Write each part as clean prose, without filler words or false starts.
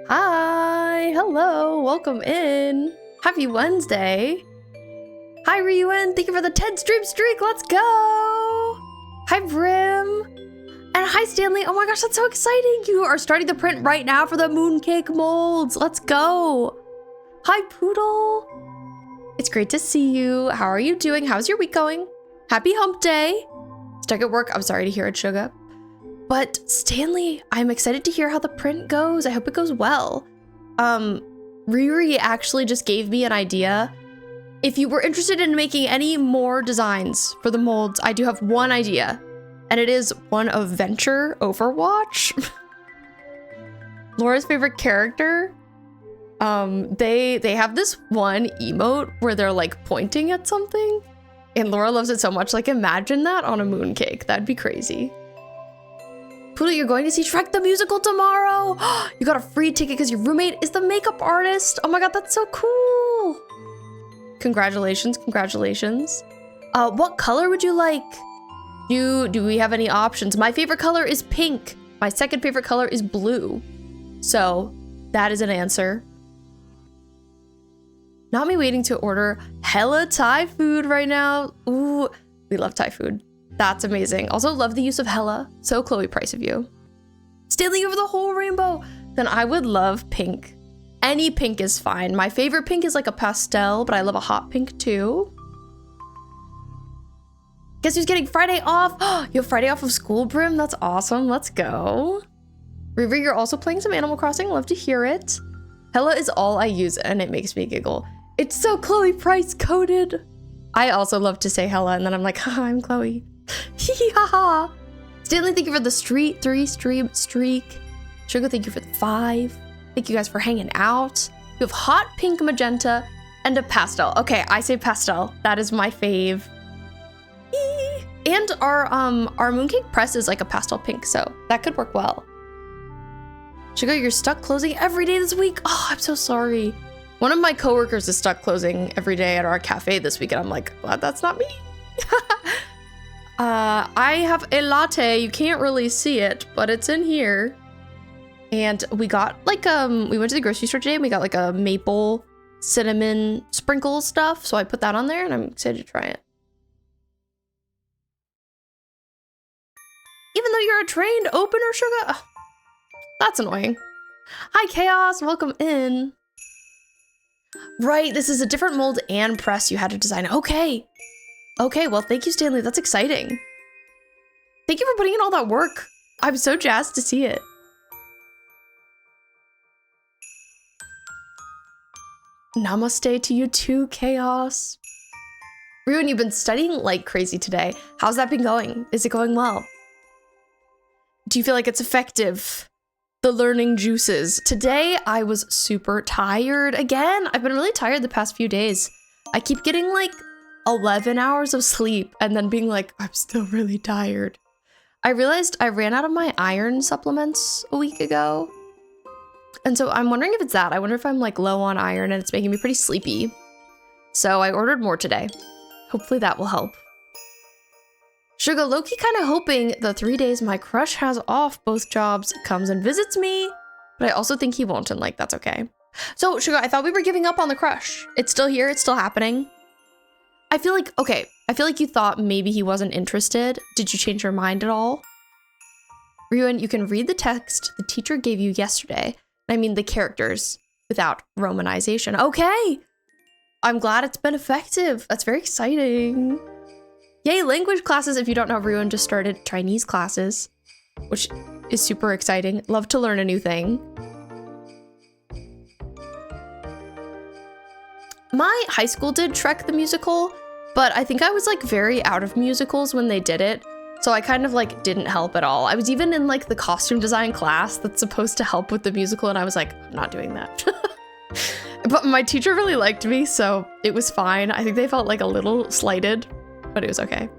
Hi, hello, welcome in. Happy Wednesday. Hi, Ryuen, thank you for the 10 stream streak, let's go. Hi, Brim. And hi, Stanley. Oh my gosh, that's so exciting. You are starting the print right now for the mooncake molds. Let's go. Hi, Poodle. It's great to see you. How are you doing? How's your week going? Happy hump day. Stuck at work. I'm sorry to hear it, Sugar. But Stanley, I'm excited to hear how the print goes. I hope it goes well. Riri actually just gave me an idea. If you were interested in making any more designs for the molds, I do have one idea, and it is one of Venture Overwatch. Laura's favorite character. They have this one emote where they're like pointing at something, and Laura loves it so much. Like, imagine that on a mooncake. That'd be crazy. Poodle, you're going to see Shrek the Musical tomorrow. You got a free ticket because your roommate is the makeup artist. Oh my god, that's so cool. Congratulations, congratulations. What color would you like? Do we have any options? My favorite color is pink. My second favorite color is blue. So that is an answer. Not me waiting to order hella Thai food right now. Ooh, we love Thai food. That's amazing. Also love the use of hella. So Chloe Price of you. Stanley over the whole rainbow. Then I would love pink. Any pink is fine. My favorite pink is like a pastel, but I love a hot pink too. Guess who's getting Friday off? You have Friday off of school, Brim? That's awesome. Let's go. Riri, you're also playing some Animal Crossing. Love to hear it. Hella is all I use and it makes me giggle. It's so Chloe Price coded. I also love to say hella and then I'm like, haha, I'm Chloe. Hee ha ha. Stanley, thank you for the 3 stream streak. Sugar, thank you for the 5. Thank you guys for hanging out. You have hot pink, magenta, and a pastel. Okay, I say pastel. That is my fave. Eee. And our mooncake press is like a pastel pink, so that could work well. Sugar, you're stuck closing every day this week. Oh, I'm so sorry. One of my coworkers is stuck closing every day at our cafe this week, and I'm like, well, that's not me. I have a latte. You can't really see it, but it's in here. And we got like, we went to the grocery store today and we got like a maple cinnamon sprinkle stuff. So I put that on there and I'm excited to try it. Even though you're a trained opener, Sugar? Ugh, that's annoying. Hi, Chaos. Welcome in. Right, this is a different mold and press you had to design. Okay. Okay, well, thank you, Stanley. That's exciting. Thank you for putting in all that work. I'm so jazzed to see it. Namaste to you too, Chaos. Ryuen, you've been studying like crazy today. How's that been going? Is it going well? Do you feel like it's effective? The learning juices. Today, I was super tired again. I've been really tired the past few days. I keep getting like 11 hours of sleep and then being like, I'm still really tired. I realized I ran out of my iron supplements a week ago. And so I'm wondering if it's that. I wonder if I'm like low on iron and it's making me pretty sleepy. So I ordered more today. Hopefully that will help. Sugar, low-key kind of hoping the 3 days my crush has off both jobs comes and visits me. But I also think he won't, and like, that's okay. So Sugar, I thought we were giving up on the crush. It's still here, it's still happening. I feel like, okay, I feel like you thought maybe he wasn't interested. Did you change your mind at all? Ryuen, you can read the text the teacher gave you yesterday. I mean the characters without romanization. Okay, I'm glad it's been effective. That's very exciting. Yay, language classes. If you don't know, Ryuen just started Chinese classes, which is super exciting. Love to learn a new thing. My high school did Shrek the Musical, but I think I was like very out of musicals when they did it. So I kind of like didn't help at all. I was even in like the costume design class that's supposed to help with the musical. And I was like, I'm not doing that. But my teacher really liked me, so it was fine. I think they felt like a little slighted, but it was okay.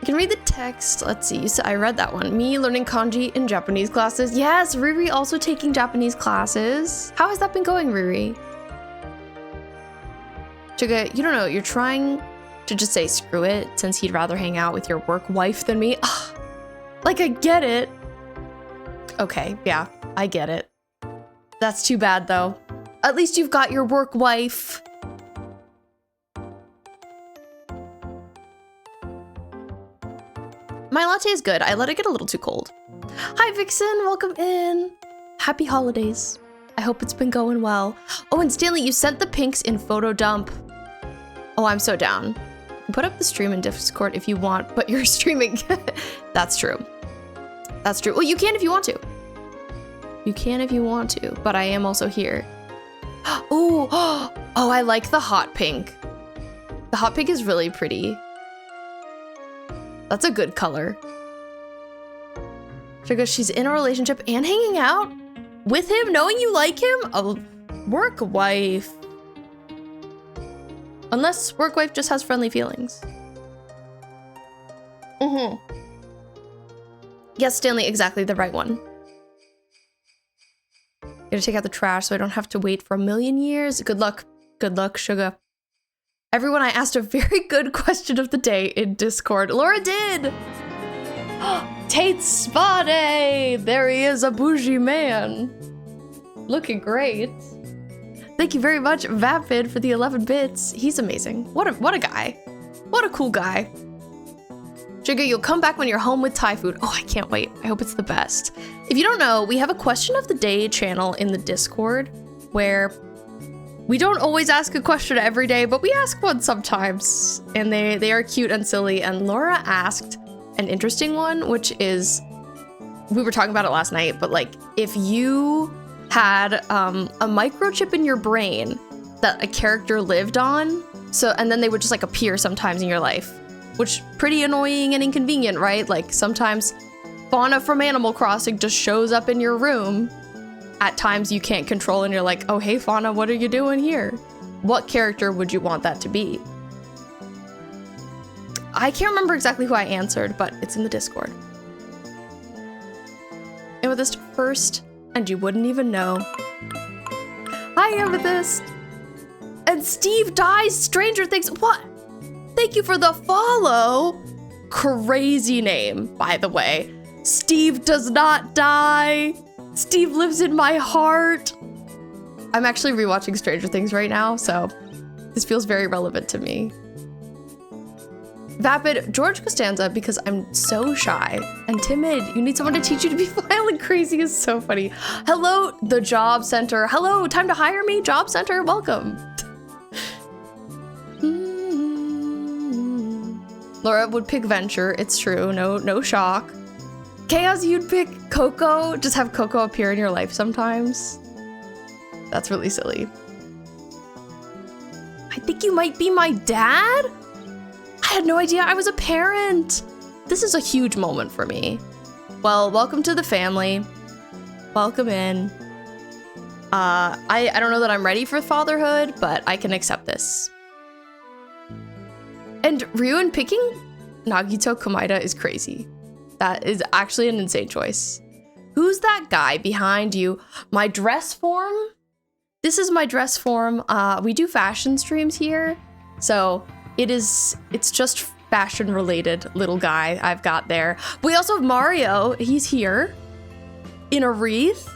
You can read the text. Let's see. So I read that one. Me learning kanji in Japanese classes. Yes, Riri also taking Japanese classes. How has that been going, Riri? Suga, you don't know. You're trying to just say screw it since he'd rather hang out with your work wife than me. Ugh. Like, I get it. Okay, yeah, I get it. That's too bad, though. At least you've got your work wife. My latte is good. I let it get a little too cold. Hi, Vixen. Welcome in. Happy holidays. I hope it's been going well. Oh, and Stanley, you sent the pinks in photo dump. Oh, I'm so down. Put up the stream in Discord if you want, but you're streaming. That's true. That's true. Well, you can if you want to. You can if you want to, but I am also here. Oh, oh, I like the hot pink. The hot pink is really pretty. That's a good color. Because she's in a relationship and hanging out with him, knowing you like him? A work wife. Unless work wife just has friendly feelings. Yes, Stanley, exactly the right one. Gotta take out the trash so I don't have to wait for a million years. Good luck. Good luck, sugar. Everyone, I asked a very good question of the day in Discord. Laura did! Tate's spa day! There he is, a bougie man. Looking great. Thank you very much, Vapid, for the 11 bits. He's amazing. What a guy. What a cool guy. Sugar, you'll come back when you're home with Thai food. Oh, I can't wait. I hope it's the best. If you don't know, we have a question of the day channel in the Discord where we don't always ask a question every day, but we ask one sometimes. And they are cute and silly. And Laura asked an interesting one, which is, we were talking about it last night, but like if you had a microchip in your brain that a character lived on, and then they would just like appear sometimes in your life, which pretty annoying and inconvenient, right? Like sometimes Fauna from Animal Crossing just shows up in your room at times you can't control and you're like, oh, hey Fauna, what are you doing here? What character would you want that to be? I can't remember exactly who I answered, but it's in the Discord. Amethyst first, and you wouldn't even know. Hi, Amethyst! And Steve dies, Stranger Things. What? Thank you for the follow. Crazy name, by the way. Steve does not die. Steve lives in my heart. I'm actually rewatching Stranger Things right now, so this feels very relevant to me. Vapid, George Costanza, because I'm so shy and timid. You need someone to teach you to be violent crazy is so funny. Hello, the job center. Hello, time to hire me, job center, welcome. Laura would pick Venture, it's true, no shock. Chaos, you'd pick Coco, just have Coco appear in your life sometimes. That's really silly. I think you might be my dad? I had no idea I was a parent. This is a huge moment for me. Well, welcome to the family. Welcome in. I don't know that I'm ready for fatherhood, but I can accept this. And Ryuen picking Nagito Komaeda is crazy. That is actually an insane choice. Who's that guy behind you? My dress form? This is my dress form. We do fashion streams here, so it's just fashion related little guy I've got there. We also have Mario, he's here in a wreath.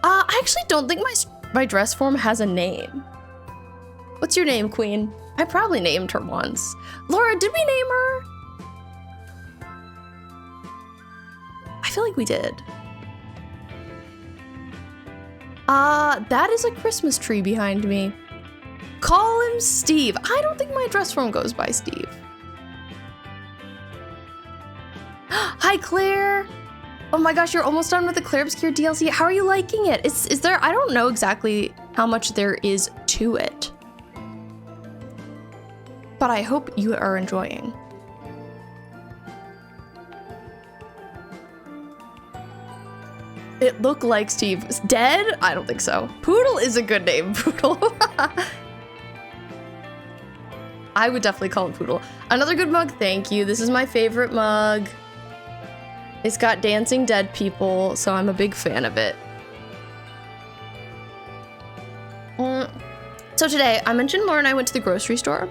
I actually don't think my dress form has a name. What's your name, Queen? I probably named her once. Laura, did we name her? I feel like we did. That is a Christmas tree behind me. Call him Steve. I don't think my dress form goes by Steve. Hi, Claire. Oh my gosh, you're almost done with the Claire Obscure DLC. How are you liking it? Is there, I don't know exactly how much there is to it, but I hope you are enjoying. It looked like Steve is dead? I don't think so. Poodle is a good name, Poodle. I would definitely call it Poodle. Another good mug, thank you. This is my favorite mug. It's got dancing dead people, so I'm a big fan of it. So today, I mentioned Laura and I went to the grocery store.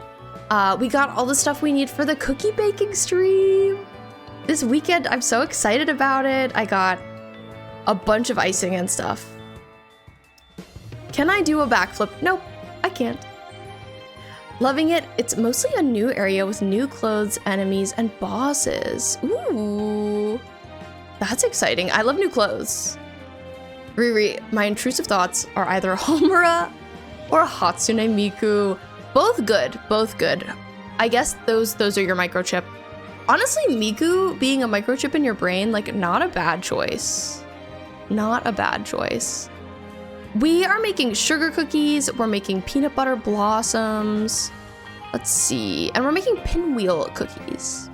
We got all the stuff we need for the cookie baking stream. This weekend, I'm so excited about it. I got a bunch of icing and stuff. Can I do a backflip? Nope, I can't. Loving it. It's mostly a new area with new clothes, enemies, and bosses. Ooh, that's exciting. I love new clothes. Riri, my intrusive thoughts are either Homura or Hatsune Miku. Both good, both good. I guess those are your microchip. Honestly, Miku being a microchip in your brain, like, not a bad choice. Not a bad choice. We are making sugar cookies. We're making peanut butter blossoms. Let's see. And we're making pinwheel cookies.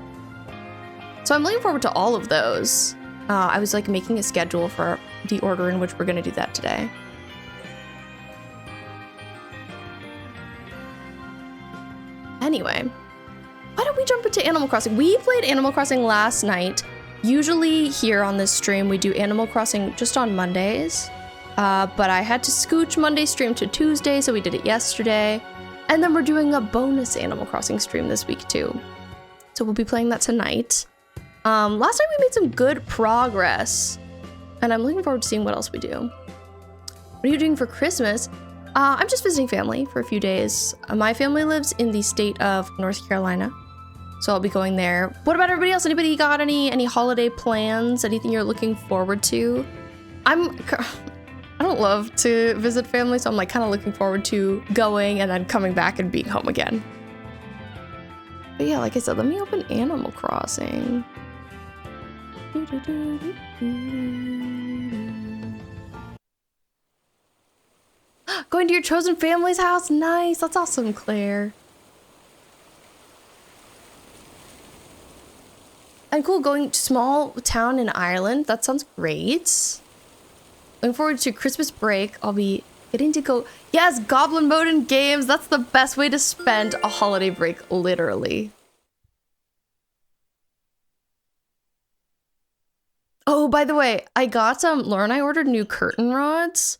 So I'm looking forward to all of those. I was like making a schedule for the order in which we're gonna do that today. Anyway, why don't we jump into Animal Crossing? We played Animal Crossing last night. Usually here on this stream, we do Animal Crossing just on Mondays. But I had to scooch Monday stream to Tuesday, so we did it yesterday. And then we're doing a bonus Animal Crossing stream this week too. So we'll be playing that tonight. Last night we made some good progress. And I'm looking forward to seeing what else we do. What are you doing for Christmas? I'm just visiting family for a few days. My family lives in the state of North Carolina, so I'll be going there. What about everybody else? Anybody got any holiday plans? Anything you're looking forward to? I don't love to visit family, so I'm like kind of looking forward to going and then coming back and being home again. But yeah, like I said, let me open Animal Crossing. Going to your chosen family's house? Nice. That's awesome, Claire. And cool, going to small town in Ireland. That sounds great. Looking forward to Christmas break. I'll be getting to go. Yes, Goblin mode in games. That's the best way to spend a holiday break, literally. Oh, by the way, I got Laura and I ordered new curtain rods,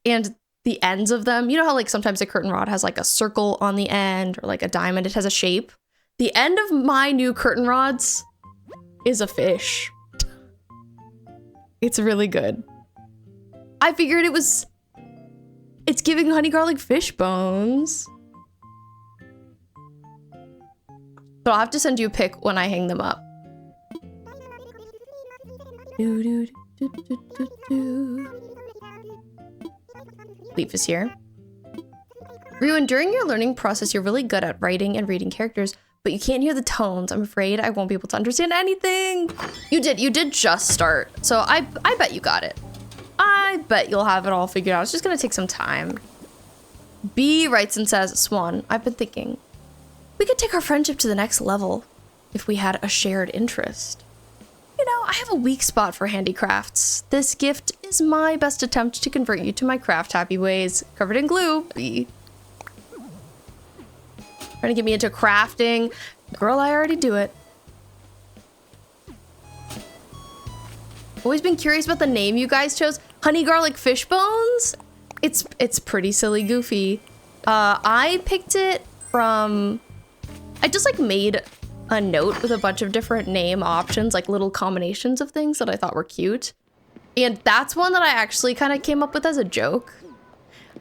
and the ends of them, you know how like sometimes a curtain rod has like a circle on the end or like a diamond, it has a shape. The end of my new curtain rods is a fish. It's really good. I figured it's giving honey garlic fish bones. But I'll have to send you a pic when I hang them up. Leaf is here. Ruin, during your learning process, you're really good at writing and reading characters, but you can't hear the tones. I'm afraid I won't be able to understand anything. You did just start, so I bet you got it. I bet you'll have it all figured out. It's just gonna take some time. B writes and says, Swan, I've been thinking, we could take our friendship to the next level if we had a shared interest. You know, I have a weak spot for handicrafts. This gift is my best attempt to convert you to my craft happy ways. Covered in glue. B. Trying to get me into crafting. Girl, I already do it. Always been curious about the name you guys chose. Honey garlic fish bones? It's pretty silly goofy. I picked it from... I just like made a note with a bunch of different name options, like little combinations of things that I thought were cute. And that's one that I actually kind of came up with as a joke.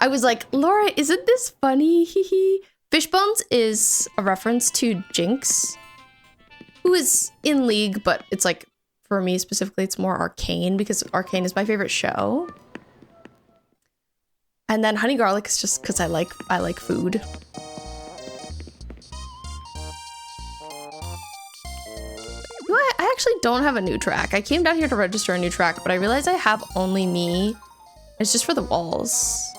I was like, Laura, isn't this funny? Hee. Fishbones is a reference to Jinx, who is in League, but it's like, for me specifically, it's more Arcane because Arcane is my favorite show. And then honey garlic is just because I like food. I actually don't have a new track. I came down here to register a new track, but I realized I have only me. It's just for the walls.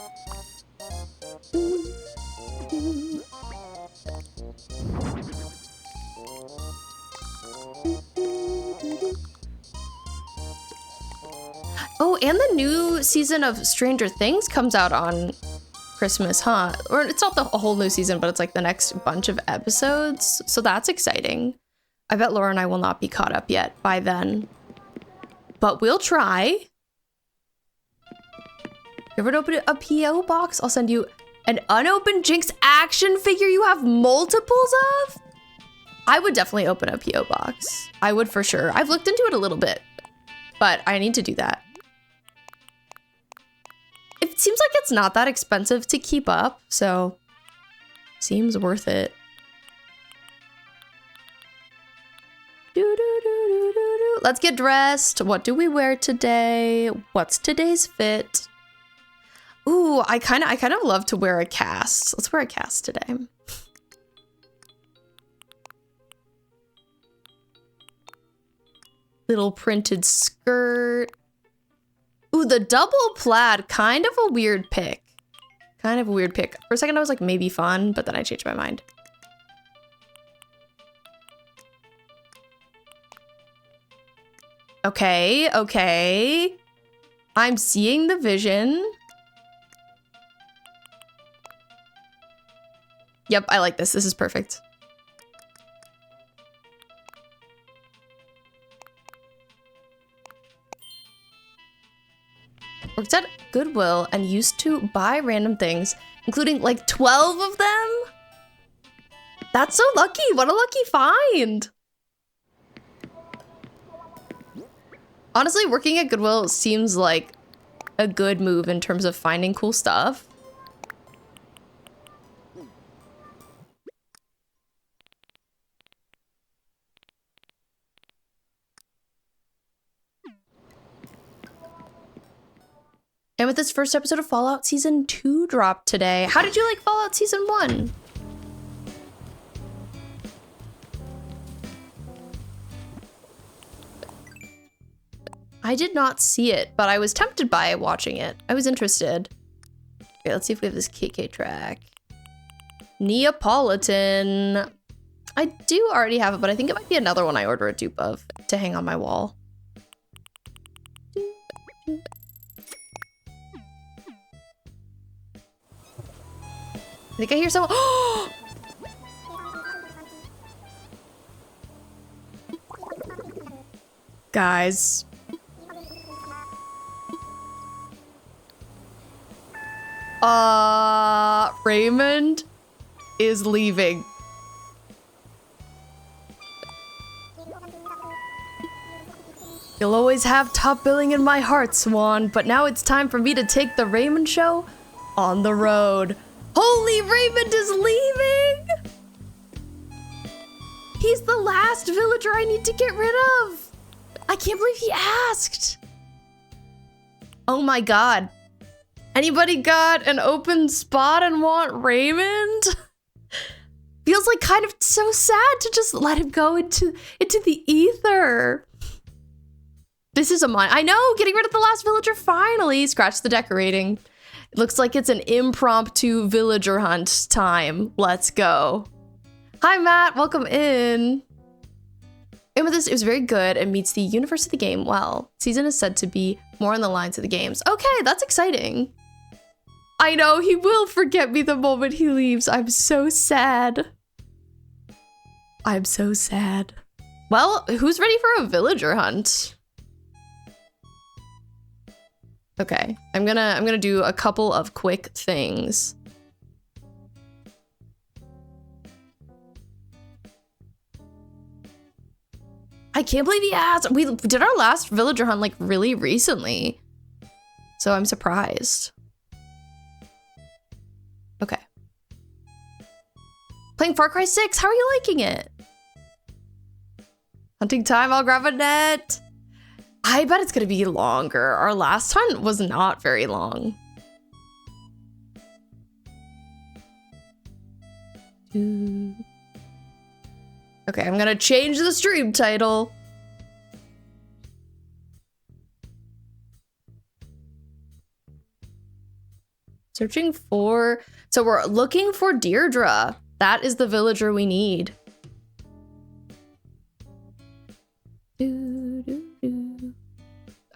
Oh, and the new season of Stranger Things comes out on Christmas, huh? Or it's not a whole new season, but it's like the next bunch of episodes. So that's exciting. I bet Laura and I will not be caught up yet by then. But we'll try. You ever open a PO box? I'll send you an unopened Jinx action figure you have multiples of? I would definitely open a PO box. I would for sure. I've looked into it a little bit, but I need to do that. it seems like it's not that expensive to keep up, so seems worth it. Let's get dressed. What do we wear today? What's today's fit? Ooh, I kind of love to wear a cast. Let's wear a cast today. Little printed skirt. Ooh, the double plaid, kind of a weird pick. Kind of a weird pick. For a second I was like, maybe fun, but then I changed my mind. Okay, okay. I'm seeing the vision. Yep, I like this. This is perfect. Worked at Goodwill and used to buy random things, including like 12 of them. That's so lucky. What a lucky find. Honestly, working at Goodwill seems like a good move in terms of finding cool stuff. And with this first episode of Fallout Season 2 dropped today. How did you like Fallout Season 1? I did not see it, but I was tempted by watching it. I was interested. Okay, let's see if we have this KK track. Neapolitan. I do already have it, but I think it might be another one I order a dupe of to hang on my wall. I think I hear someone. Guys. Raymond is leaving. You'll always have top billing in my heart, Swan, but now it's time for me to take the Raymond show on the road. Holy, Raymond is leaving! He's the last villager I need to get rid of. I can't believe he asked. Oh my god. Anybody got an open spot and want Raymond? Feels like kind of so sad to just let him go into the ether. This is a mine. I know, getting rid of the last villager finally. Scratch the decorating. It looks like it's an impromptu villager hunt time. Let's go. Hi, Matt. Welcome in. And with this, it was very good and meets the universe of the game well. Season is said to be more on the lines of the games. Okay, that's exciting. I know, he will forget me the moment he leaves. I'm so sad. I'm so sad. Well, who's ready for a villager hunt? Okay, I'm gonna do a couple of quick things. I can't believe he asked. We did our last villager hunt like really recently, so I'm surprised. Okay. Playing Far Cry 6, how are you liking it? Hunting time, I'll grab a net. I bet it's gonna be longer. Our last hunt was not very long. Okay, I'm gonna change the stream title. Searching for, so we're looking for Deirdre. That is the villager we need.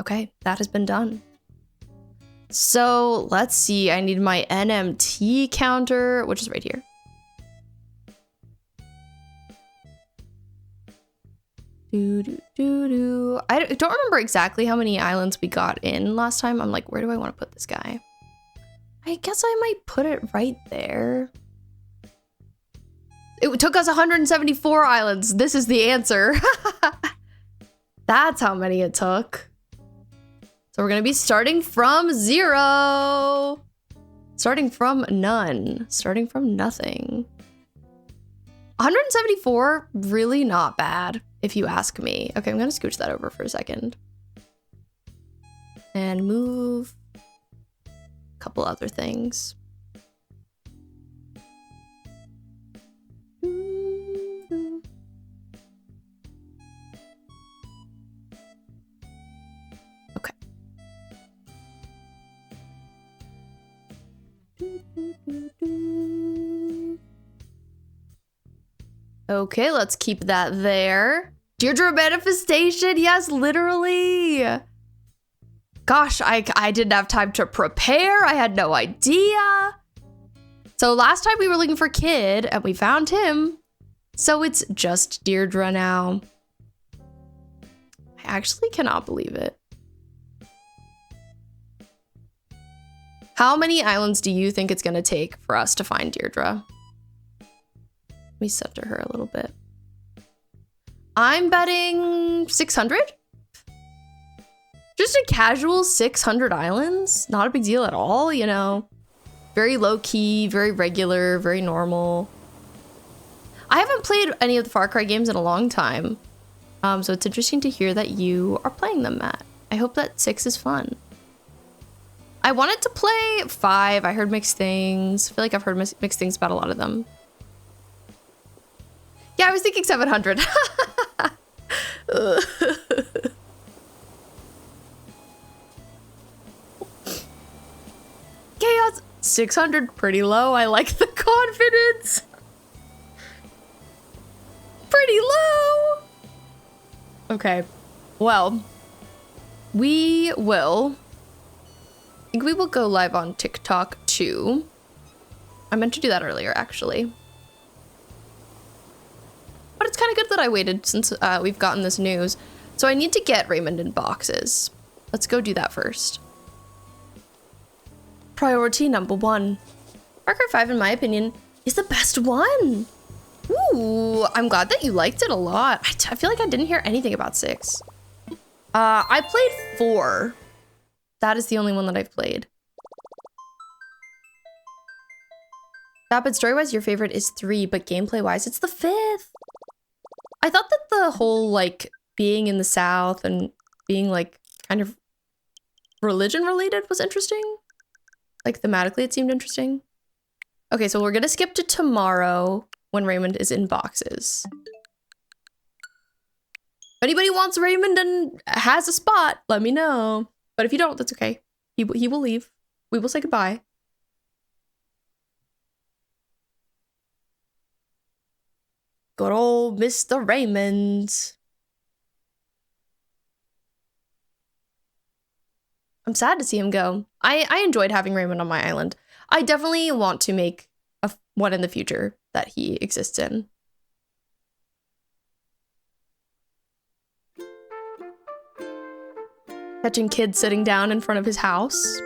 Okay, that has been done. So let's see, I need my NMT counter, which is right here. I don't remember exactly how many islands we got in last time. I'm like, where do I want to put this guy? I guess I might put it right there. It took us 174 islands. This is the answer. That's how many it took. So we're gonna be starting from 0. Starting from none. Starting from nothing. 174, really not bad, if you ask me. Okay, I'm gonna scooch that over for a second. And move a couple other things. Okay. Okay, let's keep that there. Deirdre manifestation, yes, literally. Gosh, I didn't have time to prepare. I had no idea. So last time we were looking for Kid and we found him. So it's just Deirdre now. I actually cannot believe it. How many islands do you think it's gonna take for us to find Deirdre? Let me center her a little bit. I'm betting 600? Just a casual 600 islands? Not a big deal at all, you know. Very low key, very regular, very normal. I haven't played any of the Far Cry games in a long time. So it's interesting to hear that you are playing them, Matt. I hope that 6 is fun. I wanted to play 5. I heard mixed things. I feel like I've heard mixed things about a lot of them. Yeah, I was thinking 700. Chaos 600, pretty low. I like the confidence. Pretty low. Okay, well, I think we will go live on TikTok too. I meant to do that earlier, actually. But it's kind of good that I waited since we've gotten this news. So I need to get Raymond in boxes. Let's go do that first. Priority number 1. Far Cry 5, in my opinion, is the best one. Ooh, I'm glad that you liked it a lot. I feel like I didn't hear anything about 6. I played 4. That is the only one that I've played. But story-wise, your favorite is 3, but gameplay-wise, it's the 5th. I thought that the whole, like, being in the South and being, like, kind of religion-related was interesting. Like, thematically, it seemed interesting. Okay, so we're gonna skip to tomorrow when Raymond is in boxes. If anybody wants Raymond and has a spot, let me know. But if you don't, that's okay. He will leave. We will say goodbye. Good old Mr. Raymond. I'm sad to see him go. I enjoyed having Raymond on my island. I definitely want to make one in the future that he exists in. Catching Kid sitting down in front of his house.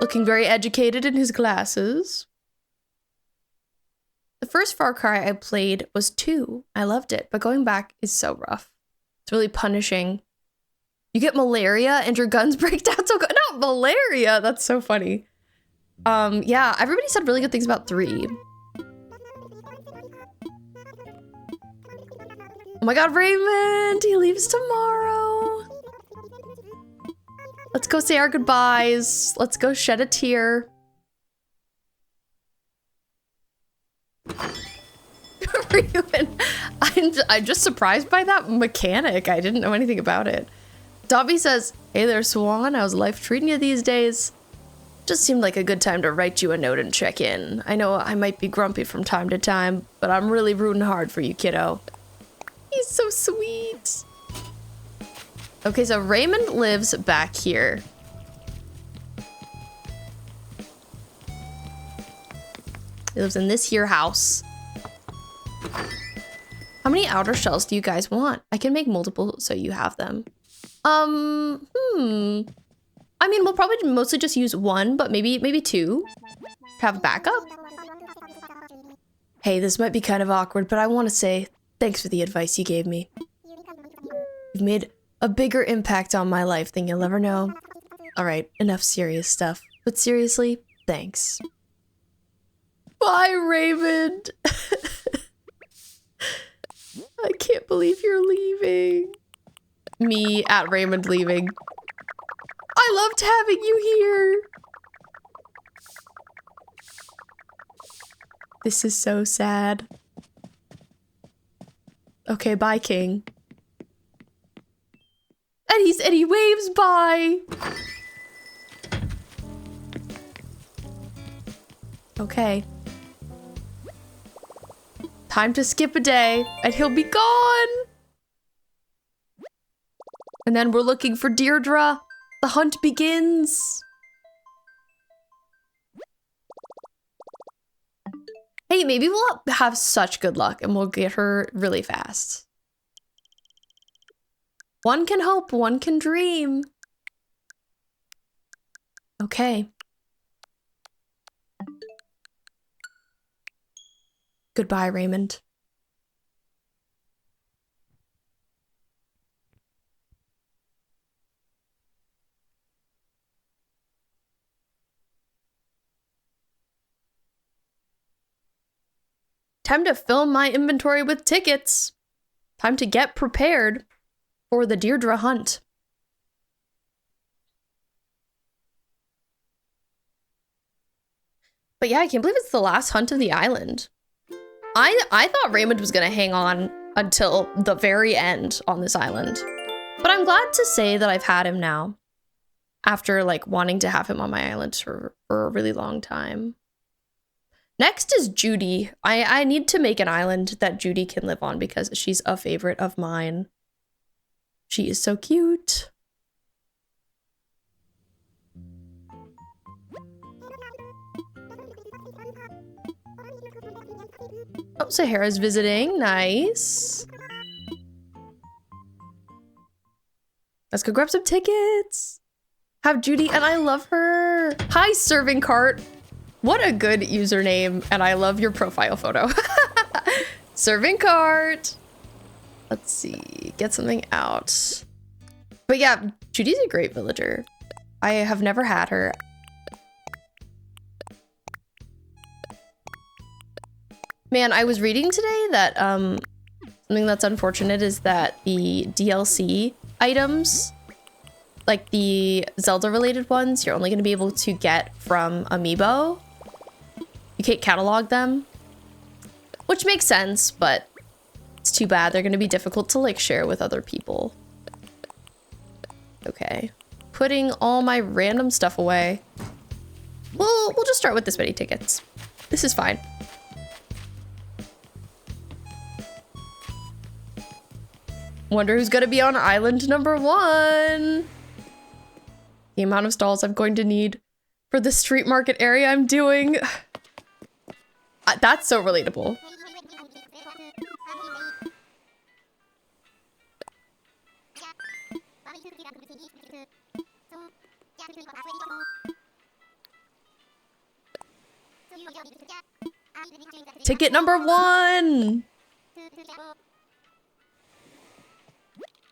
Looking very educated in his glasses. The first Far Cry I played was 2. I loved it, but going back is so rough. It's really punishing. You get malaria and your guns break down so good. Not malaria! That's so funny. Yeah, everybody said really good things about 3. Oh my god, Raymond! He leaves tomorrow! Let's go say our goodbyes. Let's go shed a tear. I'm just surprised by that mechanic. I didn't know anything about it. Dobby says, "Hey there, Swan. How's life treating you these days? Just seemed like a good time to write you a note and check in. I know I might be grumpy from time to time, but I'm really rooting hard for you, kiddo." He's so sweet. Okay, so Raymond lives back here. He lives in this here house. How many outer shells do you guys want? I can make multiple so you have them. I mean, we'll probably mostly just use 1, but maybe 2. Have backup. Hey, this might be kind of awkward, but I want to say thanks for the advice you gave me. You've made a bigger impact on my life than you'll ever know. All right, enough serious stuff. But seriously, thanks. Bye, Raymond. I can't believe you're leaving. Me at Raymond leaving. I loved having you here. This is so sad. Okay, bye, King. And he waves bye. Okay. Time to skip a day, and he'll be gone. And then we're looking for Deirdre. The hunt begins. Hey, maybe we'll have such good luck and we'll get her really fast. One can hope, one can dream. Okay. Goodbye, Raymond. Time to fill my inventory with tickets. Time to get prepared for the Deirdre hunt. But yeah, I can't believe it's the last hunt of the island. I thought Raymond was gonna hang on until the very end on this island. But I'm glad to say that I've had him now. After like wanting to have him on my island for a really long time. Next is Judy. I need to make an island that Judy can live on because she's a favorite of mine. She is so cute. Oh, Sahara's visiting. Nice. Let's go grab some tickets. Have Judy, and I love her. Hi, serving cart. What a good username, and I love your profile photo. Serving cart. Let's see, get something out. But yeah, Judy's a great villager. I have never had her. Man, I was reading today that something that's unfortunate is that the DLC items, like the Zelda related ones, you're only going to be able to get from Amiibo. You can't catalog them, which makes sense, but it's too bad. They're going to be difficult to like share with other people. Okay, putting all my random stuff away. We'll just start with this many tickets. This is fine. Wonder who's going to be on island number 1. The amount of stalls I'm going to need for the street market area I'm doing. That's so relatable. Ticket number 1.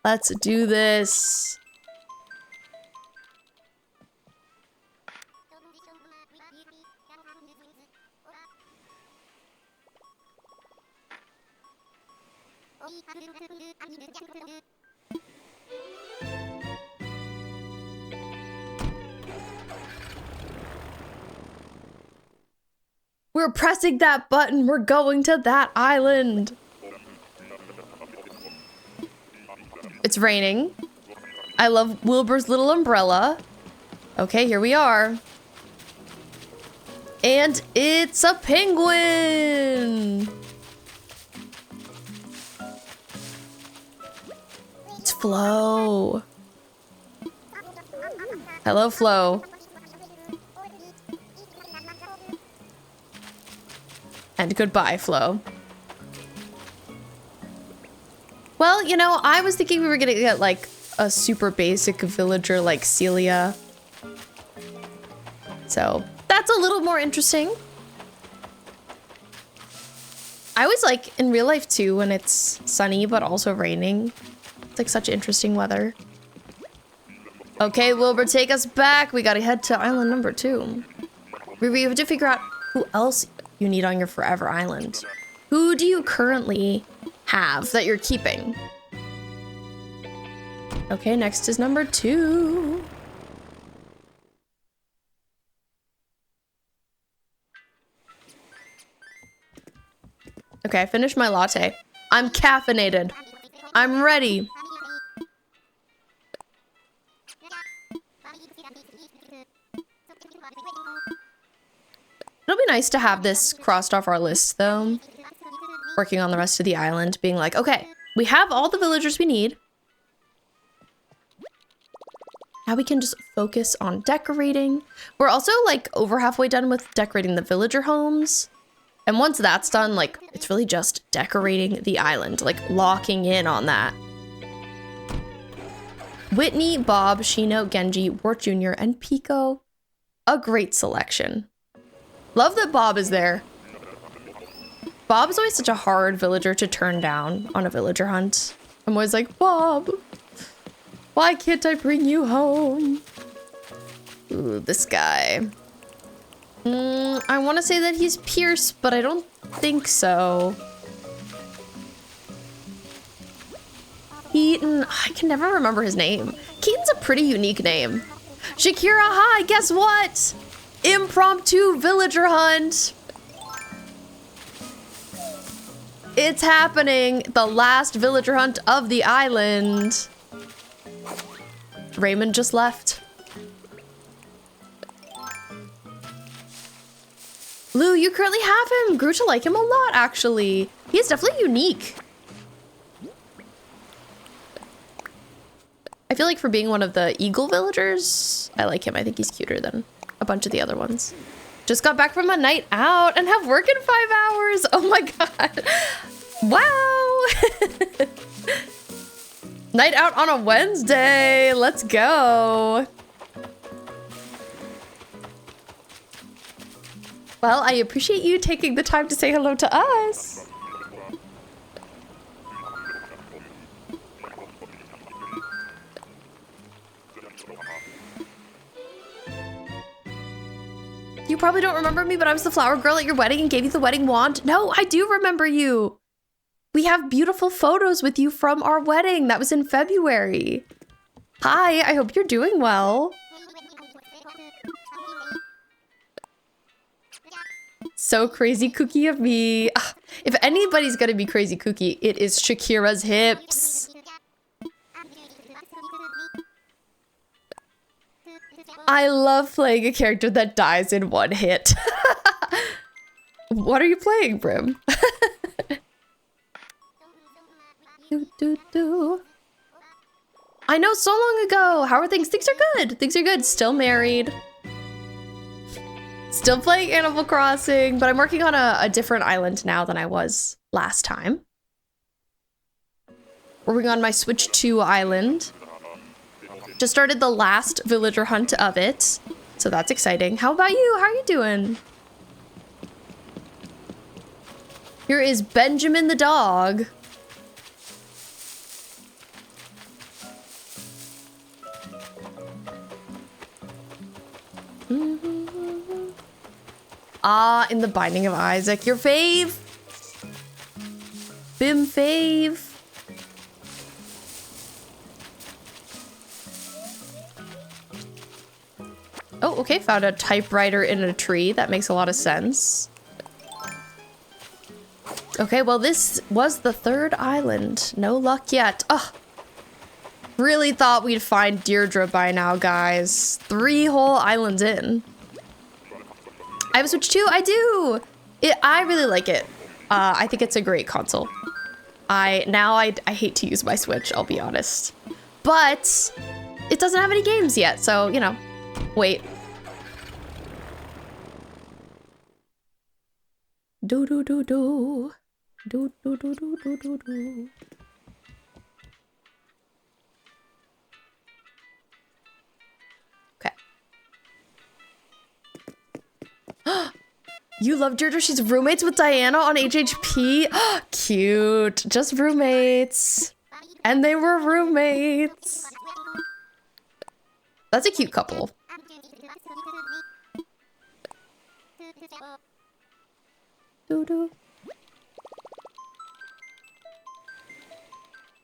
Let's do this. We're pressing that button. We're going to that island. It's raining. I love Wilbur's little umbrella. Okay, here we are. And it's a penguin. It's Flo. Hello, Flo. And goodbye, Flo. Well, you know, I was thinking we were gonna get like a super basic villager like Celia. So that's a little more interesting. I always like in real life too when it's sunny but also raining. It's like such interesting weather. Okay, Wilbur, take us back. We gotta head to island number 2. We have to figure out who else you need on your forever island. Who do you currently have that you're keeping? Okay, next is number 2. Okay, I finished my latte. I'm caffeinated. I'm ready. It'll be nice to have this crossed off our list, though. Working on the rest of the island, being like, okay, we have all the villagers we need. Now we can just focus on decorating. We're also like over halfway done with decorating the villager homes. And once that's done, like, it's really just decorating the island, like locking in on that. Whitney, Bob, Shino, Genji, Wart Jr., and Pico. A great selection. Love that Bob is there. Bob is always such a hard villager to turn down on a villager hunt. I'm always like, Bob, why can't I bring you home? Ooh, this guy. I want to say that he's Pierce, but I don't think so. Keaton, I can never remember his name. Keaton's a pretty unique name. Shakira, hi, guess what? Impromptu villager hunt. It's happening. The last villager hunt of the island. Raymond just left. Lou, you currently have him. Grew to like him a lot, actually. He is definitely unique. I feel like for being one of the eagle villagers, I like him. I think he's cuter than a bunch of the other ones. Just got back from a night out and have work in 5 hours. Oh my god. Wow. Night out on a Wednesday. Let's go. Well, I appreciate you taking the time to say hello to us. You probably don't remember me, but I was the flower girl at your wedding and gave you the wedding wand. No, I do remember you. We have beautiful photos with you from our wedding. That was in February. Hi, I hope you're doing well. So crazy cookie of me. If anybody's gonna be crazy cookie, it is Shakira's hips. I love playing a character that dies in one hit. What are you playing, Brim? I know, so long ago. How are things? Things are good. Things are good. Still married. Still playing Animal Crossing, but I'm working on a different island now than I was last time. Working on my Switch 2 island. Just started the last villager hunt of it, so that's exciting. How about you? How are you doing? Here is Benjamin the dog. Ah, in the Binding of Isaac. Your fave? Bim fave. Oh, okay. Found a typewriter in a tree. That makes a lot of sense. Okay, well, this was the 3rd island. No luck yet. Ugh. Really thought we'd find Deirdre by now, guys. 3 whole islands in. I have a Switch 2. I do. I really like it. I think it's a great console. I hate to use my Switch, I'll be honest. But it doesn't have any games yet, so, you know, wait. Do do do do. Do do do do do do do. Okay. You love Deirdre? She's roommates with Diana on HHP? Cute. Just roommates. And they were roommates. That's a cute couple. Doo-doo.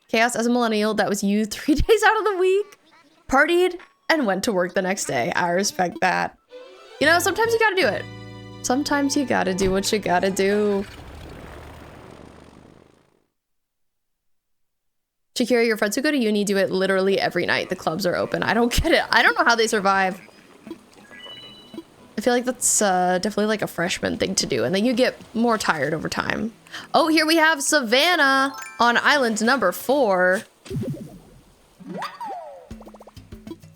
Chaos as a millennial, that was you 3 days out of the week. Partied and went to work the next day. I respect that. You know, sometimes you gotta do it. Sometimes you gotta do what you gotta do. Shakira, your friends who go to uni do it literally every night. The clubs are open. I don't get it. I don't know how they survive. I feel like that's definitely like a freshman thing to do. And then you get more tired over time. Oh, here we have Savannah on island number 4.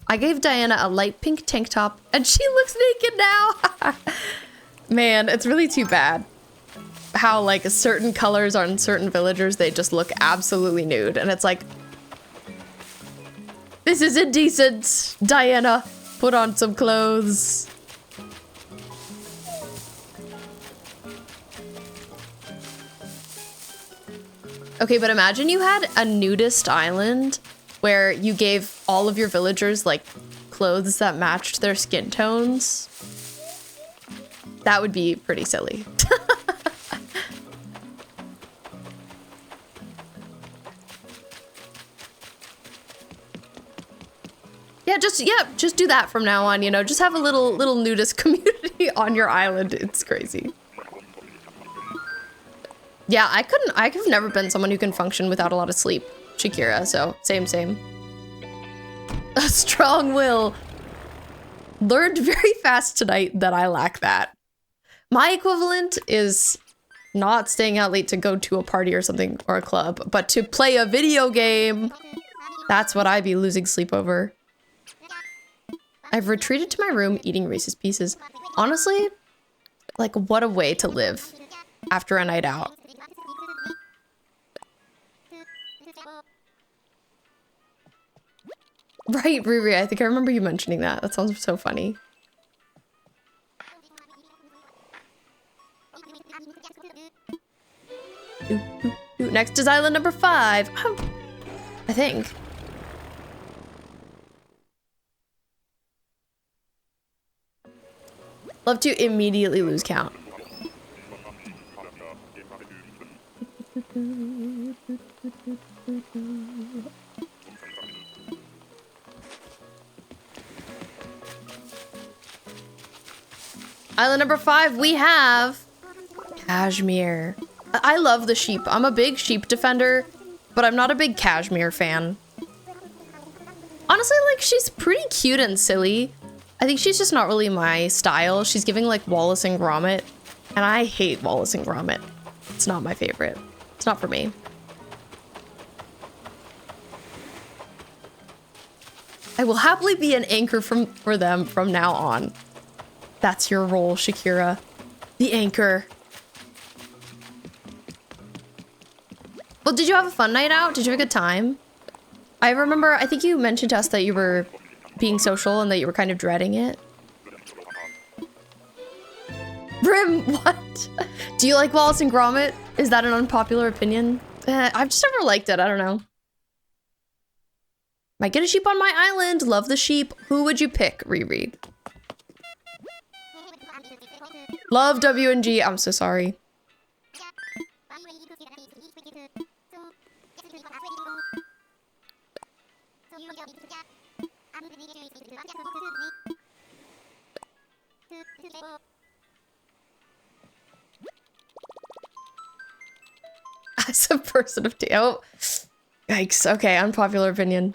I gave Diana a light pink tank top and she looks naked now. Man, it's really too bad how like certain colors on certain villagers, they just look absolutely nude. And it's like, this is indecent. Diana, put on some clothes. Okay, but imagine you had a nudist island where you gave all of your villagers like clothes that matched their skin tones. That would be pretty silly. just do that from now on, you know, just have a little nudist community on your island. It's crazy. Yeah, I've never been someone who can function without a lot of sleep, Shakira, so same. A strong will. Learned very fast tonight that I lack that. My equivalent is not staying out late to go to a party or something or a club, but to play a video game. That's what I'd be losing sleep over. I've retreated to my room eating Reese's Pieces. Honestly, like what a way to live after a night out. Right, Riri, I think I remember you mentioning that. That sounds so funny. Next is island number 5. I think. Love to immediately lose count. Island number 5, we have Cashmere. I love the sheep. I'm a big sheep defender, but I'm not a big Cashmere fan. Honestly, like, she's pretty cute and silly. I think she's just not really my style. She's giving like Wallace and Gromit, and I hate Wallace and Gromit. It's not my favorite. It's not for me. I will happily be an anchor for them from now on. That's your role, Shakira. The anchor. Well, did you have a fun night out? Did you have a good time? I remember, I think you mentioned to us that you were being social and that you were kind of dreading it. Brim, what? Do you like Wallace and Gromit? Is that an unpopular opinion? I've just never liked it, I don't know. Might get a sheep on my island. Love the sheep. Who would you pick, Riri? Love WNG. I'm so sorry. As a person of oh, yikes. Okay, unpopular opinion.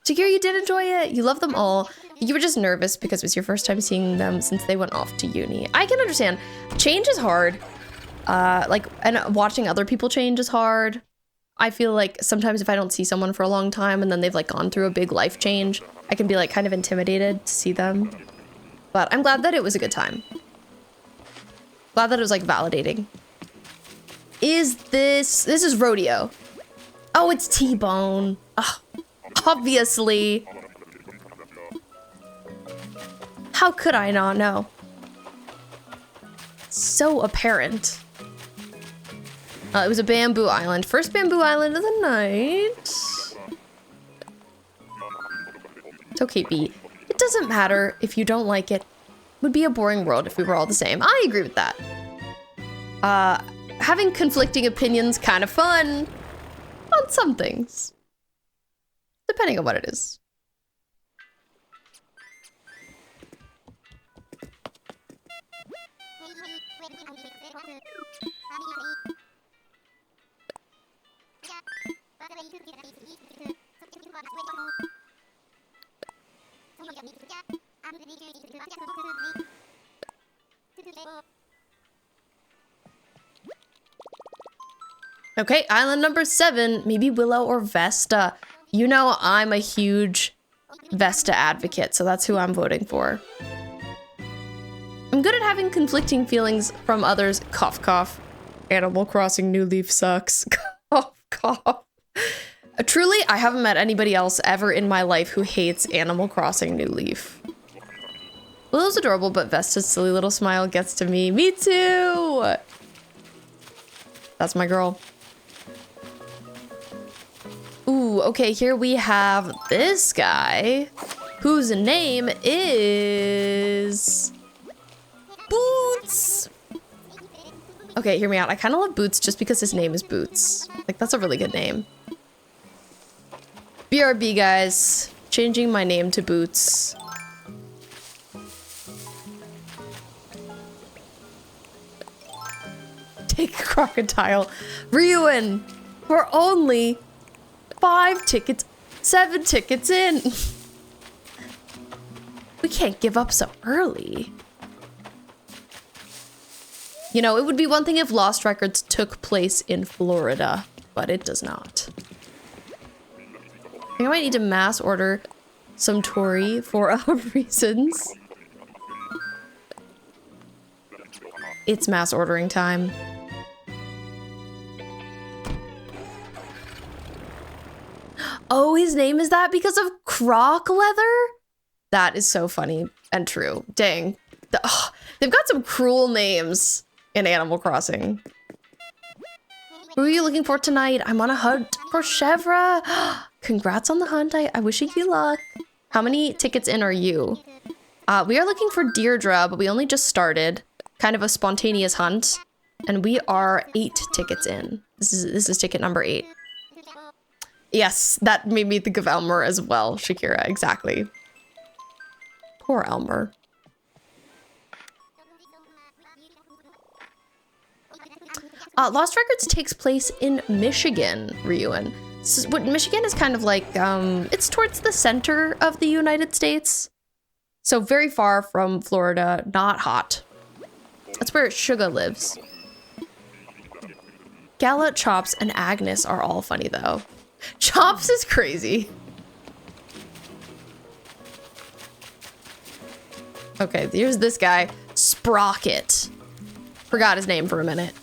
Shakira, you did enjoy it. You love them all. You were just nervous because it was your first time seeing them since they went off to uni. I can understand. Change is hard. And watching other people change is hard. I feel like sometimes if I don't see someone for a long time and then they've like gone through a big life change, I can be like kind of intimidated to see them. But I'm glad that it was a good time. Glad that it was like validating. This is rodeo. Oh, it's T-Bone. Oh, obviously. How could I not know? So apparent. It was a bamboo island. First bamboo island of the night. It's okay, B. It doesn't matter if you don't like it. It would be a boring world if we were all the same. I agree with that. Having conflicting opinions, kind of fun on some things. Depending on what it is. Okay, island number 7, maybe Willow or Vesta. You know I'm a huge Vesta advocate, so that's who I'm voting for. I'm good at having conflicting feelings from others. Cough, cough. Animal Crossing New Leaf sucks. Cough, cough. Truly, I haven't met anybody else ever in my life who hates Animal Crossing New Leaf. Willow's adorable, but Vesta's silly little smile gets to me. Me too! That's my girl. Ooh, okay, here we have this guy, whose name is... Boots! Okay, hear me out. I kind of love Boots just because his name is Boots. Like, that's a really good name. BRB, guys. Changing my name to Boots. Take a crocodile. Ryuin, we're only 7 tickets in. We can't give up so early. You know, it would be one thing if Lost Records took place in Florida, but it does not. I think I might need to mass order some Tori for reasons. It's mass ordering time. Oh, his name is that because of croc leather? That is so funny and true. Dang. They've got some cruel names in Animal Crossing. Who are you looking for tonight? I'm on a hunt for Chevra. Congrats on the hunt. I wish you luck. How many tickets in are you? We are looking for Deirdre, but we only just started. Kind of a spontaneous hunt. And we are 8 tickets in. This is ticket number 8. Yes, that made me think of Elmer as well, Shakira, exactly. Poor Elmer. Lost Records takes place in Michigan, Ryuin. Michigan is kind of like, it's towards the center of the United States. So very far from Florida, not hot. That's where Sugar lives. Gala, Chops, and Agnes are all funny though. Chops is crazy. Okay, here's this guy, Sprocket. Forgot his name for a minute.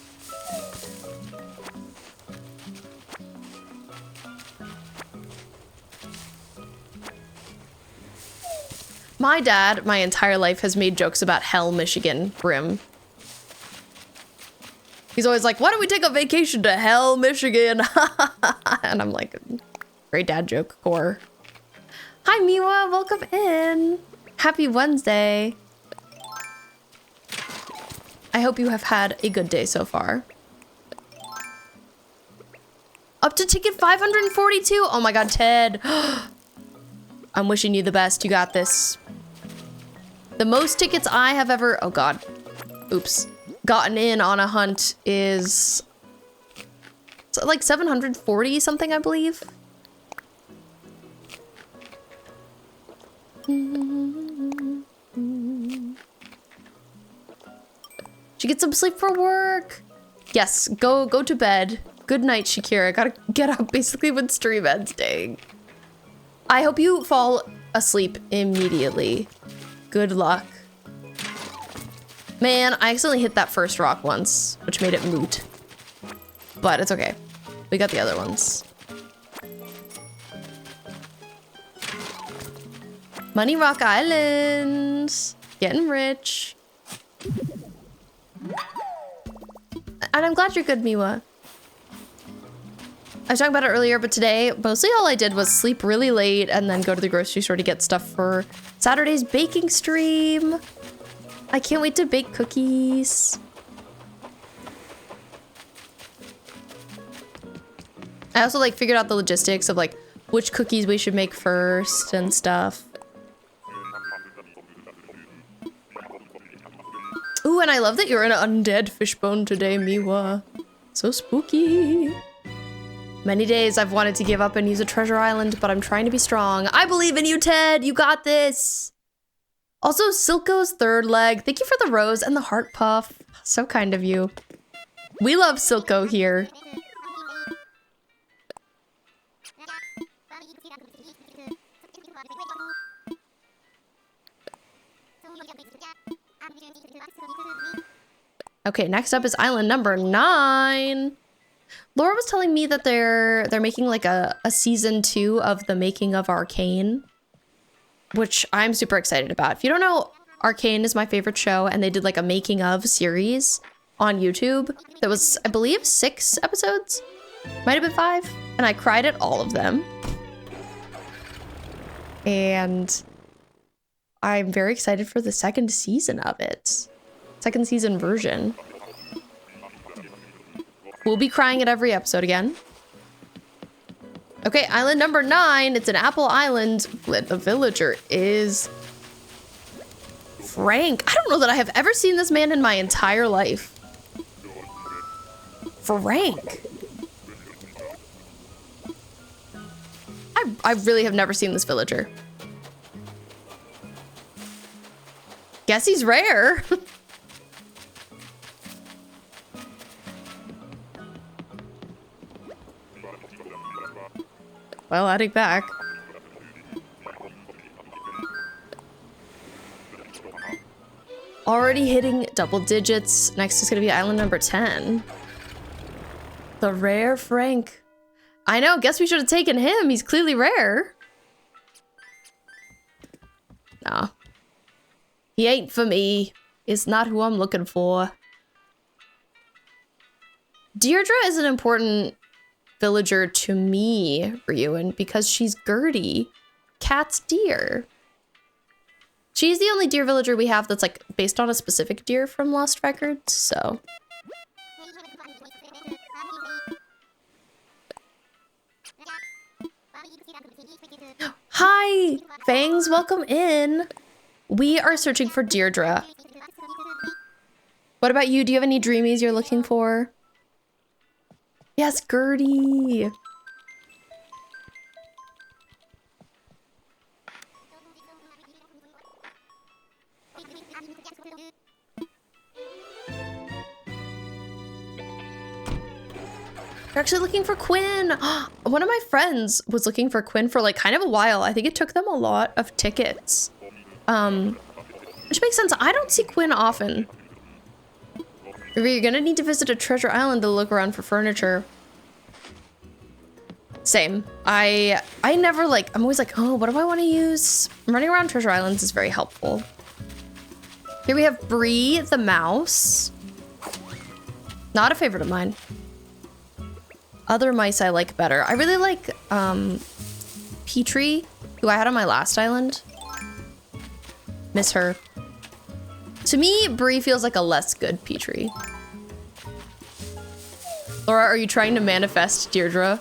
My dad, my entire life, has made jokes about Hell, Michigan, Brim. He's always like, why don't we take a vacation to Hell, Michigan? And I'm like, great dad joke, core. Hi, Miwa, welcome in. Happy Wednesday. I hope you have had a good day so far. Up to ticket 542. Oh my God, Ted. I'm wishing you the best. You got this. The most tickets I have ever, oh God, oops, gotten in on a hunt is like 740 something, I believe. She gets some sleep for work. Yes, go to bed. Good night, Shakira. Gotta get up basically when stream ends, dang. I hope you fall asleep immediately. Good luck. Man, I accidentally hit that first rock once, which made it moot. But it's okay. We got the other ones. Money Rock Island. Getting rich. And I'm glad you're good, Miwa. I was talking about it earlier, but today, mostly all I did was sleep really late and then go to the grocery store to get stuff for Saturday's baking stream. I can't wait to bake cookies. I also like figured out the logistics of like which cookies we should make first and stuff. Ooh, and I love that you're an undead fishbone today, Miwa. So spooky. Many days I've wanted to give up and use a treasure island, but I'm trying to be strong. I believe in you, Ted. You got this. Also, Silco's third leg. Thank you for the rose and the heart puff. So kind of you. We love Silco here. Okay, next up is island number 9. Laura was telling me that they're making like a season 2 of the making of Arcane, which I'm super excited about. If you don't know, Arcane is my favorite show, and they did like a making of series on YouTube that was, I believe, 6 episodes, might have been 5, and I cried at all of them. And I'm very excited for the second season of it. Second season version. We'll be crying at every episode again. Okay, island number 9. It's an apple island. The villager is Frank. I don't know that I have ever seen this man in my entire life. Frank. I really have never seen this villager. Guess he's rare. Well, adding back. Already hitting double digits. Next is gonna be island number 10. The rare Frank. I know, guess we should have taken him. He's clearly rare. Nah. He ain't for me. It's not who I'm looking for. Deirdre is an important villager to me, Ryuin, because she's Gertie, Cat's deer. She's the only deer villager we have that's like based on a specific deer from Lost Records, so. Hi, Fangs, welcome in. We are searching for Deirdre. What about you? Do you have any dreamies you're looking for? Yes, Gertie. We're actually looking for Quinn. One of my friends was looking for Quinn for like kind of a while. I think it took them a lot of tickets. Which makes sense. I don't see Quinn often. You're gonna need to visit a treasure island to look around for furniture. Same. I never like, I'm always like, oh, what do I want to use? Running around treasure islands is very helpful. Here we have Bree the mouse. Not a favorite of mine. Other mice I like better. I really like Petrie, who I had on my last island. Miss her. To me, Bree feels like a less good Petrie. Laura, are you trying to manifest Deirdre?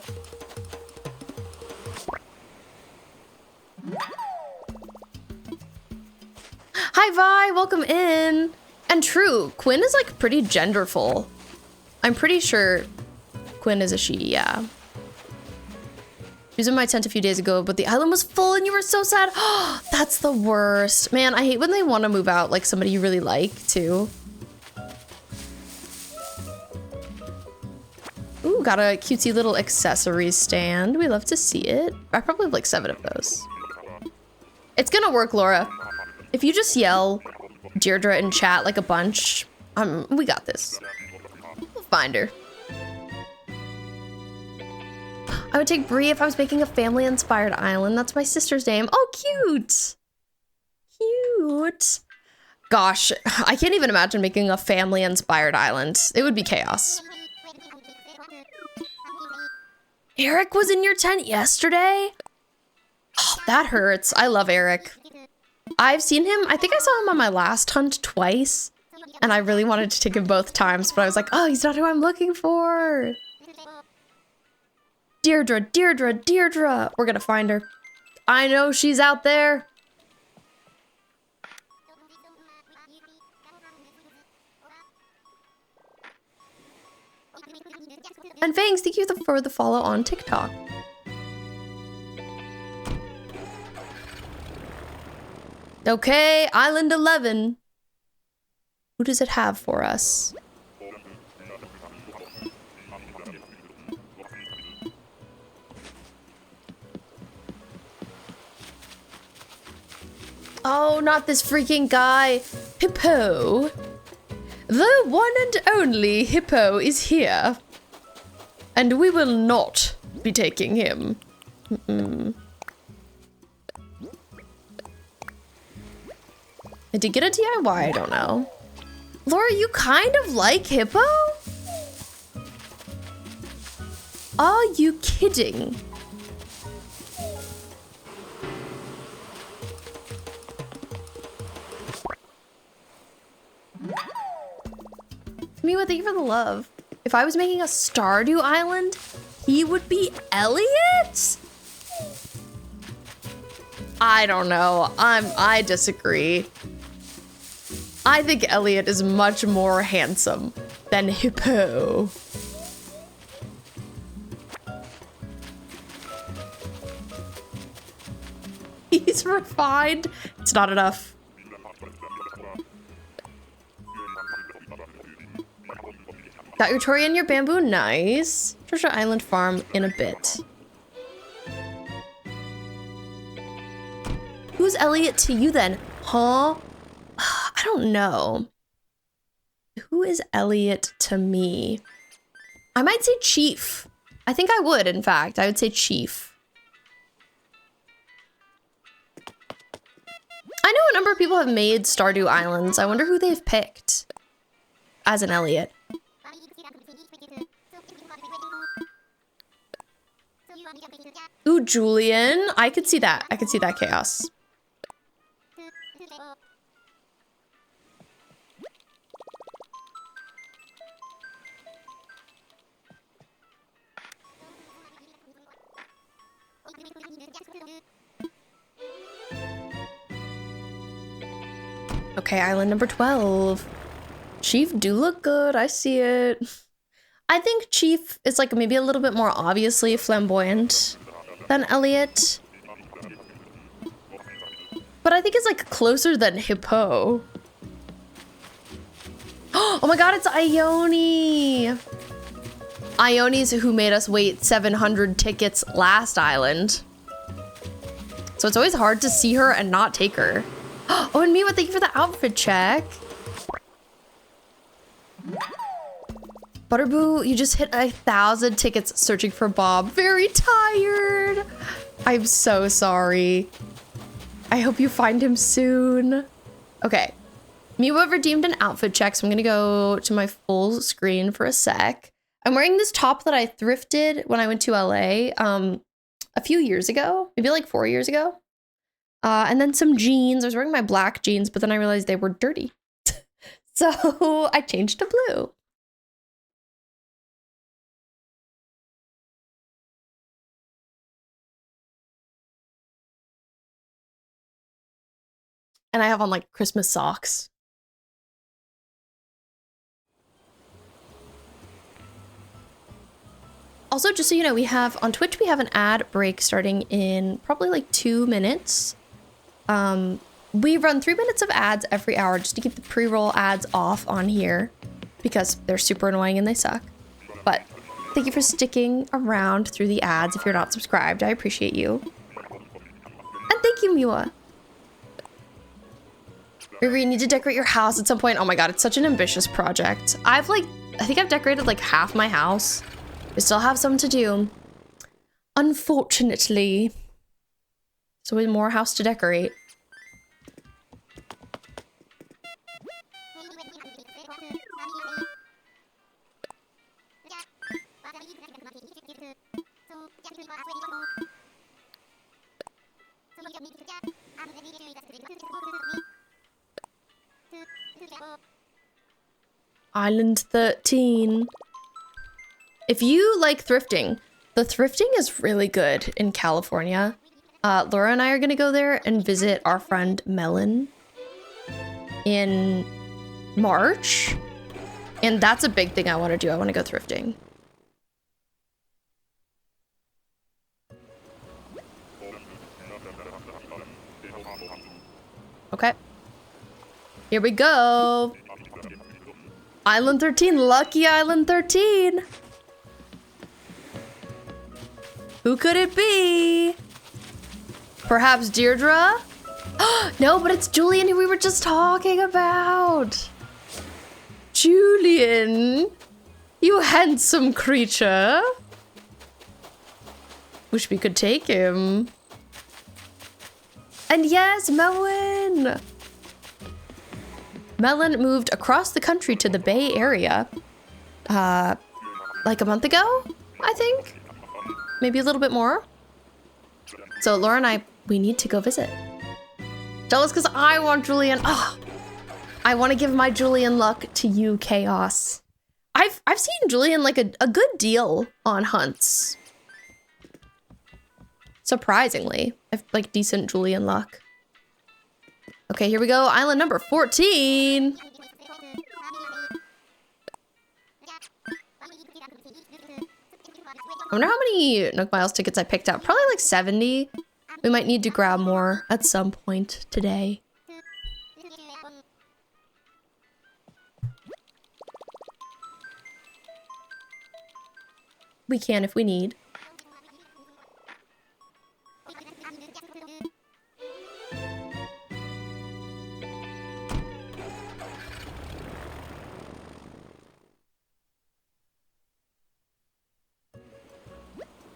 Hi, Vi, welcome in. And true, Quinn is like pretty genderful. I'm pretty sure Quinn is a she, yeah. She was in my tent a few days ago, but the island was full and you were so sad. Oh, that's the worst. Man, I hate when they want to move out like somebody you really like, too. Ooh, got a cutesy little accessories stand. We love to see it. I probably have like 7 of those. It's gonna work, Laura. If you just yell Deirdre in chat like a bunch, we got this. We'll find her. I would take Bree if I was making a family-inspired island. That's my sister's name. Oh, cute. Cute. Gosh, I can't even imagine making a family-inspired island. It would be chaos. Eric was in your tent yesterday? Oh, that hurts. I love Eric. I've seen him. I think I saw him on my last hunt twice. And I really wanted to take him both times, but I was like, oh, he's not who I'm looking for. Deirdre, Deirdre, Deirdre. We're gonna find her. I know she's out there. And Fangs, thank you for the follow on TikTok. Okay, Island 11. Who does it have for us? Oh, not this freaking guy. Hippo. The one and only Hippo is here. And we will not be taking him. I did get a DIY, I don't know. Laura, you kind of like Hippo? Are you kidding? Miwa, thank you for the love. If I was making a Stardew Island, he would be Elliot? I don't know. I disagree. I think Elliot is much more handsome than Hippo. He's refined. It's not enough. Got your Tori and your bamboo, nice. Treasure Island farm in a bit. Who's Elliot to you then? Huh? I don't know. Who is Elliot to me? I might say Chief. I think I would, in fact. I would say Chief. I know a number of people have made Stardew Islands. I wonder who they've picked as an Elliot. Ooh, Julian. I could see that. I could see that chaos. Okay, island number 12. Chief do look good. I see it. I think Chief is like maybe a little bit more obviously flamboyant than Elliot. But I think it's like closer than Hippo. Oh my god, it's Ione! Ione's who made us wait 700 tickets last island. So it's always hard to see her and not take her. Oh, and Miwa, thank you for the outfit check. Butterboo, you just hit 1,000 tickets searching for Bob. Very tired. I'm so sorry. I hope you find him soon. Okay. Miwa redeemed an outfit check, so I'm gonna go to my full screen for a sec. I'm wearing this top that I thrifted when I went to LA a few years ago, maybe like 4 years ago. And then some jeans. I was wearing my black jeans, but then I realized they were dirty. So I changed to blue. And I have on like Christmas socks. Also, just so you know, we have on Twitch, we have an ad break starting in probably like 2 minutes. We run 3 minutes of ads every hour just to keep the pre-roll ads off on here because they're super annoying and they suck. But thank you for sticking around through the ads if you're not subscribed. I appreciate you. And thank you, Miwa. Riri, you need to decorate your house at some point. Oh my god, it's such an ambitious project. I think I've decorated like half my house. I still have some to do. Unfortunately. So we have more house to decorate. Island 13. If you like thrifting, the thrifting is really good in California. Laura and I are gonna go there and visit our friend Melon in March. And that's a big thing I want to do. I want to go thrifting. Okay. Here we go. Island 13. Lucky Island 13. Who could it be? Perhaps Deirdre? No, but it's Julian who we were just talking about. Julian, you handsome creature. Wish we could take him. And yes, Melon. Melon moved across the country to the Bay Area. Like a month ago, I think. Maybe a little bit more. So Laura and I, we need to go visit. Jealous because I want Julian. Oh, I want to give my Julian luck to you, Chaos. I've seen Julian like a good deal on hunts. Surprisingly, I've like decent Julian luck. Okay, here we go. Island number 14. I wonder how many Nook Miles tickets I picked up. Probably like 70. We might need to grab more at some point today. We can if we need.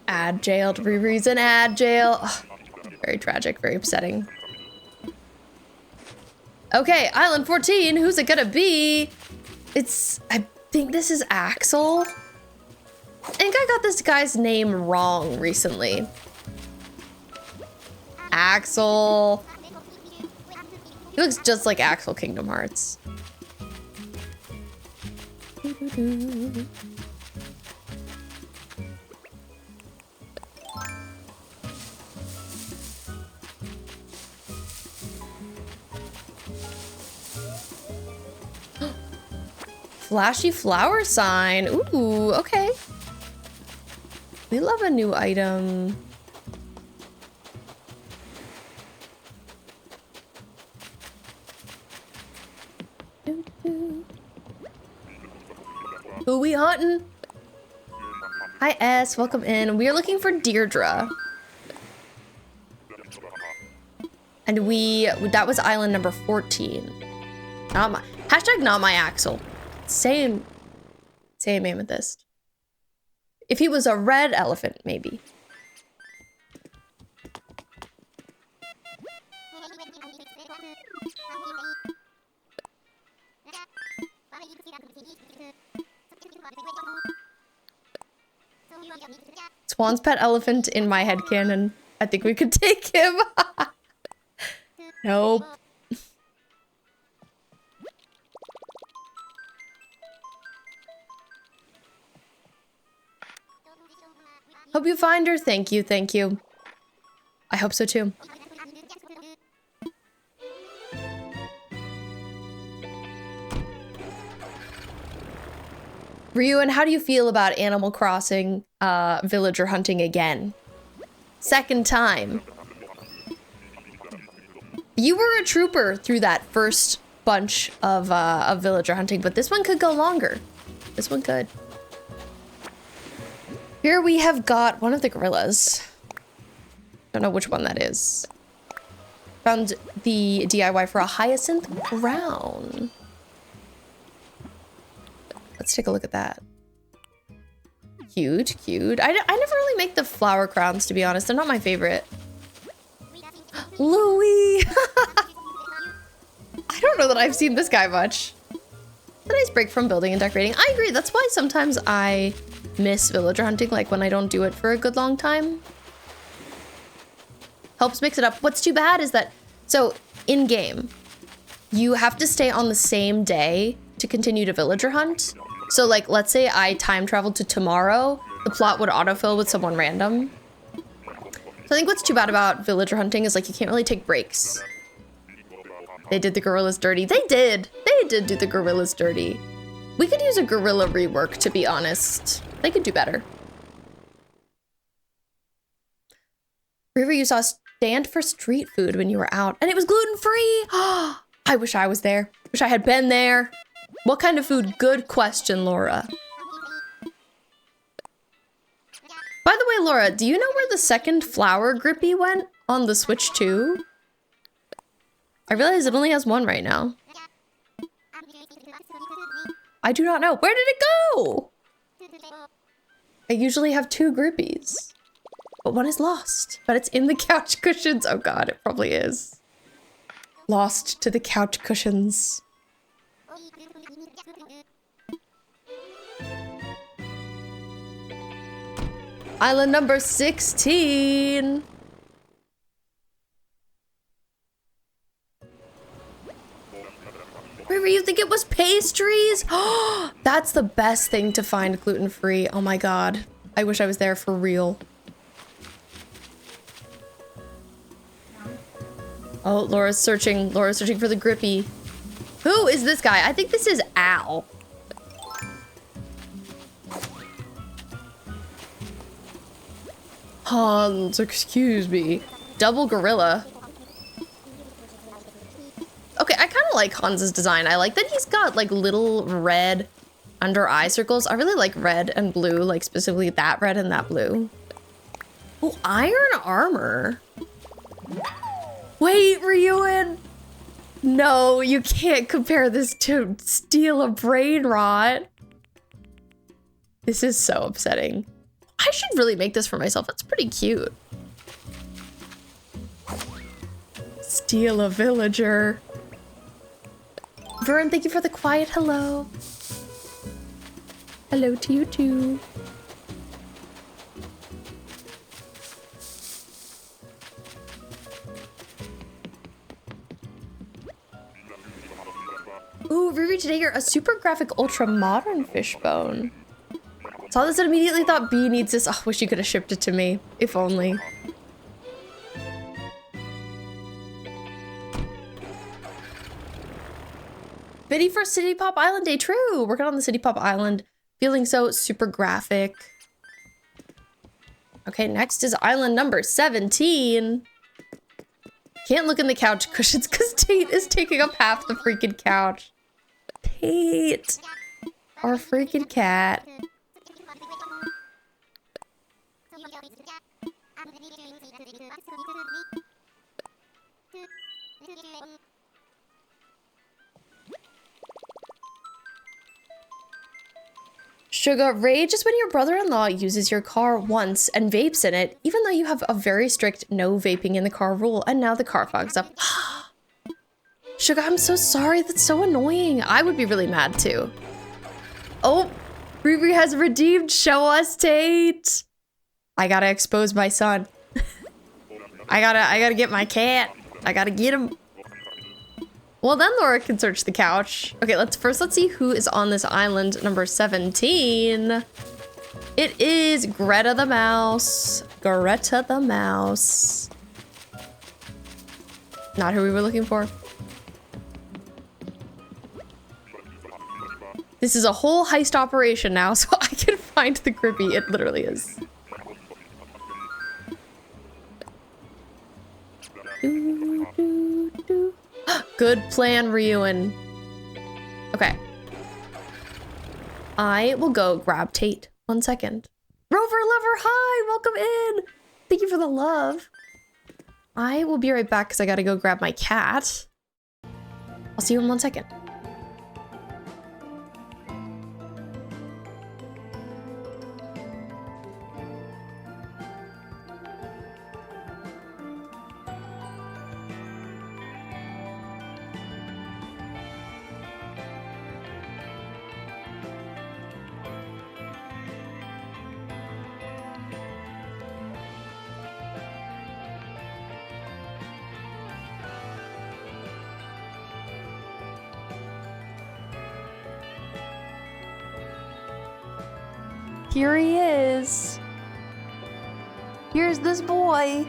Ad jailed, Riri's in ad jail. Ugh, very tragic, very upsetting. Okay, Island 14, who's it gonna be? I think this is Axel. I think I got this guy's name wrong recently. Axel. He looks just like Axel Kingdom Hearts. Flashy flower sign. Ooh, okay. We love a new item. Who we hunting? Hi S, welcome in. We are looking for Deirdre. And that was island number 14. Not my, hashtag not my Axel. Same amethyst. If he was a red elephant, maybe. Swan's pet elephant in my headcanon. I think we could take him. Nope. Hope you find her. Thank you, thank you. I hope so too. Ryu, and how do you feel about Animal Crossing villager hunting again? Second time. You were a trooper through that first bunch of villager hunting, but this one could go longer. This one could. Here we have got one of the gorillas. Don't know which one that is. Found the DIY for a hyacinth crown. Let's take a look at that. Cute, cute. I never really make the flower crowns, to be honest. They're not my favorite. Louie! I don't know that I've seen this guy much. A nice break from building and decorating. I agree. That's why sometimes I miss villager hunting, like when I don't do it for a good long time. Helps mix it up. What's too bad is that, so in game, you have to stay on the same day to continue to villager hunt. So like, let's say I time traveled to tomorrow, the plot would autofill with someone random. So I think what's too bad about villager hunting is like, you can't really take breaks. They did the gorillas dirty. They did do the gorillas dirty. We could use a gorilla rework, to be honest. They could do better. River, you saw a stand for street food when you were out, and it was gluten-free. I wish I was there. Wish I had been there. What kind of food? Good question, Laura. By the way, Laura, do you know where the second flower grippy went on the Switch 2? I realize it only has one right now. I do not know. Where did it go? I usually have 2 grippies, but one is lost. But it's in the couch cushions. Oh god, it probably is. Lost to the couch cushions. Island number 16. River, you think it was pastries? Oh, that's the best thing to find gluten-free. Oh my god. I wish I was there for real. Oh, Laura's searching for the grippy. Who is this guy? I think this is Al. Hans, excuse me. Double gorilla. Okay, I kind of like Hans's design. I like that he's got like little red under eye circles. I really like red and blue, like specifically that red and that blue. Oh, iron armor. Wait, Ryuin. No, you can't compare this to steal a brain rot. This is so upsetting. I should really make this for myself. It's pretty cute. Steal a villager. Vern, thank you for the quiet hello. Hello to you too. Ooh, Riri, today you're a super graphic ultra modern fishbone. Saw this and immediately thought B needs this. Oh, wish you could have shipped it to me. If only. Biddy for City Pop Island Day. True. Working on the City Pop Island. Feeling so super graphic. Okay, next is island number 17. Can't look in the couch cushions because Tate is taking up half the freaking couch. Tate. Our freaking cat. Sugar, rage is when your brother-in-law uses your car once and vapes in it, even though you have a very strict no vaping in the car rule, and now the car fogs up. Sugar, I'm so sorry. That's so annoying. I would be really mad too. Oh, Riri has redeemed. Show us, Tate. I gotta expose my son. I gotta get my cat. I gotta get him. Well, then Laura can search the couch. Okay, let's see who is on this island number 17. It is Greta the mouse. Greta the mouse. Not who we were looking for. This is a whole heist operation now, so I can find the grippy. It literally is. Doo, doo, doo. Good plan, Ryuin. Okay. I will go grab Tate. 1 second. Rover Lover, hi! Welcome in! Thank you for the love. I will be right back because I gotta go grab my cat. I'll see you in 1 second. Here he is. Here's this boy.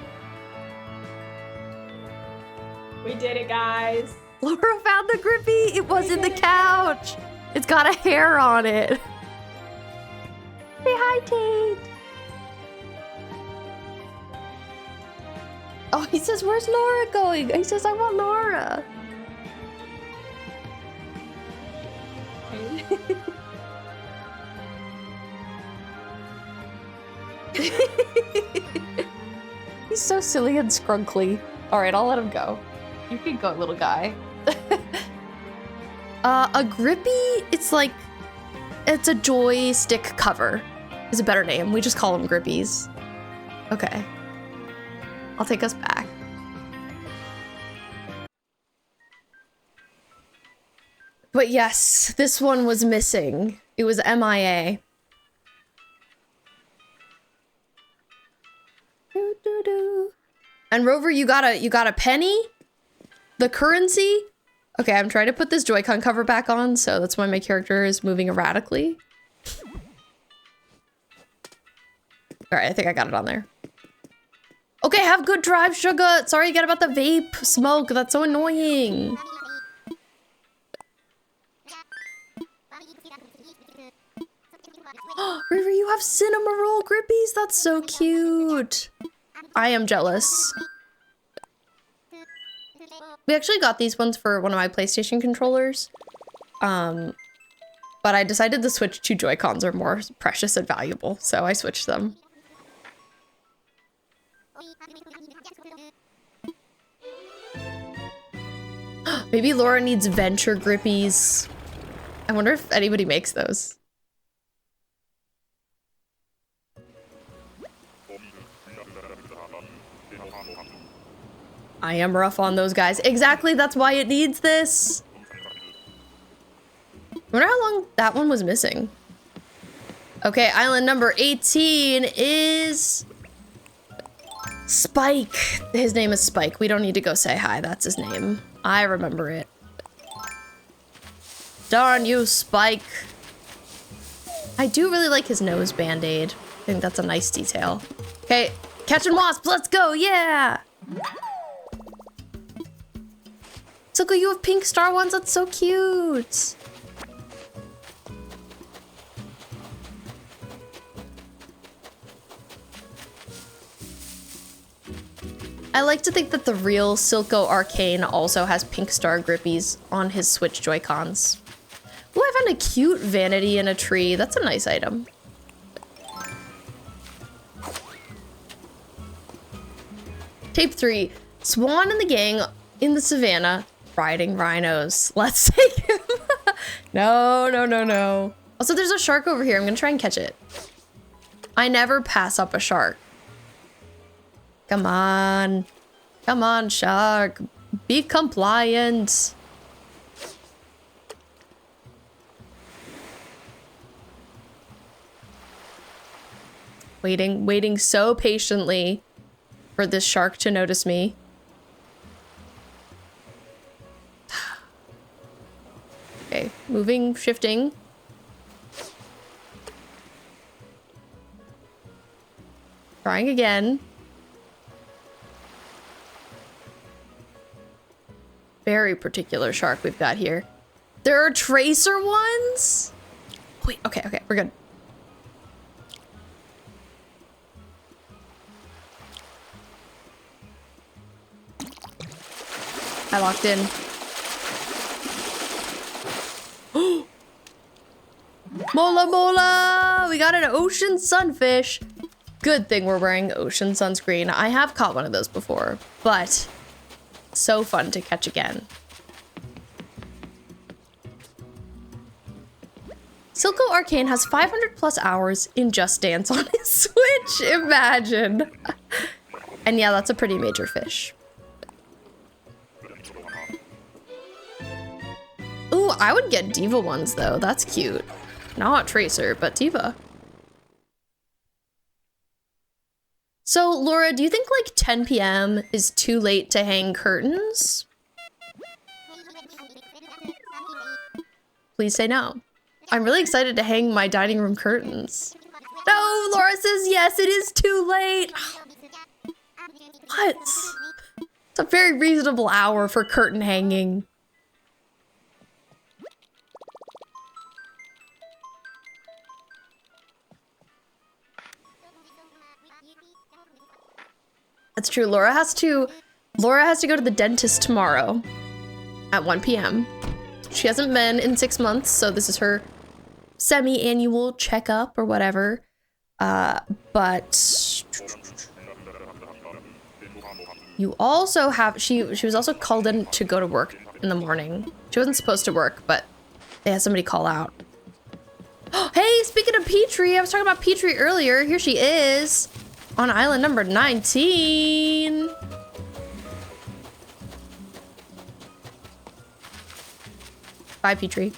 We did it, guys. Laura found the grippy. It was in the couch. It's got a hair on it. Say hi, Tate. Oh, he says, where's Laura going? He says, I want Laura. He's so silly and scrunkly. All right, I'll let him go. You can go, little guy. A grippy, it's a joystick cover is a better name. We just call them grippies. Okay. I'll take us back. But yes, this one was missing. It was MIA. And Rover, you got a penny? The currency? Okay, I'm trying to put this Joy-Con cover back on, so that's why my character is moving erratically. Alright, I think I got it on there. Okay, have good drive, sugar. Sorry again about the vape smoke. That's so annoying. River, you have cinema roll grippies? That's so cute. I am jealous. We actually got these ones for one of my PlayStation controllers. But I decided to switch to Joy-Cons are more precious and valuable, so I switched them. Maybe Laura needs Venture grippies. I wonder if anybody makes those. I am rough on those guys. Exactly, that's why it needs this. I wonder how long that one was missing. Okay, island number 18 is Spike. His name is Spike. We don't need to go say hi. That's his name. I remember it. Darn you, Spike. I do really like his nose band-aid. I think that's a nice detail. Okay, catching wasps. Let's go. Yeah. Silko, you have pink star ones. That's so cute. I like to think that the real Silco Arcane also has pink star grippies on his Switch Joy-Cons. Ooh, I found a cute vanity in a tree. That's a nice item. Tape 3. Swan and the gang in the savannah riding rhinos. Let's take him. No, no, no, no. Also, there's a shark over here. I'm gonna try and catch it. I never pass up a shark. Come on. Come on, shark. Be compliant. Waiting so patiently for this shark to notice me. Okay, moving, shifting. Trying again. Very particular shark we've got here. There are tracer ones? Wait, okay, we're good. I locked in. Mola mola! We got an ocean sunfish. Good thing we're wearing ocean sunscreen. I have caught one of those before, but so fun to catch again. Silco Arcane has 500 plus hours in Just Dance on his Switch. Imagine. And yeah, that's a pretty major fish. Ooh, I would get Diva ones though. That's cute. Not Tracer, but Diva. So, Laura, do you think like 10 p.m. is too late to hang curtains? Please say no. I'm really excited to hang my dining room curtains. No, Laura says yes, it is too late. What? It's a very reasonable hour for curtain hanging. That's true. Laura has to go to the dentist tomorrow at 1 p.m. She hasn't been in 6 months, so this is her semi-annual checkup or whatever. But you also have, she was also called in to go to work in the morning. She wasn't supposed to work, but they had somebody call out. Hey, speaking of Petrie, I was talking about Petrie earlier. Here she is on island number 19. Bye, Petrie.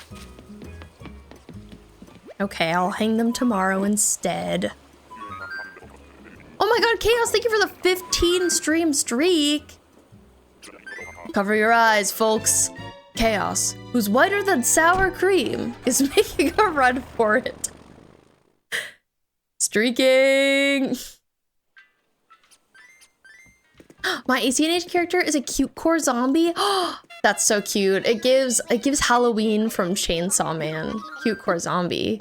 Okay, I'll hang them tomorrow instead. Oh my god, Chaos, thank you for the 15 stream streak. Cover your eyes, folks. Chaos, who's whiter than sour cream, is making a run for it. Streaking. My ACNH character is a cute core zombie. That's so cute. It gives Halloween from Chainsaw Man. Cute core zombie.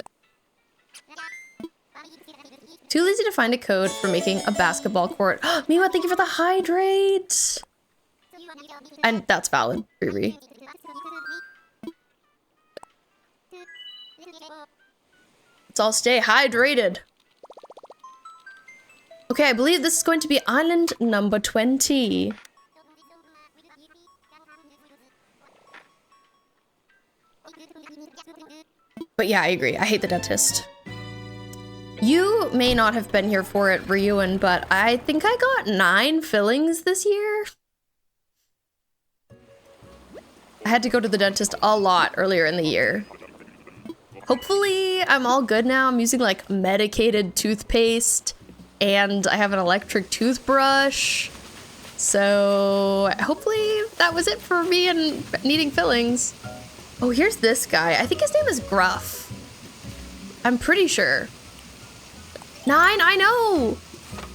Too lazy to find a code for making a basketball court. Miwa, thank you for the hydrate. And that's valid, Riri. Let's all stay hydrated. Okay, I believe this is going to be island number 20. But yeah, I agree. I hate the dentist. You may not have been here for it, Ryuan, but I think I got 9 fillings this year. I had to go to the dentist a lot earlier in the year. Hopefully, I'm all good now. I'm using like medicated toothpaste and I have an electric toothbrush. So hopefully that was it for me and needing fillings. Oh, here's this guy. I think his name is Gruff. I'm pretty sure. 9, I know.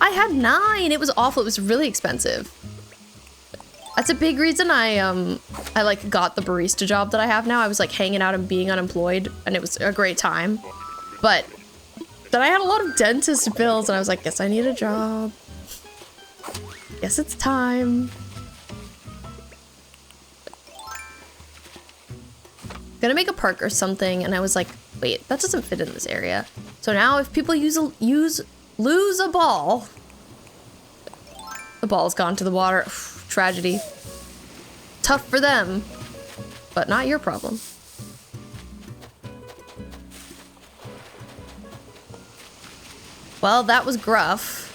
I had 9. It was awful. It was really expensive. That's a big reason I like got the barista job that I have now. I was like hanging out and being unemployed and it was a great time. But then I had a lot of dentist bills and I was like, guess I need a job. Guess it's time. Gonna make a park or something and I was like, wait, that doesn't fit in this area. So now if people lose a ball, the ball's gone to the water. Tragedy. Tough for them, but not your problem. Well, that was Gruff.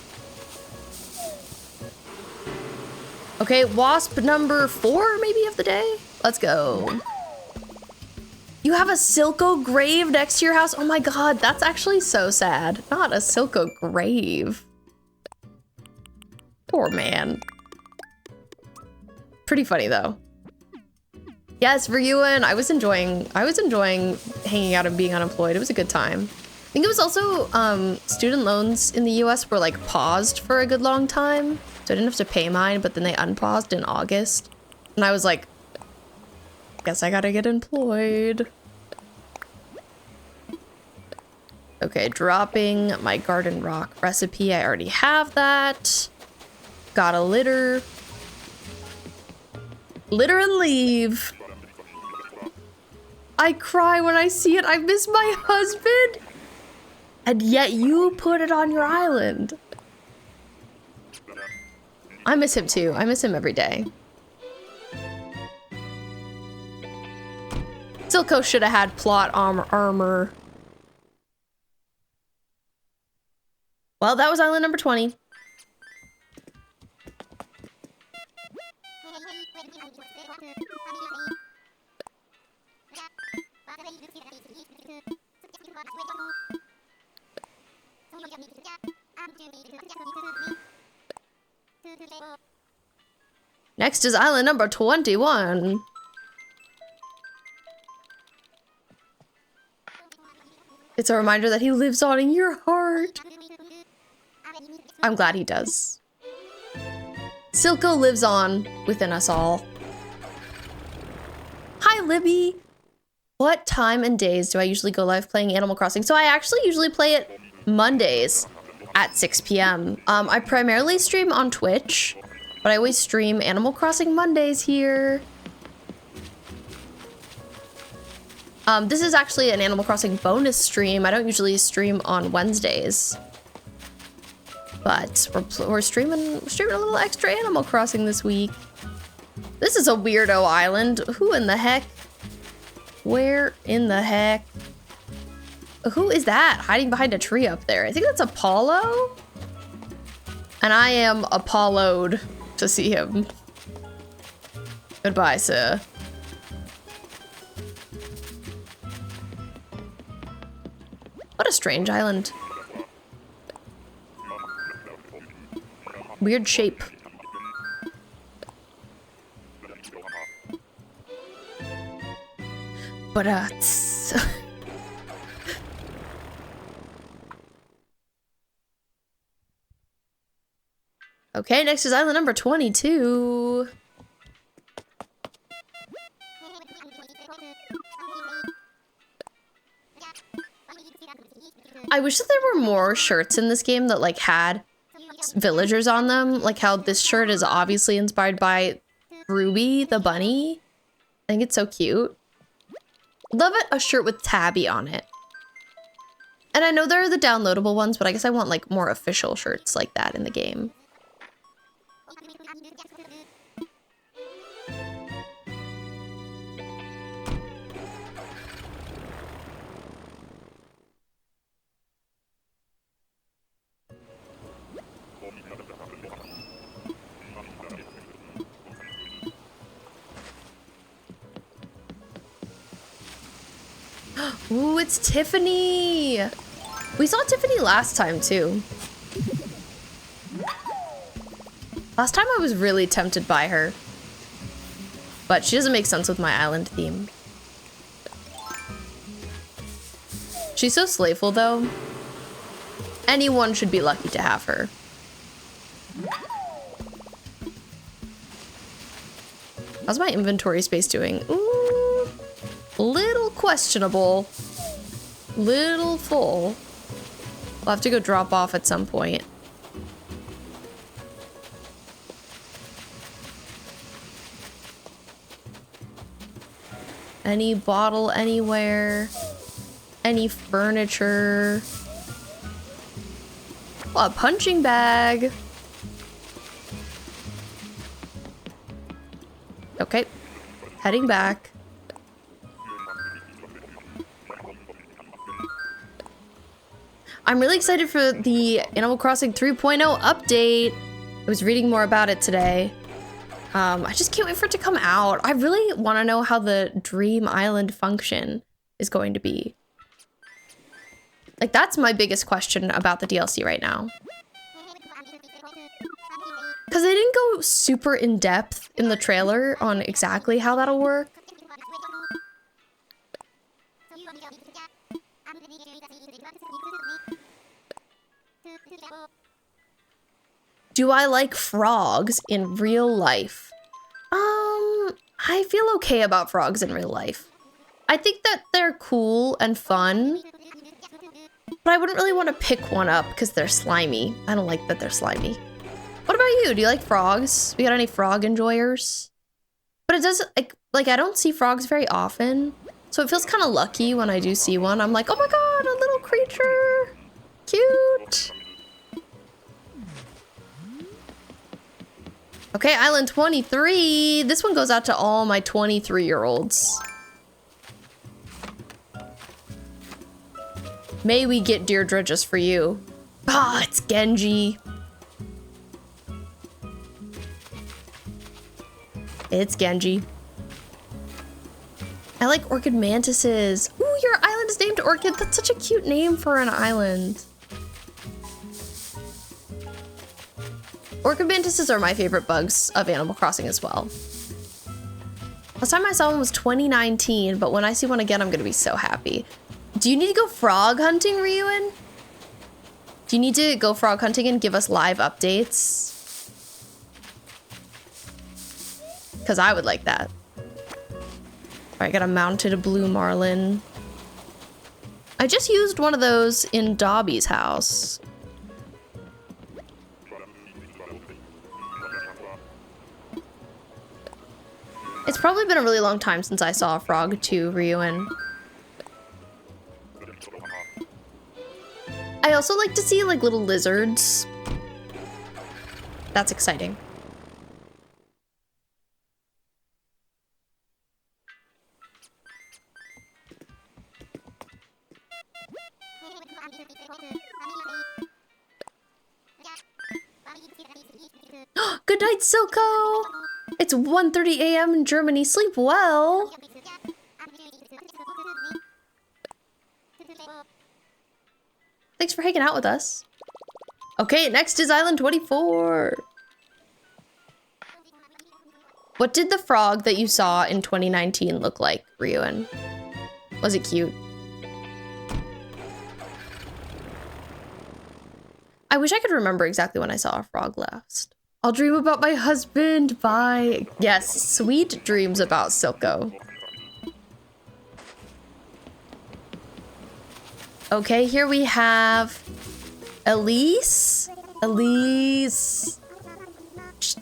Okay, wasp number 4 maybe of the day? Let's go. You have a Silco grave next to your house? Oh my god, that's actually so sad. Not a Silco grave. Poor man. Pretty funny though. Yes, Ryuan, I was enjoying hanging out and being unemployed. It was a good time. I think it was also student loans in the US were like paused for a good long time. So I didn't have to pay mine, but then they unpaused in August. And I was like, guess I gotta get employed. Okay, dropping my garden rock recipe. I already have that. Got a litter. Litter and leave. I cry when I see it. I miss my husband. And yet you put it on your island. I miss him too. I miss him every day. Silco should have had plot armor. Well, that was island number 20. Next is island number 21. It's a reminder that he lives on in your heart. heart. I'm glad he does. Silco lives on within us all. Hi, Libby. What time and days do I usually go live playing Animal Crossing? So I actually usually play it Mondays at 6 p.m. I primarily stream on Twitch, but I always stream Animal Crossing Mondays here. This is actually an Animal Crossing bonus stream. I don't usually stream on Wednesdays, but we're streaming a little extra Animal Crossing this week. This is a weirdo island. Who in the heck? Where in the heck? Who is that hiding behind a tree up there? I think that's Apollo. And I am Apollo'd to see him. Goodbye, sir. What a strange island. Weird shape. But okay, next is island number 22. I wish that there were more shirts in this game that like had villagers on them, like how this shirt is obviously inspired by Ruby the bunny. I think it's so cute. Love it, a shirt with Tabby on it. And I know there are the downloadable ones, but I guess I want like more official shirts like that in the game. Ooh, it's Tiffany! We saw Tiffany last time, too. Last time I was really tempted by her. But she doesn't make sense with my island theme. She's so slayful, though. Anyone should be lucky to have her. How's my inventory space doing? Ooh, little questionable. Little full. I'll have to go drop off at some point. Any bottle anywhere? Any furniture? Oh, a punching bag. Okay, heading back. I'm really excited for the Animal Crossing 3.0 update. I was reading more about it today. I just can't wait for it to come out. I really want to know how the Dream Island function is going to be. Like, that's my biggest question about the DLC right now. Because they didn't go super in depth in the trailer on exactly how that'll work. Do I like frogs in real life? I feel okay about frogs in real life. I think that they're cool and fun, but I wouldn't really want to pick one up because they're slimy. I don't like that they're slimy. What about you? Do you like frogs? We got any frog enjoyers? But it does, like I don't see frogs very often, so it feels kind of lucky when I do see one. I'm like, oh my god, a little creature. Cute. Okay, Island 23. This one goes out to all my 23-year-olds. May we get Deirdre just for you. Ah, it's Genji. It's Genji. I like orchid mantises. Ooh, your island is named Orchid. That's such a cute name for an island. Orchid mantises are my favorite bugs of Animal Crossing as well. Last time I saw one was 2019, but when I see one again, I'm gonna be so happy. Do you need to go frog hunting, Ryuin? Do you need to go frog hunting and give us live updates? Because I would like that. All right, got a mounted blue marlin. I just used one of those in Dobby's house. It's probably been a really long time since I saw a frog too, Ryuin. I also like to see like little lizards. That's exciting. Good night, Silco! It's 1:30 a.m. in Germany. Sleep well. Thanks for hanging out with us. Okay, next is Island 24. What did the frog that you saw in 2019 look like, Ryuin? Was it cute? I wish I could remember exactly when I saw a frog last. I'll dream about my husband. Bye. Yes, sweet dreams about Silco. Okay, here we have Elise. Elise.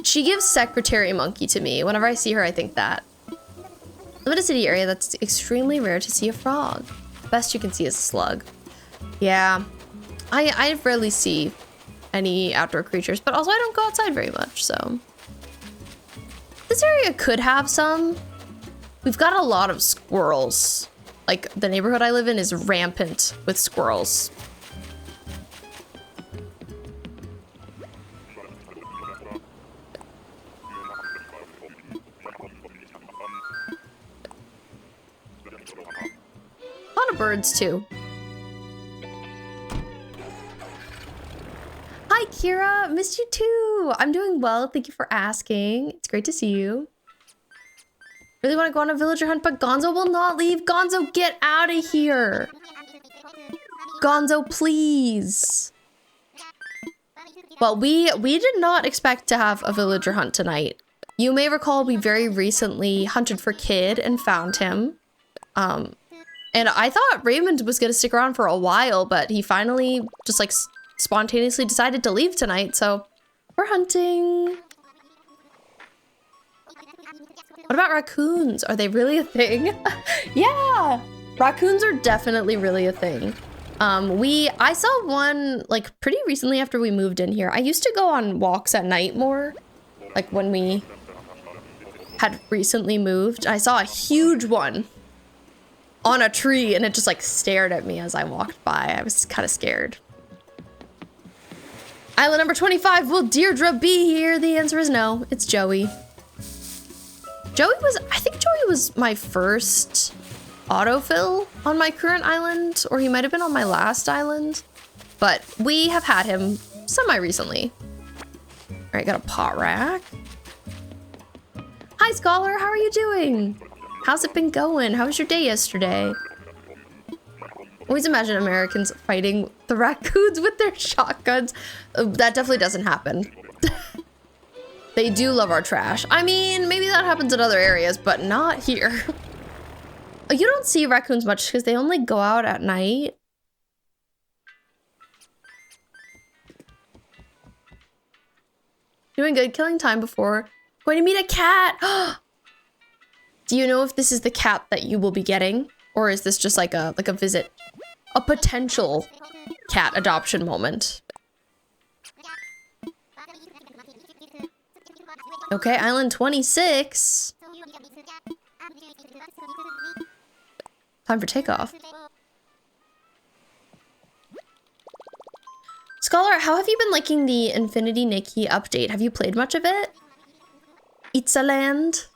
She gives secretary monkey to me. Whenever I see her, I think that. Live in a city area that's extremely rare to see a frog. Best you can see is a slug. Yeah. I rarely see any outdoor creatures, but also I don't go outside very much, so. This area could have some. We've got a lot of squirrels. Like, the neighborhood I live in is rampant with squirrels. A lot of birds, too. Hi, Kira. Missed you too. I'm doing well. Thank you for asking. It's great to see you. Really want to go on a villager hunt, but Gonzo will not leave. Gonzo, get out of here. Gonzo, please. Well, we did not expect to have a villager hunt tonight. You may recall we very recently hunted for Kid and found him. And I thought Raymond was going to stick around for a while, but he finally just like spontaneously decided to leave tonight, so we're hunting. What about raccoons? Are they really a thing? Yeah, raccoons are definitely really a thing. I saw one like pretty recently after we moved in here. I used to go on walks at night more, like when we had recently moved. I saw a huge one on a tree and it just like stared at me as I walked by. I was kind of scared. Island number 25, will Deirdre be here? The answer is no, it's Joey. I think Joey was my first autofill on my current island, or he might have been on my last island, but we have had him semi-recently. All right, got a pot rack. Hi, Scholar, how are you doing? How's it been going? How was your day yesterday? Always imagine Americans fighting the raccoons with their shotguns. That definitely doesn't happen. They do love our trash. I mean, maybe that happens in other areas, but not here. You don't see raccoons much because they only go out at night. Doing good, killing time before going to meet a cat. Do you know if this is the cat that you will be getting? Or is this just like a visit? A potential cat adoption moment. Okay, Island 26. Time for takeoff. Scholar, how have you been liking the Infinity Nikki update? Have you played much of it? It's a land.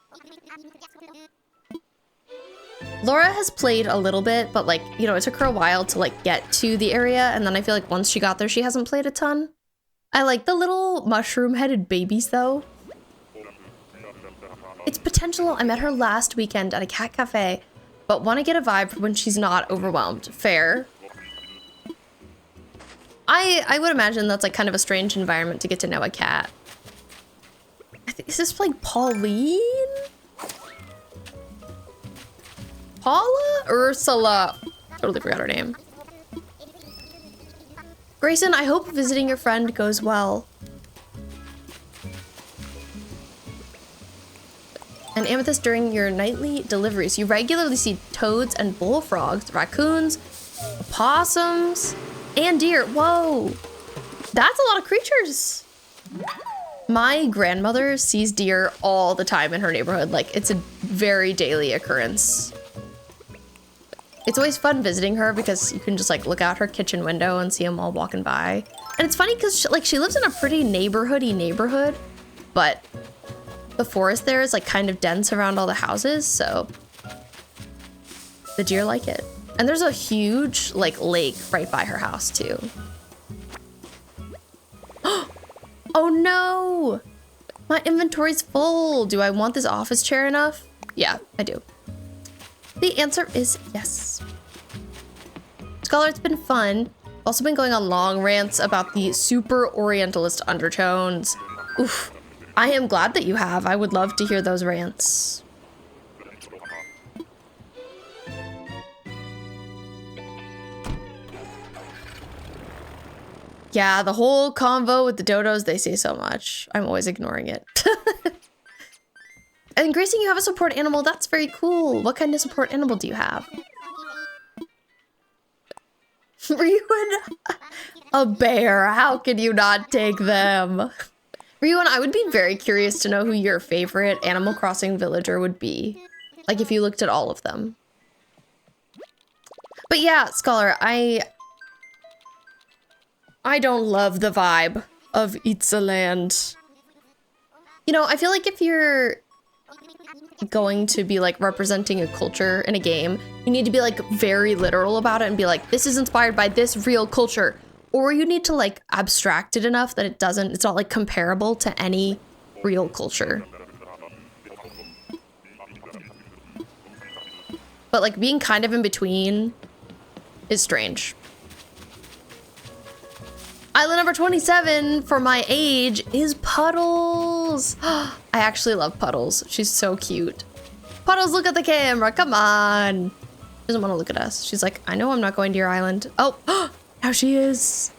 Laura has played a little bit, but like, you know, it took her a while to like get to the area, and then I feel like once she got there, she hasn't played a ton. I like the little mushroom-headed babies though. It's potential. I met her last weekend at a cat cafe, but want to get a vibe for when she's not overwhelmed. Fair. I would imagine that's like kind of a strange environment to get to know a cat. I think, is this like Pauline? Paula? Ursula. Totally forgot her name. Grayson, I hope visiting your friend goes well. And Amethyst, during your nightly deliveries, you regularly see toads and bullfrogs, raccoons, opossums, and deer. Whoa, that's a lot of creatures. My grandmother sees deer all the time in her neighborhood. Like, it's a very daily occurrence. It's always fun visiting her because you can just like look out her kitchen window and see them all walking by. And it's funny because she lives in a pretty neighborhoody neighborhood, but the forest there is like kind of dense around all the houses, so the deer like it. And there's a huge like lake right by her house too. Oh no! My inventory's full. Do I want this office chair enough? Yeah, I do. The answer is yes. Scholar, it's been fun. Also been going on long rants about the super Orientalist undertones. Oof. I am glad that you have. I would love to hear those rants. Yeah, the whole convo with the dodos, they say so much. I'm always ignoring it. And Grayson, you have a support animal. That's very cool. What kind of support animal do you have? Ryuan, a bear. How can you not take them? Ryuan, I would be very curious to know who your favorite Animal Crossing villager would be. Like if you looked at all of them. But yeah, Scholar, I don't love the vibe of Itzaland. You know, I feel like if you're going to be like representing a culture in a game, you need to be like very literal about it and be like, this is inspired by this real culture. Or you need to like abstract it enough that it's not like comparable to any real culture. But like being kind of in between is strange. Island number 27 for my age is Puddles. I actually love Puddles. She's so cute. Puddles, look at the camera. Come on. She doesn't want to look at us. She's like, I know I'm not going to your island. Oh, now she is.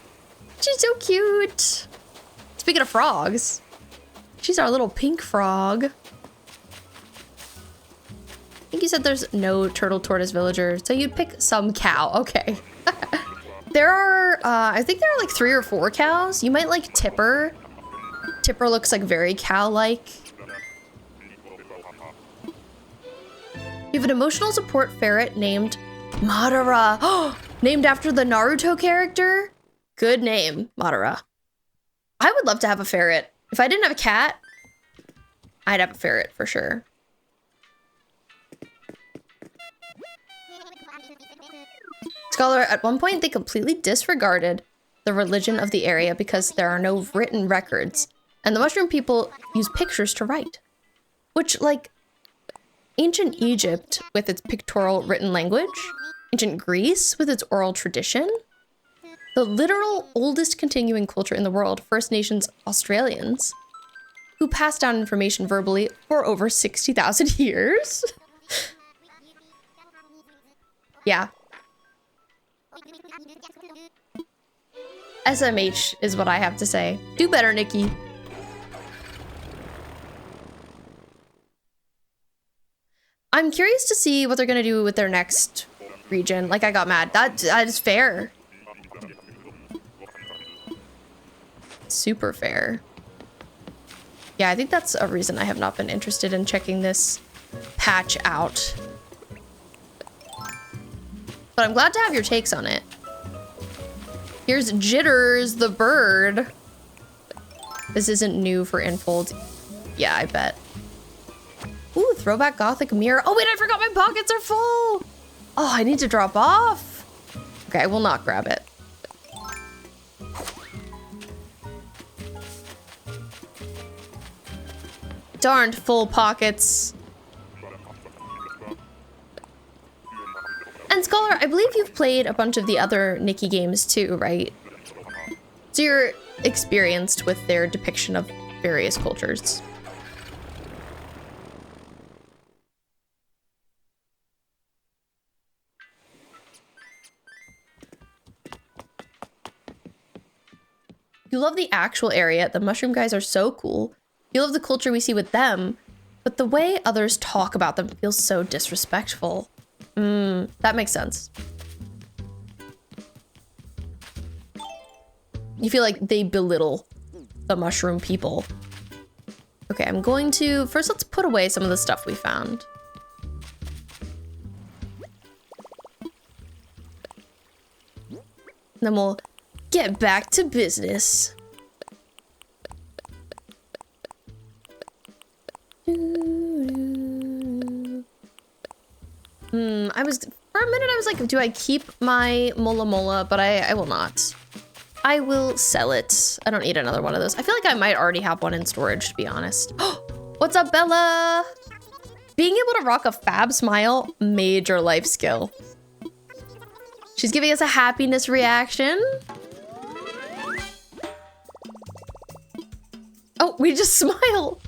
She's so cute. Speaking of frogs, she's our little pink frog. I think you said there's no turtle tortoise villager, so you'd pick some cow. Okay. There are, I think there are like 3 or 4 cows. You might like Tipper. Tipper looks like very cow-like. You have an emotional support ferret named Madara. Oh, named after the Naruto character? Good name, Madara. I would love to have a ferret. If I didn't have a cat, I'd have a ferret for sure. Scholar, at one point they completely disregarded the religion of the area because there are no written records, and the mushroom people use pictures to write. Which, like, ancient Egypt with its pictorial written language, ancient Greece with its oral tradition, the literal oldest continuing culture in the world, First Nations Australians, who passed down information verbally for over 60,000 years. Yeah. SMH is what I have to say. Do better, Nikki. I'm curious to see what they're gonna do with their next region. Like, I got mad. That is fair. Super fair. Yeah, I think that's a reason I have not been interested in checking this patch out. But I'm glad to have your takes on it. Here's Jitters the bird. This isn't new for Infold. Yeah, I bet. Ooh, throwback gothic mirror. Oh wait, I forgot my pockets are full. Oh, I need to drop off. Okay, I will not grab it. Darned full pockets. And Scholar, I believe you've played a bunch of the other Nikki games too, right? So you're experienced with their depiction of various cultures. You love the actual area. The mushroom guys are so cool. You love the culture we see with them, but the way others talk about them feels so disrespectful. That makes sense. You feel like they belittle the mushroom people. Okay, I'm going to... First, let's put away some of the stuff we found. Then we'll get back to business. For a minute I was like, do I keep my mola mola? But I will not. I will sell it. I don't need another one of those. I feel like I might already have one in storage, to be honest. What's up, Bella? Being able to rock a fab smile, major life skill. She's giving us a happiness reaction. Oh, we just smile.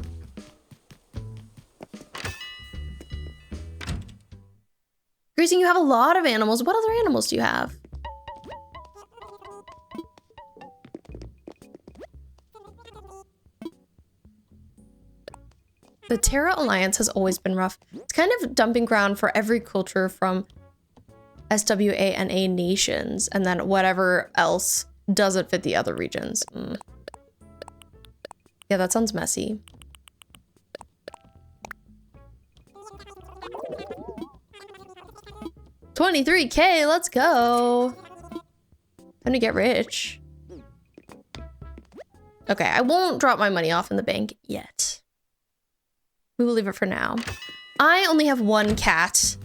Grayson, you have a lot of animals. What other animals do you have? The Terra Alliance has always been rough. It's kind of dumping ground for every culture from SWANA nations, and then whatever else doesn't fit the other regions. Yeah, that sounds messy. $23K, let's go. Time to get rich. Okay, I won't drop my money off in the bank yet. We will leave it for now. I only have one cat.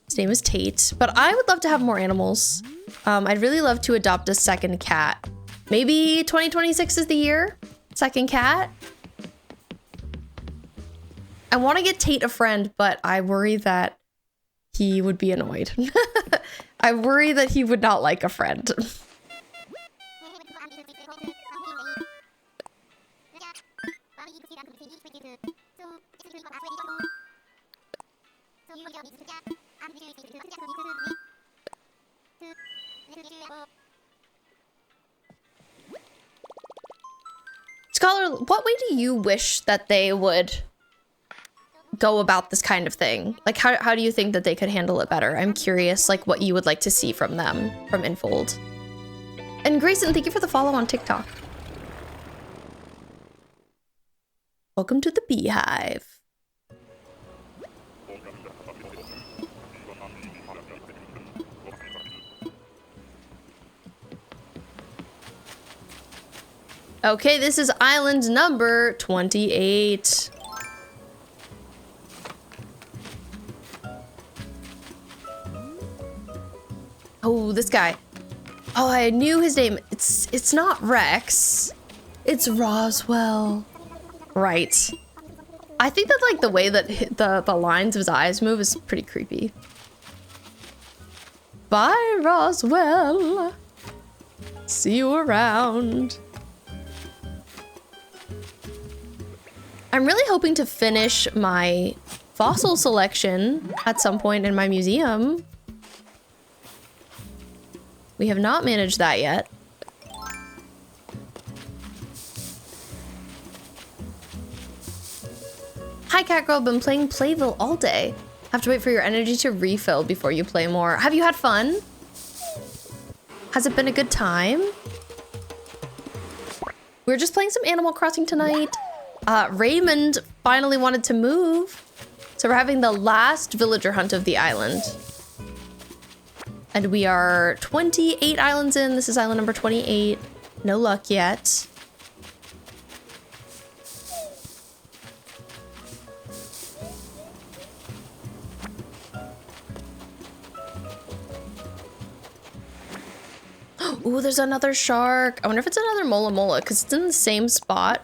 His name is Tate, but I would love to have more animals. I'd really love to adopt a second cat. Maybe 2026 is the year? Second cat? I want to get Tate a friend, but I worry that he would be annoyed. I worry that he would not like a friend. Scholar, what way do you wish that they would go about this kind of thing? Like, how do you think that they could handle it better? I'm curious, like, what you would like to see from them, from Infold. And Grayson, thank you for the follow on TikTok. Welcome to the Beehive. Okay, this is island number 28. Oh, this guy. Oh, I knew his name. It's not Rex. It's Roswell. Right. I think that like the way that the lines of his eyes move is pretty creepy. Bye, Roswell. See you around. I'm really hoping to finish my fossil selection at some point in my museum. We have not managed that yet. Hi, Catgirl. Been playing Playville all day. Have to wait for your energy to refill before you play more. Have you had fun? Has it been a good time? We're just playing some Animal Crossing tonight. Raymond finally wanted to move. So we're having the last villager hunt of the island. And we are 28 islands in. This is island number 28. No luck yet. Ooh, there's another shark. I wonder if it's another mola mola, because it's in the same spot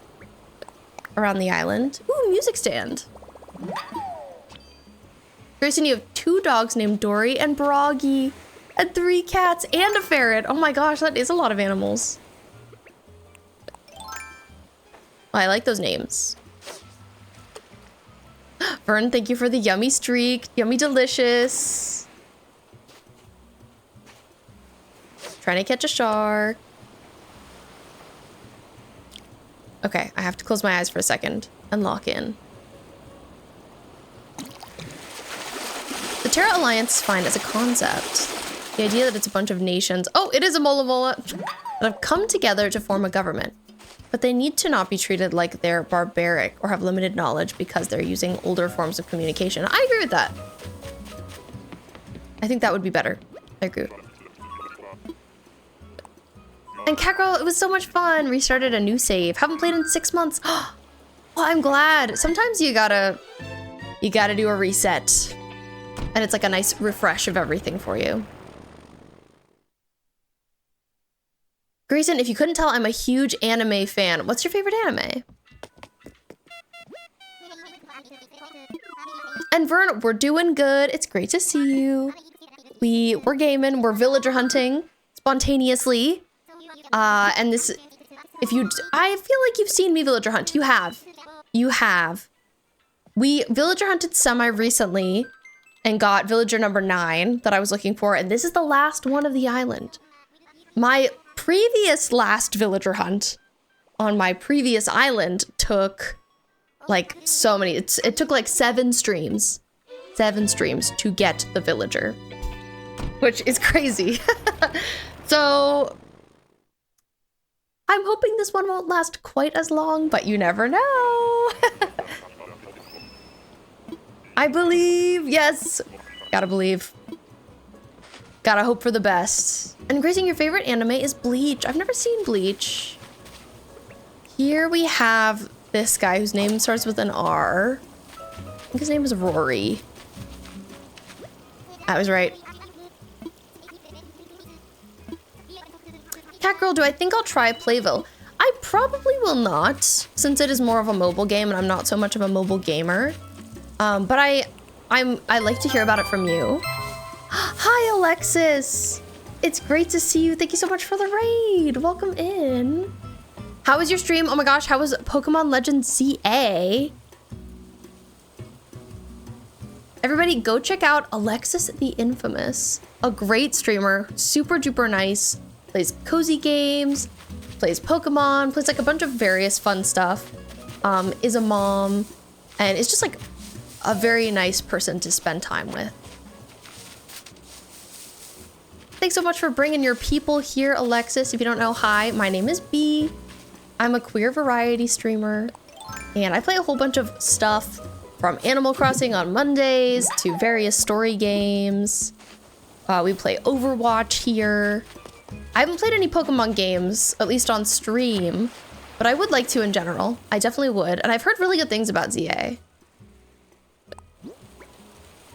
around the island. Ooh, music stand. Grayson, you have 2 dogs named Dory and Broggy, and 3 cats and a ferret. Oh my gosh, that is a lot of animals. I like those names. Vern, thank you for the yummy streak. Yummy delicious. Trying to catch a shark. Okay, I have to close my eyes for a second and lock in. The Terra Alliance is fine as a concept. The idea that it's a bunch of nations— oh, it is a Mola Mola— that have come together to form a government. But they need to not be treated like they're barbaric or have limited knowledge because they're using older forms of communication. I agree with that. I think that would be better. I agree. And Catgirl, it was so much fun. Restarted a new save. Haven't played in 6 months. Oh, I'm glad. Sometimes you gotta do a reset. And it's like a nice refresh of everything for you. Grayson, if you couldn't tell, I'm a huge anime fan. What's your favorite anime? And Vern, we're doing good. It's great to see you. We're gaming. We're villager hunting spontaneously. And this, I feel like you've seen me villager hunt. You have. You have. We villager hunted semi recently and got villager number 9 that I was looking for. And this is the last one of the island. My previous last villager hunt on my previous island took like so many. It took like 7 streams. 7 streams to get the villager, which is crazy. So I'm hoping this one won't last quite as long, but you never know. I believe, yes. Gotta believe. Gotta hope for the best. And Grayson, your favorite anime is Bleach. I've never seen Bleach. Here we have this guy whose name starts with an R. I think his name is Rory. I was right. Catgirl, do I think I'll try Playville? I probably will not, since it is more of a mobile game and I'm not so much of a mobile gamer. But I like to hear about it from you. Hi, Alexis. It's great to see you. Thank you so much for the raid. Welcome in. How was your stream? Oh my gosh, how was Pokemon Legends CA? Everybody go check out Alexis the Infamous. A great streamer, super duper nice. Plays cozy games, plays Pokemon, plays like a bunch of various fun stuff. Is a mom, and is just like a very nice person to spend time with. Thanks so much for bringing your people here, Alexis. If you don't know, hi, my name is B. I'm a queer variety streamer, and I play a whole bunch of stuff from Animal Crossing on Mondays to various story games. We play Overwatch here. I haven't played any Pokemon games, at least on stream, but I would like to in general. I definitely would, and I've heard really good things about ZA.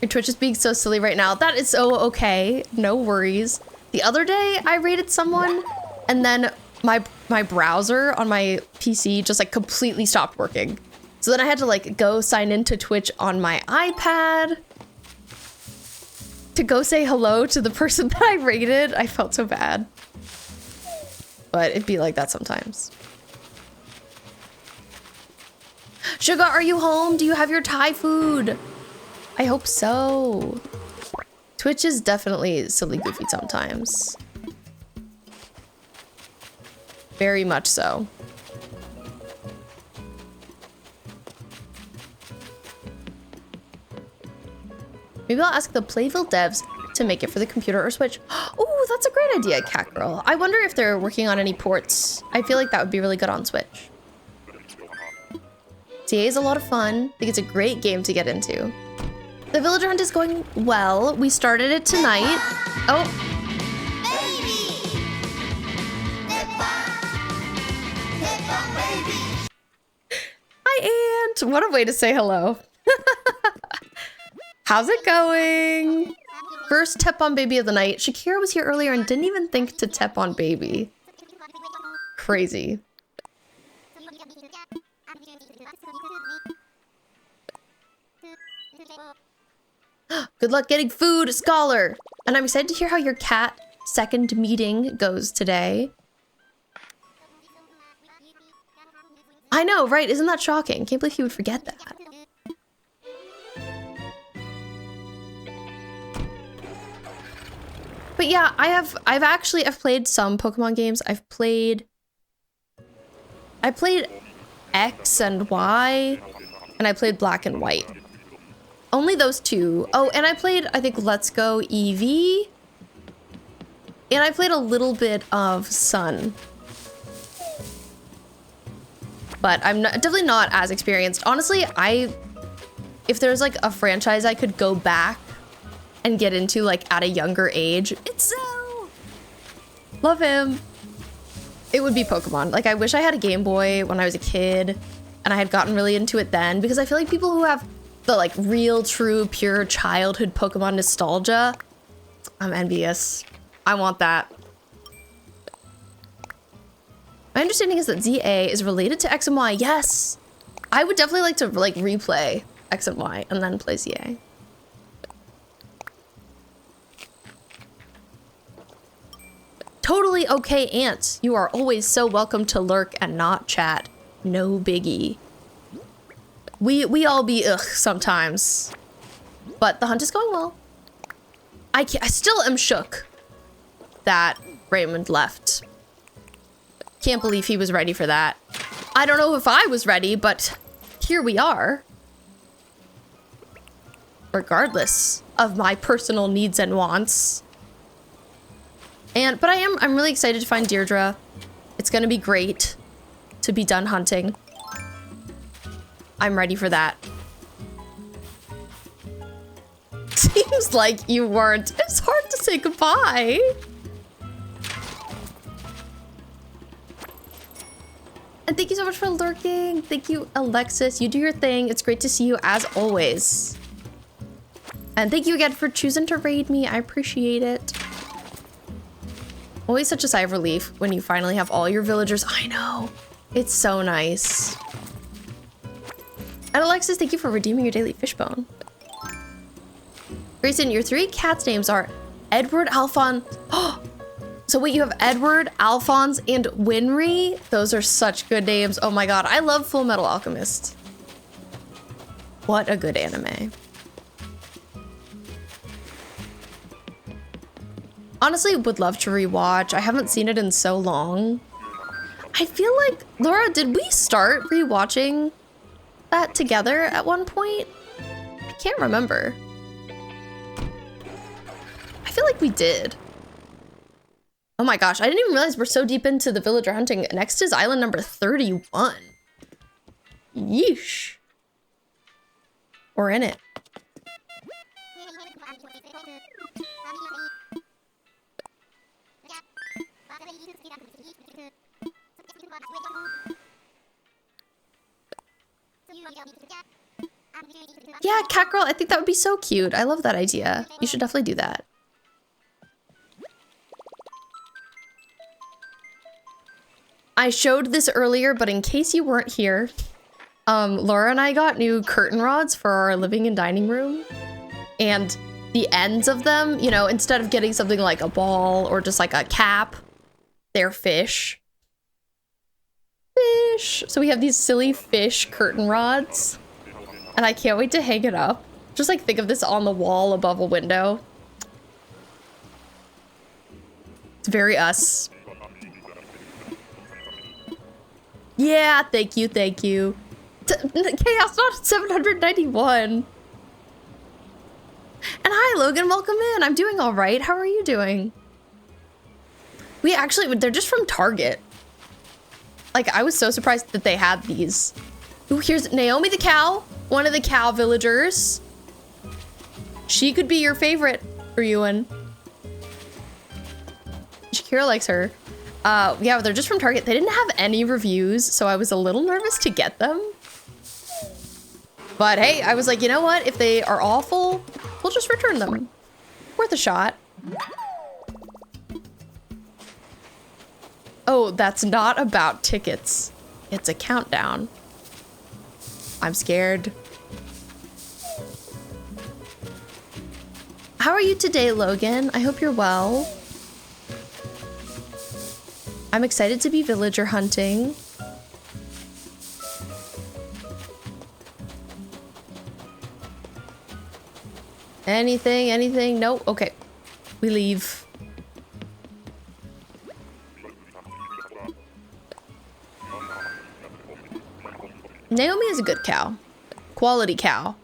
Your Twitch is being so silly right now. That is so okay. No worries. The other day, I raided someone, and then my browser on my PC just like completely stopped working. So then I had to like go sign into Twitch on my iPad to go say hello to the person that I raided. I felt so bad. But it'd be like that sometimes. Sugar, are you home? Do you have your Thai food? I hope so. Twitch is definitely silly goofy sometimes. Very much so. Maybe I'll ask the Playville devs to make it for the computer or Switch. Oh, that's a great idea, Catgirl. I wonder if they're working on any ports. I feel like that would be really good on Switch. CA is a lot of fun. I think it's a great game to get into. The villager hunt is going well. We started it tonight. Oh. Hi, Aunt. What a way to say hello. How's it going? First Tep on Baby of the night. Shakira was here earlier and didn't even think to Tep on Baby. Crazy. Good luck getting food, Scholar. And I'm excited to hear how your cat second meeting goes today. I know, right? Isn't that shocking? Can't believe he would forget that. But yeah, I've played some Pokemon games. I played X and Y, and I played Black and White. Only those two. Oh, and I played, I think, Let's Go Eevee. And I played a little bit of Sun. But I'm definitely not as experienced. Honestly, if there's like a franchise I could go back and get into like at a younger age, it's so love him. It would be Pokemon. Like I wish I had a Game Boy when I was a kid and I had gotten really into it then, because I feel like people who have the like real, true, pure childhood Pokemon nostalgia, I'm envious. I want that. My understanding is that ZA is related to X and Y. Yes! I would definitely like to like replay X and Y and then play ZA. Totally okay, Ants. You are always so welcome to lurk and not chat. No biggie. We all be ugh sometimes. But the hunt is going well. I still am shook that Raymond left. Can't believe he was ready for that. I don't know if I was ready, but here we are. Regardless of my personal needs and wants. But I'm really excited to find Deirdre. It's gonna be great to be done hunting. I'm ready for that. Seems like you weren't. It's hard to say goodbye. And thank you so much for lurking. Thank you, Alexis. You do your thing. It's great to see you as always. And thank you again for choosing to raid me. I appreciate it. Always such a sigh of relief when you finally have all your villagers. I know. It's so nice. And Alexis, thank you for redeeming your daily fishbone. Grayson, your 3 cats' names are Edward, Alphonse. Oh, so wait, you have Edward, Alphonse, and Winry? Those are such good names. Oh my god, I love Full Metal Alchemist. What a good anime. Honestly, would love to rewatch. I haven't seen it in so long. I feel like, Laura, did we start rewatching that together at one point? I can't remember. I feel like we did. Oh my gosh, I didn't even realize we're so deep into the villager hunting. Next is island number 31. Yeesh. We're in it. Yeah, cat girl, I think that would be so cute. I love that idea. You should definitely do that. I showed this earlier, but in case you weren't here, Laura and I got new curtain rods for our living and dining room. And the ends of them, you know, instead of getting something like a ball or just like a cap, they're fish. Fish. So we have these silly fish curtain rods. And I can't wait to hang it up. Just like think of this on the wall above a window. It's very us. Yeah, thank you, thank you. Chaos not 791. And hi, Logan, welcome in. I'm doing all right. How are you doing? We actually, they're just from Target. Like, I was so surprised that they had these. Ooh, here's Naomi the cow, one of the cow villagers. She could be your favorite, Ryuan. Shakira likes her. Yeah, they're just from Target. They didn't have any reviews, so I was a little nervous to get them. But hey, I was like, you know what? If they are awful, we'll just return them. Worth a shot. Oh, that's not about tickets. It's a countdown. I'm scared. How are you today, Logan? I hope you're well. I'm excited to be villager hunting. Anything? Nope. Okay. We leave. Naomi is a good cow. Quality cow.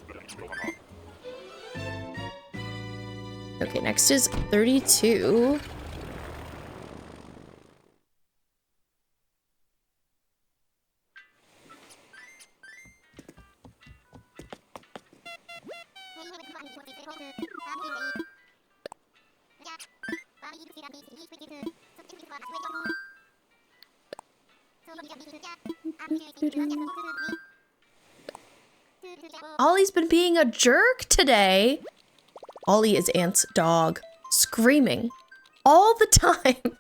Okay, next is 32. Ollie's been being a jerk today. Ollie is Aunt's dog, screaming all the time.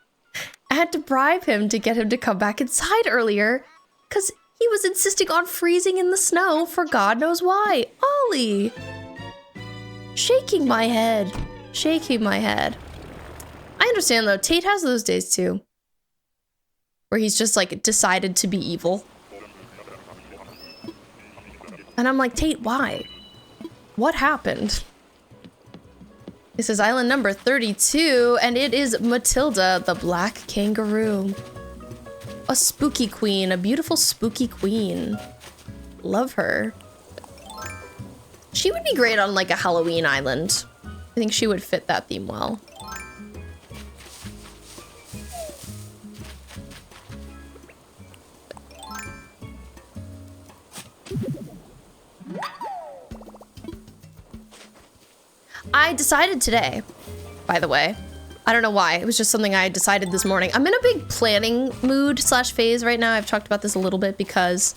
I had to bribe him to get him to come back inside earlier because he was insisting on freezing in the snow for God knows why. Ollie! Shaking my head. Shaking my head. I understand though, Tate has those days too. Where he's just like decided to be evil. And I'm like, Tate, why? What happened? This is island number 32, and it is Matilda, the black kangaroo. A spooky queen, a beautiful spooky queen. Love her. She would be great on like a Halloween island. I think she would fit that theme well. I decided today, by the way. I don't know why. It was just something I decided this morning. I'm in a big planning mood / phase right now. I've talked about this a little bit because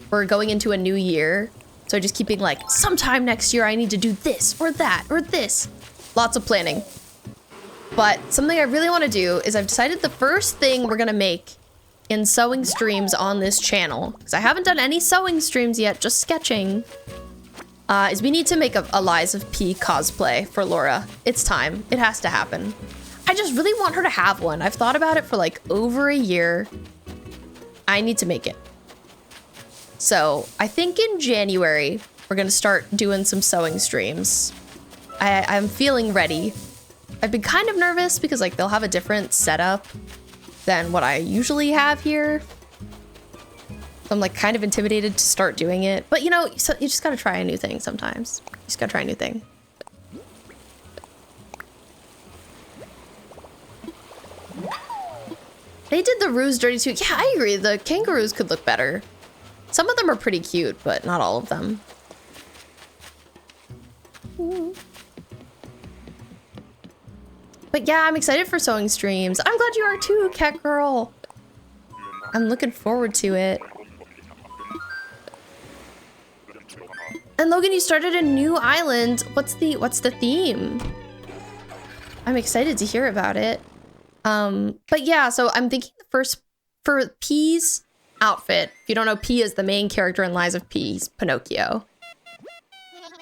we're going into a new year. So just keeping like, sometime next year I need to do this or that or this. Lots of planning. But something I really want to do is I've decided the first thing we're going to make in sewing streams on this channel, because I haven't done any sewing streams yet, just sketching, is we need to make a Lies of P cosplay for Laura. It's time. It has to happen. I just really want her to have one. I've thought about it for like over a year. I need to make it. So I think in January, we're gonna start doing some sewing streams. I'm feeling ready. I've been kind of nervous because like they'll have a different setup than what I usually have here. I'm like kind of intimidated to start doing it, but you know, so you just gotta try a new thing sometimes. You just gotta try a new thing. They did the roos dirty too. Yeah, I agree. The kangaroos could look better. Some of them are pretty cute, but not all of them. But yeah, I'm excited for sewing streams. I'm glad you are too, cat girl. I'm looking forward to it. And Logan, you started a new island. What's the theme? I'm excited to hear about it. But yeah, so I'm thinking the first for P's outfit. If you don't know, P is the main character in Lies of P. He's Pinocchio.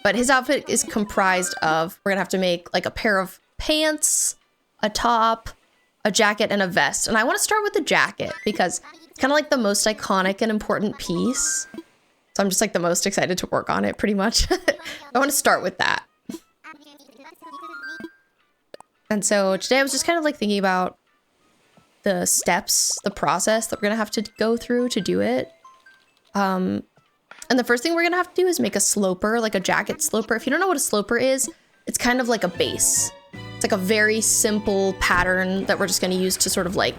But his outfit is comprised of, we're gonna have to make like a pair of pants, a top, a jacket, and a vest. And I want to start with the jacket because it's kind of like the most iconic and important piece. So I'm just like the most excited to work on it pretty much. I want to start with that. And so today I was just kind of like thinking about the steps, the process that we're gonna have to go through to do it. And the first thing we're gonna have to do is make a sloper, like a jacket sloper. If you don't know what a sloper is, it's kind of like a base. It's like a very simple pattern that we're just gonna use to sort of like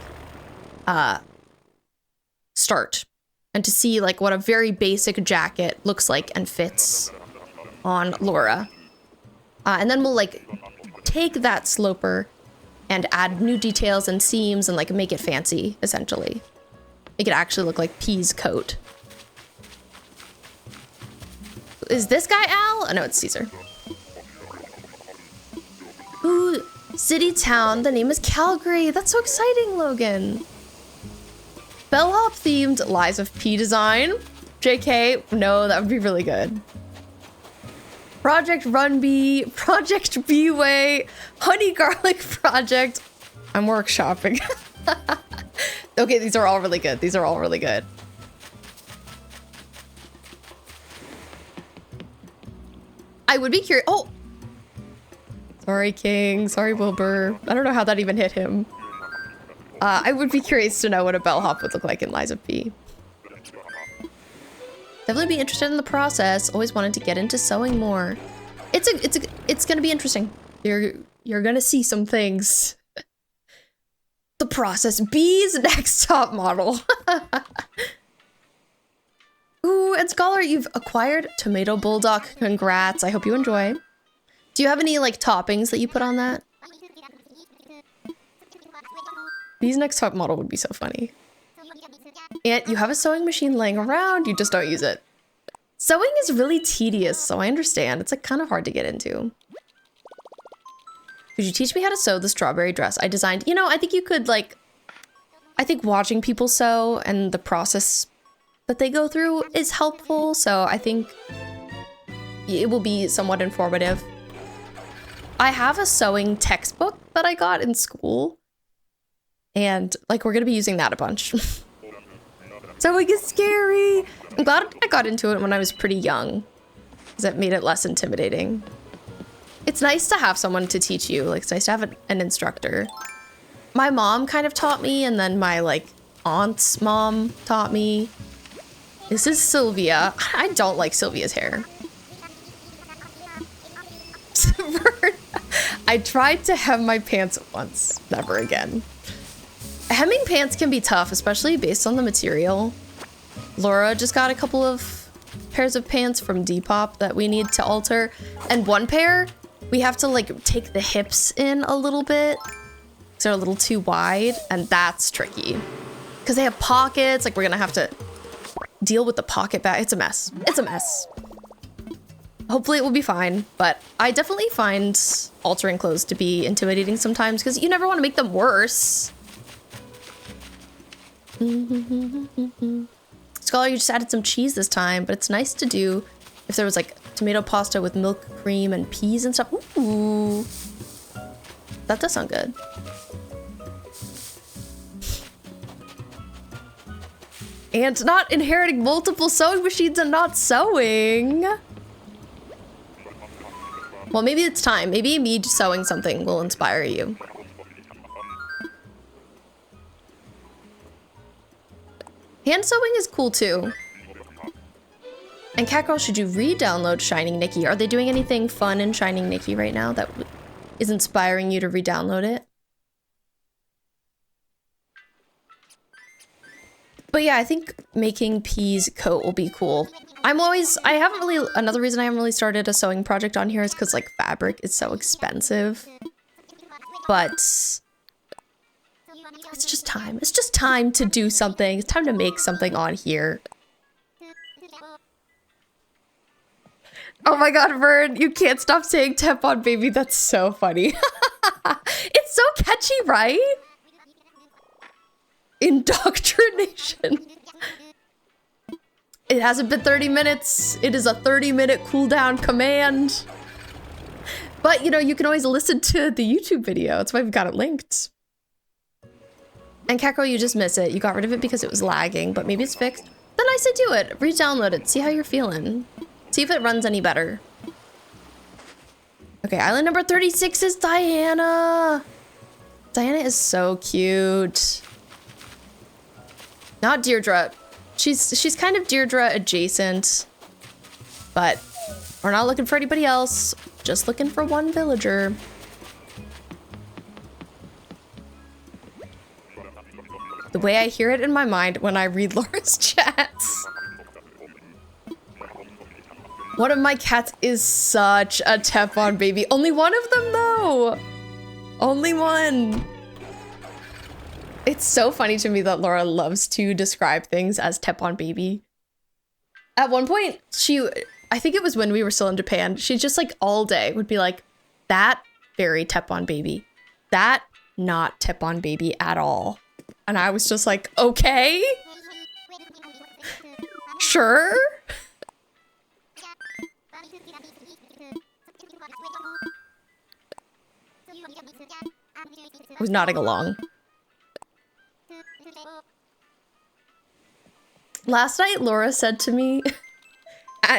start and to see like what a very basic jacket looks like and fits on Laura. And then we'll like take that sloper and add new details and seams and like make it fancy, essentially. Make it actually look like P's coat. Is this guy Al? Oh no, it's Caesar. Ooh, city, town, the name is Calgary. That's so exciting, Logan. Bellhop themed Lies of P design. JK, no, that would be really good. Project Run Bee, Project Bee Way, Honey Garlic Project. I'm workshopping. Okay, these are all really good. These are all really good. I would be curious. Oh, Sorry, King. Sorry, Wilbur. I don't know how that even hit him. I would be curious to know what a bellhop would look like in Lies of P. Definitely be interested in the process. Always wanted to get into sewing more. It's gonna be interesting. You're gonna see some things. The process. B's next top model. Ooh, and Scholar, you've acquired Tomato Bulldog. Congrats. I hope you enjoy. Do you have any like toppings that you put on that? B's next top model would be so funny. And you have a sewing machine laying around, you just don't use it. Sewing is really tedious, so I understand. It's like kind of hard to get into. Could you teach me how to sew the strawberry dress I designed? You know, I think you could like, I think watching people sew and the process that they go through is helpful. So I think it will be somewhat informative. I have a sewing textbook that I got in school. And like, we're gonna be using that a bunch. Sewing is scary. I'm glad I got into it when I was pretty young, because it made it less intimidating. It's nice to have someone to teach you. Like, it's nice to have an instructor. My mom kind of taught me, and then my like aunt's mom taught me. This is Sylvia. I don't like Sylvia's hair. I tried to hem my pants once, never again. Hemming pants can be tough, especially based on the material. Laura just got a couple of pairs of pants from Depop that we need to alter. And one pair, we have to like take the hips in a little bit. They're a little too wide, and that's tricky. Because they have pockets, like we're gonna have to deal with the pocket bag. It's a mess. It's a mess. Hopefully it will be fine, but I definitely find altering clothes to be intimidating sometimes because you never want to make them worse. Scholar, you just added some cheese this time, but it's nice to do if there was like tomato pasta with milk, cream, and peas and stuff. Ooh, that does sound good. And not inheriting multiple sewing machines and not sewing. Well, maybe it's time. Maybe me sewing something will inspire you. Hand sewing is cool too. And Catgirl, should you re-download Shining Nikki? Are they doing anything fun in Shining Nikki right now that is inspiring you to re-download it? But yeah, I think making P's coat will be cool. Another reason I haven't really started a sewing project on here is because like fabric is so expensive. But it's just time. It's just time to do something. It's time to make something on here. Oh my god, Vern, you can't stop saying tampon baby. That's so funny. It's so catchy, right? Indoctrination. It hasn't been 30 minutes. It is a 30-minute cooldown command. But, you know, you can always listen to the YouTube video. That's why we've got it linked. And Catgirl, you just miss it. You got rid of it because it was lagging, but maybe it's fixed. Then I said do it. Re-download it. See how you're feeling. See if it runs any better. Okay, island number 36 is Diana. Diana is so cute. Not Deirdre. She's kind of Deirdre adjacent, but we're not looking for anybody else. Just looking for one villager. The way I hear it in my mind when I read Laura's chats. One of my cats is such a tampon baby. Only one of them though. Only one. It's so funny to me that Laura loves to describe things as tampon baby. At one point, I think it was when we were still in Japan, she just like all day would be like, that very tampon baby. That not tampon baby at all. And I was just like, okay. Sure. I was nodding along. Last night, Laura said to me,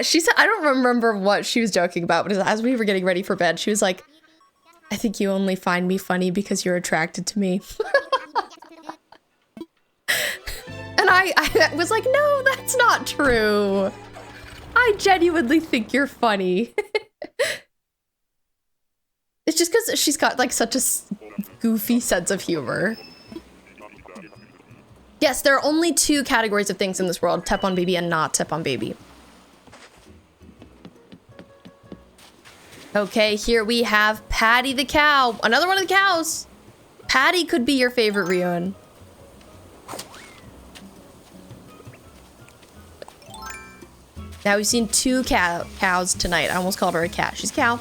she said, I don't remember what she was joking about, but as we were getting ready for bed, she was like, I think you only find me funny because you're attracted to me. And I was like, no, that's not true. I genuinely think you're funny. It's just because she's got like such a goofy sense of humor. Yes, there are only two categories of things in this world, tap on baby and not tap on baby. Okay, here we have Patty the cow. Another one of the cows. Patty could be your favorite, Ryun. Now we've seen two cows tonight. I almost called her a cat. She's a cow.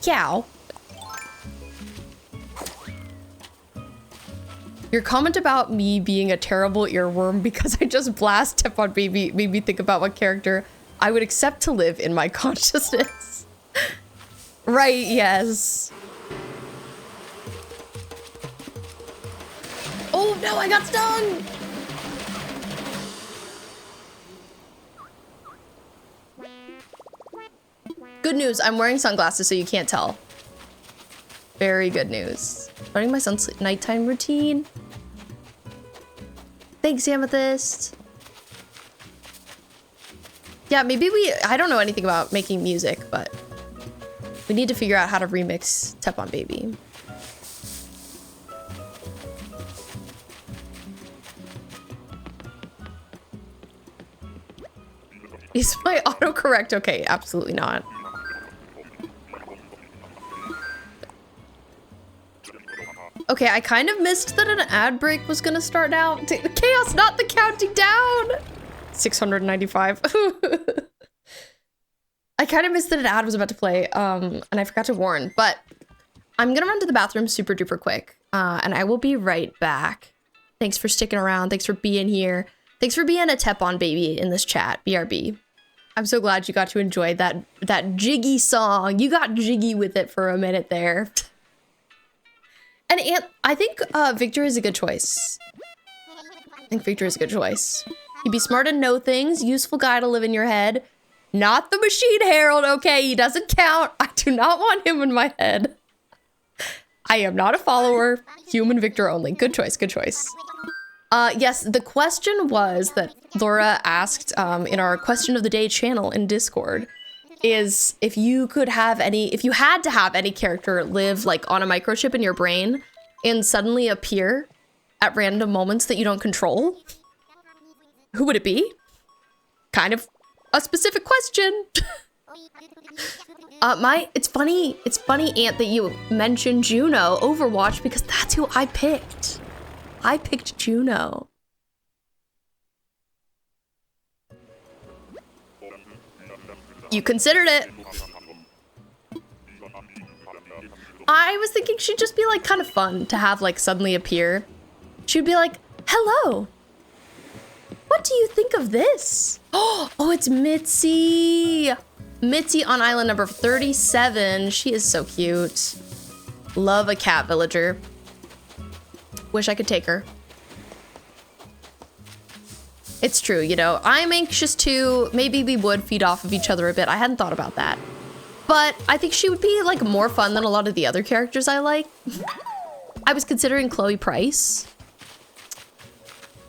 Cow. Your comment about me being a terrible earworm because I just blast tap on baby made me think about what character I would accept to live in my consciousness. Right, yes. Oh no, I got stung! Good news, I'm wearing sunglasses so you can't tell. Very good news. Starting my son's nighttime routine. Thanks, Amethyst. Yeah, maybe I don't know anything about making music, but we need to figure out how to remix Tap on Baby. Is my autocorrect okay? Absolutely not. Okay, I kind of missed that an ad break was gonna start out. Chaos, not the counting down! 695. I kind of missed that an ad was about to play, and I forgot to warn, but I'm gonna run to the bathroom super duper quick, and I will be right back. Thanks for sticking around. Thanks for being here. Thanks for being a Tep on baby in this chat, BRB. I'm so glad you got to enjoy that jiggy song. You got jiggy with it for a minute there. And I think Victor is a good choice. I think Victor is a good choice. He'd be smart and know things, useful guy to live in your head. Not the Machine Herald, okay? He doesn't count. I do not want him in my head. I am not a follower. Human Victor only. Good choice, good choice. Yes, the question was that Laura asked in our question of the day channel in Discord is if you had to have any character live like on a microchip in your brain and suddenly appear at random moments that you don't control, who would it be? Kind of a specific question. It's funny, Ant, that you mentioned Juno Overwatch because that's who I picked. I picked Juno. You considered it. I was thinking she'd just be like kind of fun to have like suddenly appear. She'd be like, hello. What do you think of this? Oh, it's Mitzi. Mitzi on island number 37. She is so cute. Love a cat villager. Wish I could take her. It's true, you know, I'm anxious too. Maybe we would feed off of each other a bit. I hadn't thought about that. But I think she would be like more fun than a lot of the other characters I like. I was considering Chloe Price.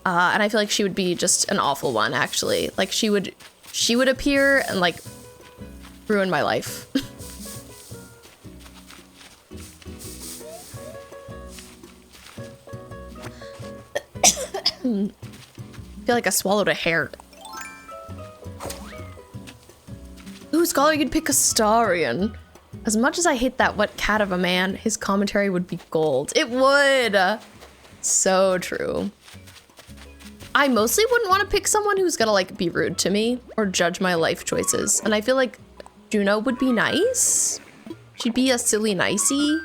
And I feel like she would be just an awful one, actually. Like she would appear and like ruin my life. I feel like I swallowed a hair. Ooh, Scholar, you'd pick Astarion. As much as I hate that wet cat of a man, his commentary would be gold. It would! So true. I mostly wouldn't want to pick someone who's gonna like be rude to me or judge my life choices. And I feel like Juno would be nice. She'd be a silly nicey.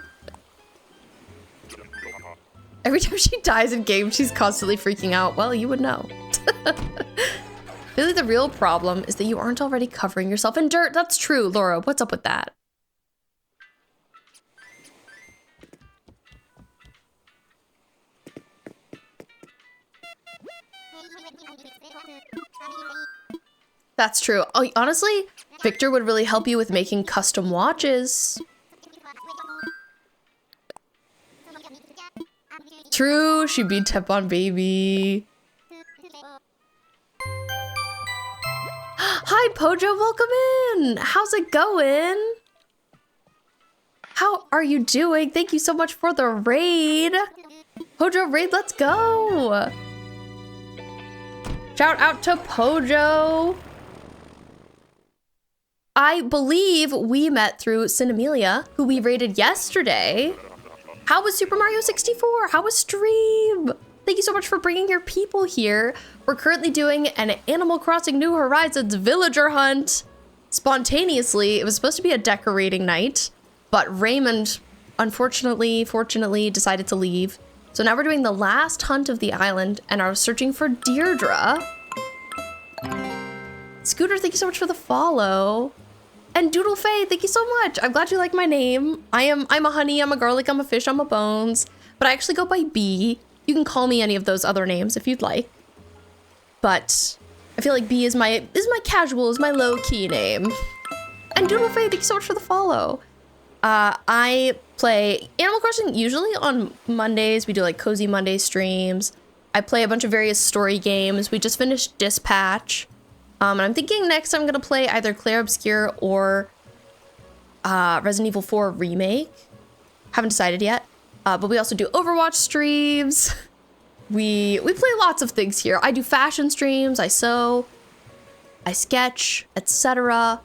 Every time she dies in game, she's constantly freaking out. Well, you would know. Really, the real problem is that you aren't already covering yourself in dirt. That's true, Laura. What's up with that? That's true. Oh, honestly, Victor would really help you with making custom watches. True, she beat Tep on Baby. Hi, Pojo, welcome in. How's it going? How are you doing? Thank you so much for the raid. Pojo raid, let's go. Shout out to Pojo. I believe we met through Cinemelia, who we raided yesterday. How was Super Mario 64? How was stream? Thank you so much for bringing your people here. We're currently doing an Animal Crossing New Horizons villager hunt. Spontaneously, it was supposed to be a decorating night, but Raymond, fortunately, decided to leave. So now we're doing the last hunt of the island and are searching for Deirdre. Scooter, thank you so much for the follow. And Doodle Faye, thank you so much. I'm glad you like my name. I'm a honey, I'm a garlic, I'm a fish, I'm a bones. But I actually go by B. You can call me any of those other names if you'd like. But I feel like B is my low-key name. And Doodle Faye, thank you so much for the follow. I play Animal Crossing usually on Mondays. We do like Cozy Monday streams. I play a bunch of various story games. We just finished Dispatch. And I'm thinking next I'm gonna play either Clair Obscure or Resident Evil 4 Remake. Haven't decided yet. But we also do Overwatch streams. We play lots of things here. I do fashion streams, I sew, I sketch, etc.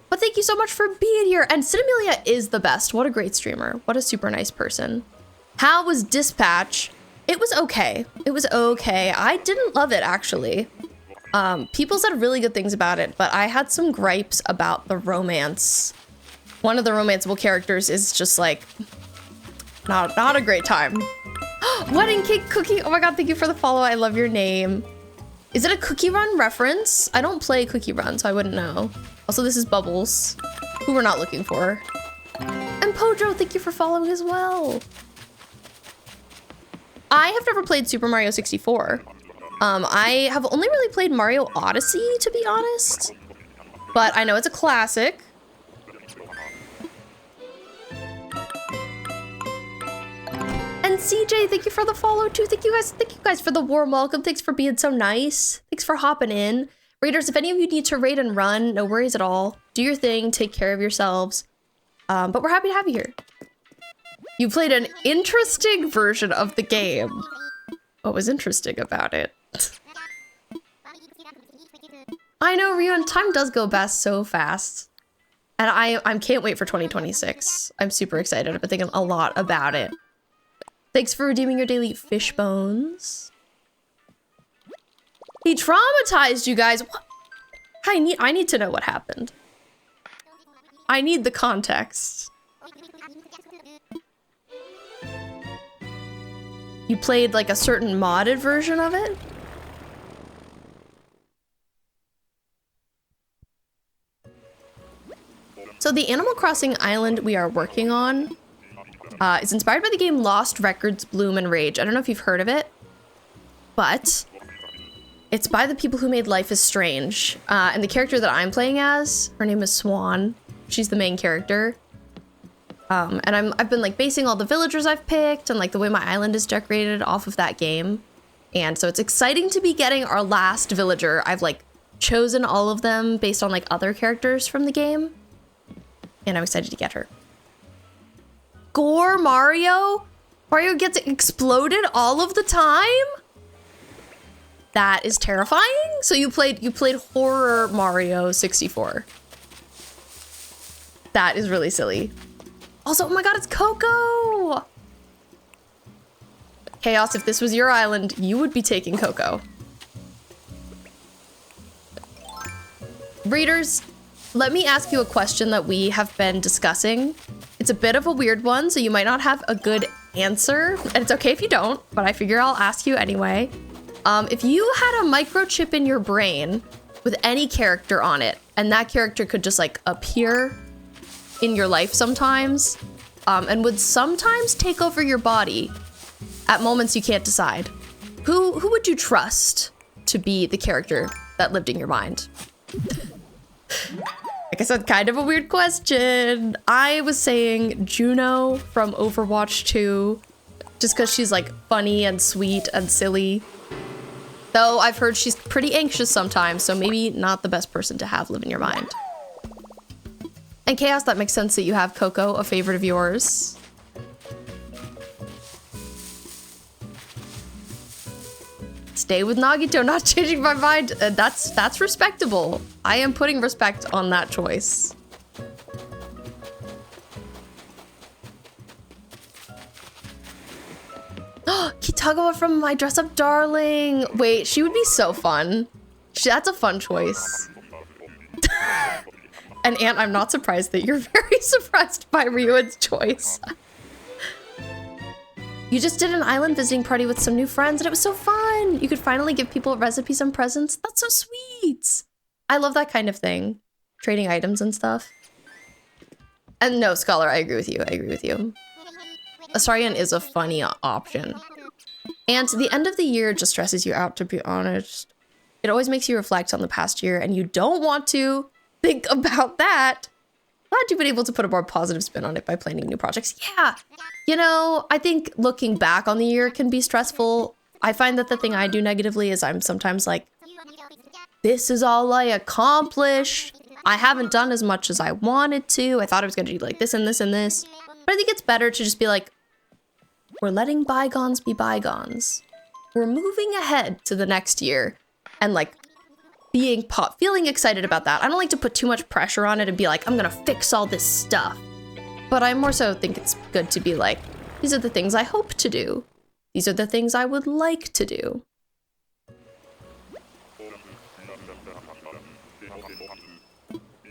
But thank you so much for being here. And Cinemelia is the best. What a great streamer. What a super nice person. How was Dispatch? It was okay. It was okay. I didn't love it, actually. People said really good things about it, but I had some gripes about the romance. One of the romanceable characters is just like, not a great time. Wedding cake cookie. Oh my god, thank you for the follow. I love your name. Is it a Cookie Run reference? I don't play Cookie Run, so I wouldn't know. Also, this is Bubbles, who we're not looking for. And Pojo, thank you for following as well. I have never played Super Mario 64. I have only really played Mario Odyssey, to be honest. But I know it's a classic. And CJ, thank you for the follow too. Thank you guys for the warm welcome. Thanks for being so nice. Thanks for hopping in. Raiders, if any of you need to raid and run, no worries at all. Do your thing, take care of yourselves. But we're happy to have you here. You played an interesting version of the game. What was interesting about it? I know, Ryu, and time does go best so fast. And I can't wait for 2026. I'm super excited. I've been thinking a lot about it. Thanks for redeeming your daily fish bones. He traumatized you guys. What? I need to know what happened. I need the context. You played like a certain modded version of it? So the Animal Crossing island we are working on is inspired by the game Lost Records, Bloom and Rage. I don't know if you've heard of it, but it's by the people who made Life is Strange. And the character that I'm playing as, her name is Swan. She's the main character. And I've been like basing all the villagers I've picked and like the way my island is decorated off of that game. And so it's exciting to be getting our last villager. I've like chosen all of them based on like other characters from the game. And I'm excited to get her. Gore Mario? Mario gets exploded all of the time? That is terrifying. So you played horror Mario 64. That is really silly. Also, oh my god, it's Coco! Chaos, if this was your island, you would be taking Coco. Readers, let me ask you a question that we have been discussing. It's a bit of a weird one, so you might not have a good answer, and it's okay if you don't, but I figure I'll ask you anyway. If you had a microchip in your brain with any character on it, and that character could just like appear in your life sometimes, and would sometimes take over your body at moments you can't decide, who would you trust to be the character that lived in your mind? Like I said, kind of a weird question. I was saying Juno from Overwatch 2. Just because she's like funny and sweet and silly. Though I've heard she's pretty anxious sometimes, so maybe not the best person to have live in your mind. And Chaos, that makes sense that you have Coco, a favorite of yours. Stay with Nagito, not changing my mind. That's respectable. I am putting respect on that choice. Kitagawa from My Dress Up Darling. Wait, she would be so fun. That's a fun choice. And Ant, I'm not surprised that you're very surprised by Ryuen's choice. You just did an island visiting party with some new friends and it was so fun. You could finally give people recipes and presents. That's so sweet. I love that kind of thing. Trading items and stuff. And no, Scholar, I agree with you. I agree with you. Astarion is a funny option. And the end of the year just stresses you out, to be honest. It always makes you reflect on the past year and you don't want to think about that. Glad you've been able to put a more positive spin on it by planning new projects. Yeah, you know, I think looking back on the year can be stressful. I find that the thing I do negatively is I'm sometimes like, this is all I accomplished. I haven't done as much as I wanted to. I thought I was gonna do like this and this and this. But I think it's better to just be like, we're letting bygones be bygones. We're moving ahead to the next year and like feeling excited about that. I don't like to put too much pressure on it and be like, I'm gonna fix all this stuff. But I more so think it's good to be like, these are the things I hope to do. These are the things I would like to do.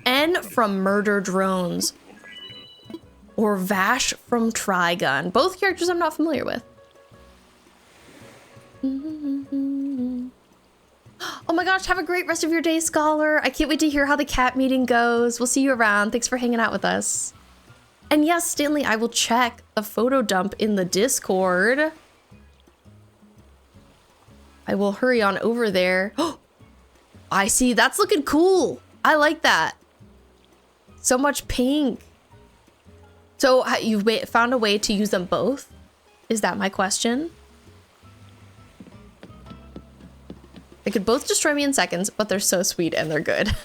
N from Murder Drones. Or Vash from Trigun. Both characters I'm not familiar with. Oh my gosh, have a great rest of your day, Scholar. I can't wait to hear how the cat meeting goes. We'll see you around. Thanks for hanging out with us. And yes, Stanley, I will check the photo dump in the Discord. I will hurry on over there. Oh, I see. That's looking cool. I like that. So much pink. So you've found a way to use them both? Is that my question? They could both destroy me in seconds, but they're so sweet and they're good.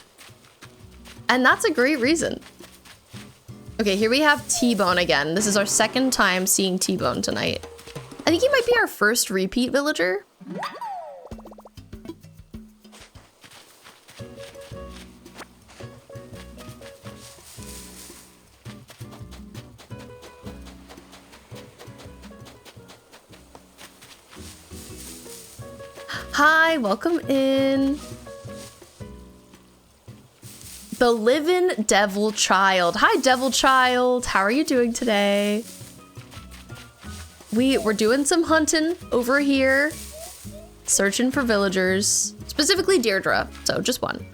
And that's a great reason. Okay, here we have T-Bone again. This is our second time seeing T-Bone tonight. I think he might be our first repeat villager. Hi, welcome in. The Livin' Devil Child. Hi, Devil Child. How are you doing today? We're doing some hunting over here. Searching for villagers. Specifically Deirdre, so just one.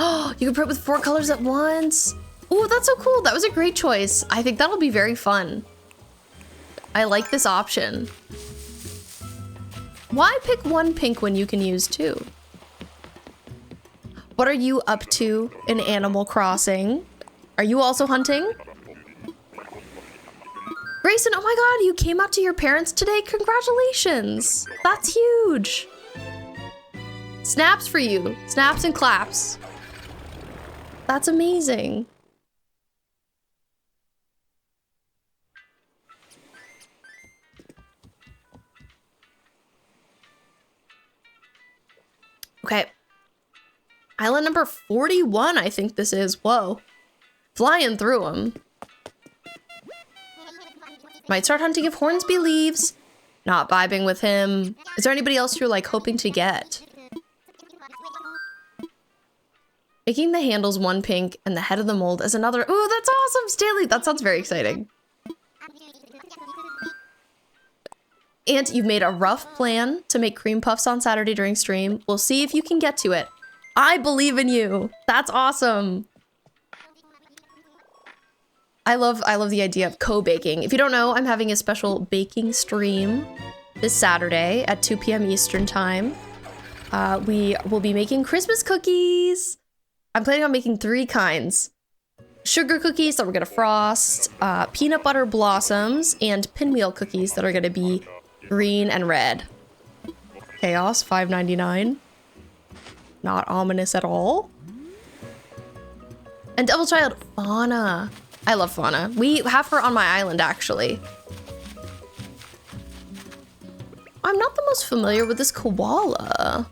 Oh, you can print with 4 colors at once. Oh, that's so cool. That was a great choice. I think that'll be very fun. I like this option. Why pick 1 pink when you can use 2? What are you up to in Animal Crossing? Are you also hunting? Grayson, oh my god, you came out to your parents today? Congratulations. That's huge. Snaps for you. Snaps and claps. That's amazing. Okay. Island number 41, I think this is. Whoa. Flying through them. Might start hunting if Hornsby leaves. Not vibing with him. Is there anybody else you're like hoping to get? Making the handles 1 pink and the head of the mold as another. Ooh, that's awesome, Stanley. That sounds very exciting. And you've made a rough plan to make cream puffs on Saturday during stream. We'll see if you can get to it. I believe in you. That's awesome. I love the idea of co-baking. If you don't know, I'm having a special baking stream this Saturday at 2 p.m. Eastern time. We will be making Christmas cookies. I'm planning on making 3 kinds. sugar cookies that we're gonna frost, peanut butter blossoms, and pinwheel cookies that are gonna be green and red. Chaos, $5.99. Not ominous at all. And Devil Child, Fauna. I love Fauna. We have her on my island, actually. I'm not the most familiar with this koala.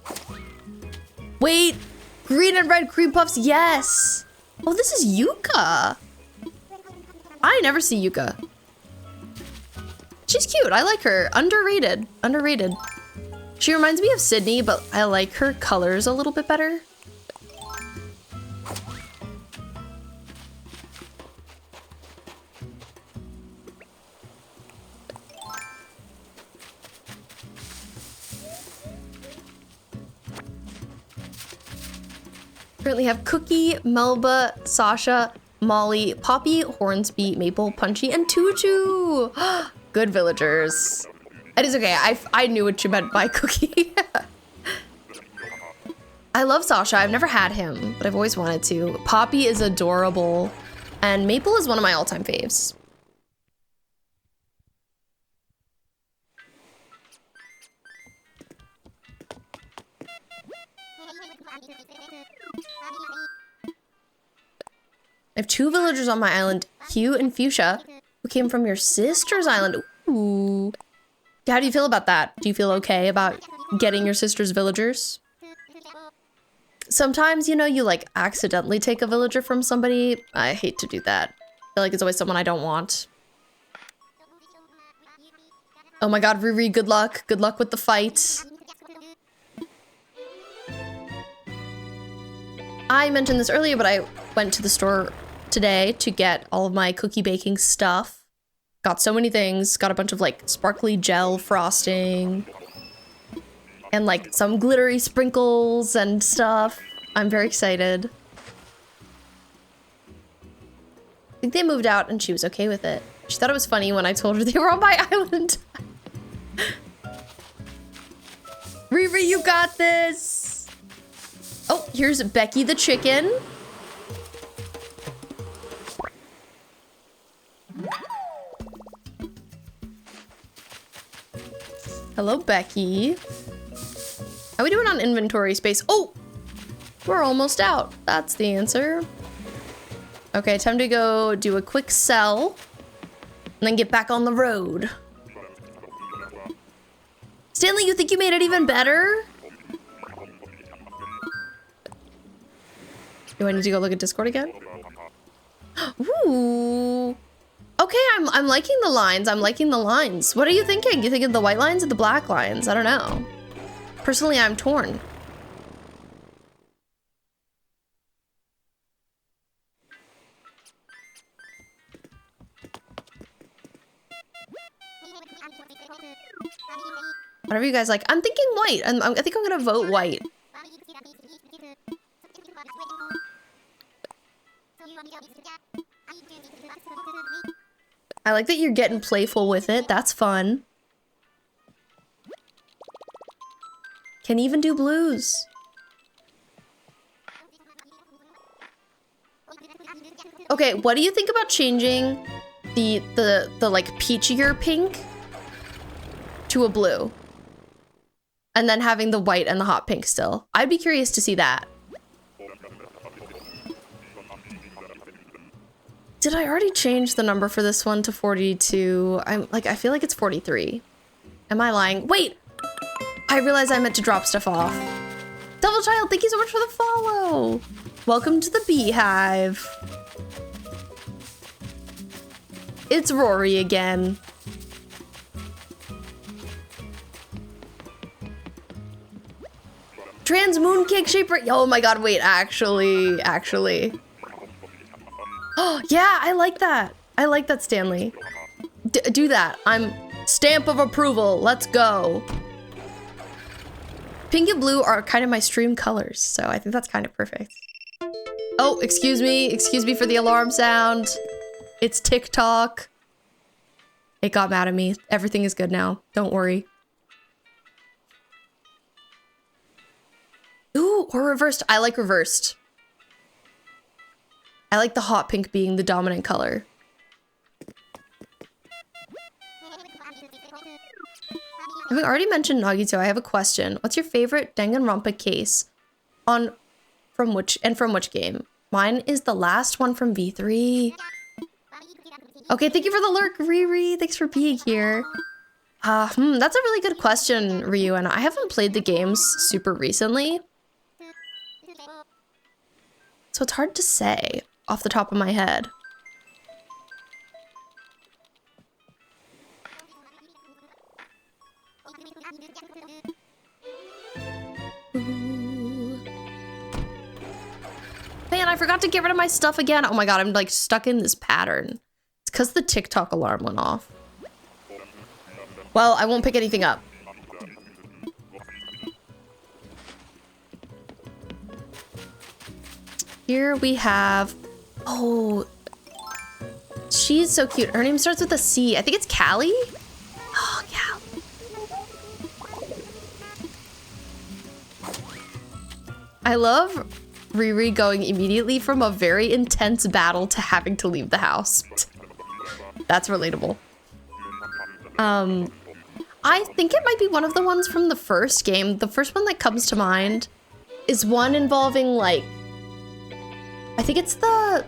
Wait, green and red cream puffs, yes. Oh, this is Yuka. I never see Yuka. She's cute, I like her. Underrated, underrated. She reminds me of Sydney, but I like her colors a little bit better. Currently have Cookie, Melba, Sasha, Molly, Poppy, Hornsby, Maple, Punchy, and Tutu. Good villagers. It is okay. I knew what you meant by Cookie. I love Sasha. I've never had him, but I've always wanted to. Poppy is adorable, and Maple is one of my all-time faves. I have 2 villagers on my island, Hugh and Fuchsia, who came from your sister's island. Ooh. How do you feel about that? Do you feel okay about getting your sister's villagers? Sometimes, you know, you like accidentally take a villager from somebody. I hate to do that. I feel like it's always someone I don't want. Oh my god, Riri, good luck. Good luck with the fight. I mentioned this earlier, but I went to the store today to get all of my cookie baking stuff. Got so many things. Got a bunch of like sparkly gel frosting and like some glittery sprinkles and stuff. I'm very excited. I think they moved out and she was okay with it. She thought it was funny when I told her they were on my island. Riri, you got this. Oh, here's Becky the chicken. Hello, Becky. How are we doing on inventory space? Oh, we're almost out. That's the answer. Okay, time to go do a quick sell and then get back on the road. Stanley, you think you made it even better? Do I need to go look at Discord again? Ooh. Okay, I'm liking the lines. I'm liking the lines. What are you thinking? You thinking the white lines or the black lines? I don't know. Personally, I'm torn. Whatever you guys like. I'm thinking white. I think I'm gonna vote white. I like that you're getting playful with it. That's fun. Can even do blues. Okay, what do you think about changing the like peachier pink to a blue? And then having the white and the hot pink still. I'd be curious to see that. Did I already change the number for this one to 42? I feel like it's 43. Am I lying? Wait! I realized I meant to drop stuff off. Devil Child, thank you so much for the follow! Welcome to the beehive. It's Rory again. Trans mooncake shaper. Oh my god, wait, actually. Oh, yeah, I like that. I like that, Stanley. Do that. I'm stamp of approval. Let's go. Pink and blue are kind of my stream colors, so I think that's kind of perfect. Oh, excuse me. Excuse me for the alarm sound. It's TikTok. It got mad at me. Everything is good now. Don't worry. Ooh, or reversed. I like reversed. I like the hot pink being the dominant color. Having already mentioned Nagito, I have a question. What's your favorite Danganronpa case? From which game? Mine is the last one from V3. Okay, thank you for the lurk, Riri. Thanks for being here. That's a really good question, Ryu, and I haven't played the games super recently. So it's hard to say off the top of my head. Man, I forgot to get rid of my stuff again. Oh my god, I'm like stuck in this pattern. It's because the TikTok alarm went off. Well, I won't pick anything up. Here we have... Oh, she's so cute. Her name starts with a C. I think it's Callie? Oh, Callie. I love Riri going immediately from a very intense battle to having to leave the house. That's relatable. I think it might be one of the ones from the first game. The first one that comes to mind is one involving, like, I think it's the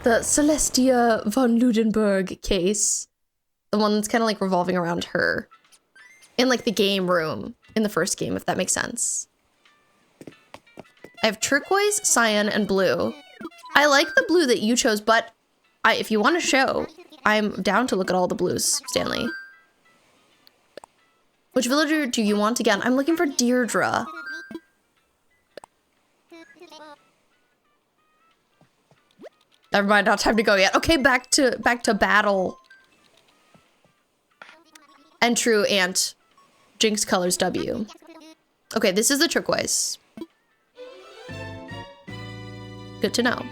Celestia von Ludenberg case. The one that's kind of like revolving around her. In like the game room in the first game, if that makes sense. I have turquoise, cyan, and blue. I like the blue that you chose, but if you want to show, I'm down to look at all the blues, Stanley. Which villager do you want again? I'm looking for Deirdre. Never mind, not time to go yet. Okay, back to battle. And true, Ant. Jinx colors W. Okay, this is the turquoise. Good to know.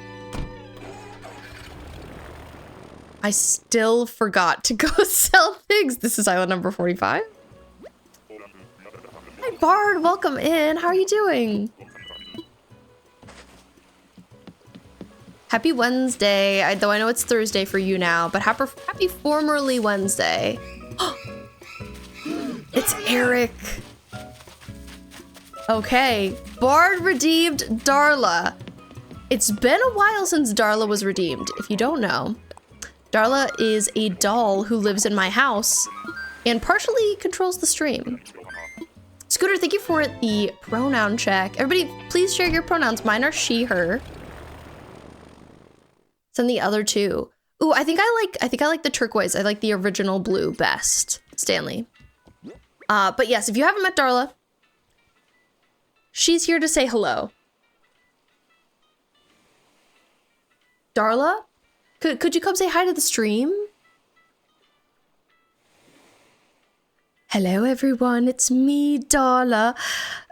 I still forgot to go sell things. This is island number 45. Hi, Bard. Welcome in. How are you doing? Happy Wednesday. Though I know it's Thursday for you now, but happy formerly Wednesday. It's Eric. Okay. Bard redeemed Darla. It's been a while since Darla was redeemed. If you don't know, Darla is a doll who lives in my house and partially controls the stream. Scooter, thank you for the pronoun check. Everybody, please share your pronouns. Mine are she, her. Send the other two. Ooh, I think I like the turquoise. I like the original blue best, Stanley. But yes, if you haven't met Darla, she's here to say hello. Darla, could you come say hi to the stream? Hello everyone, it's me, Darla.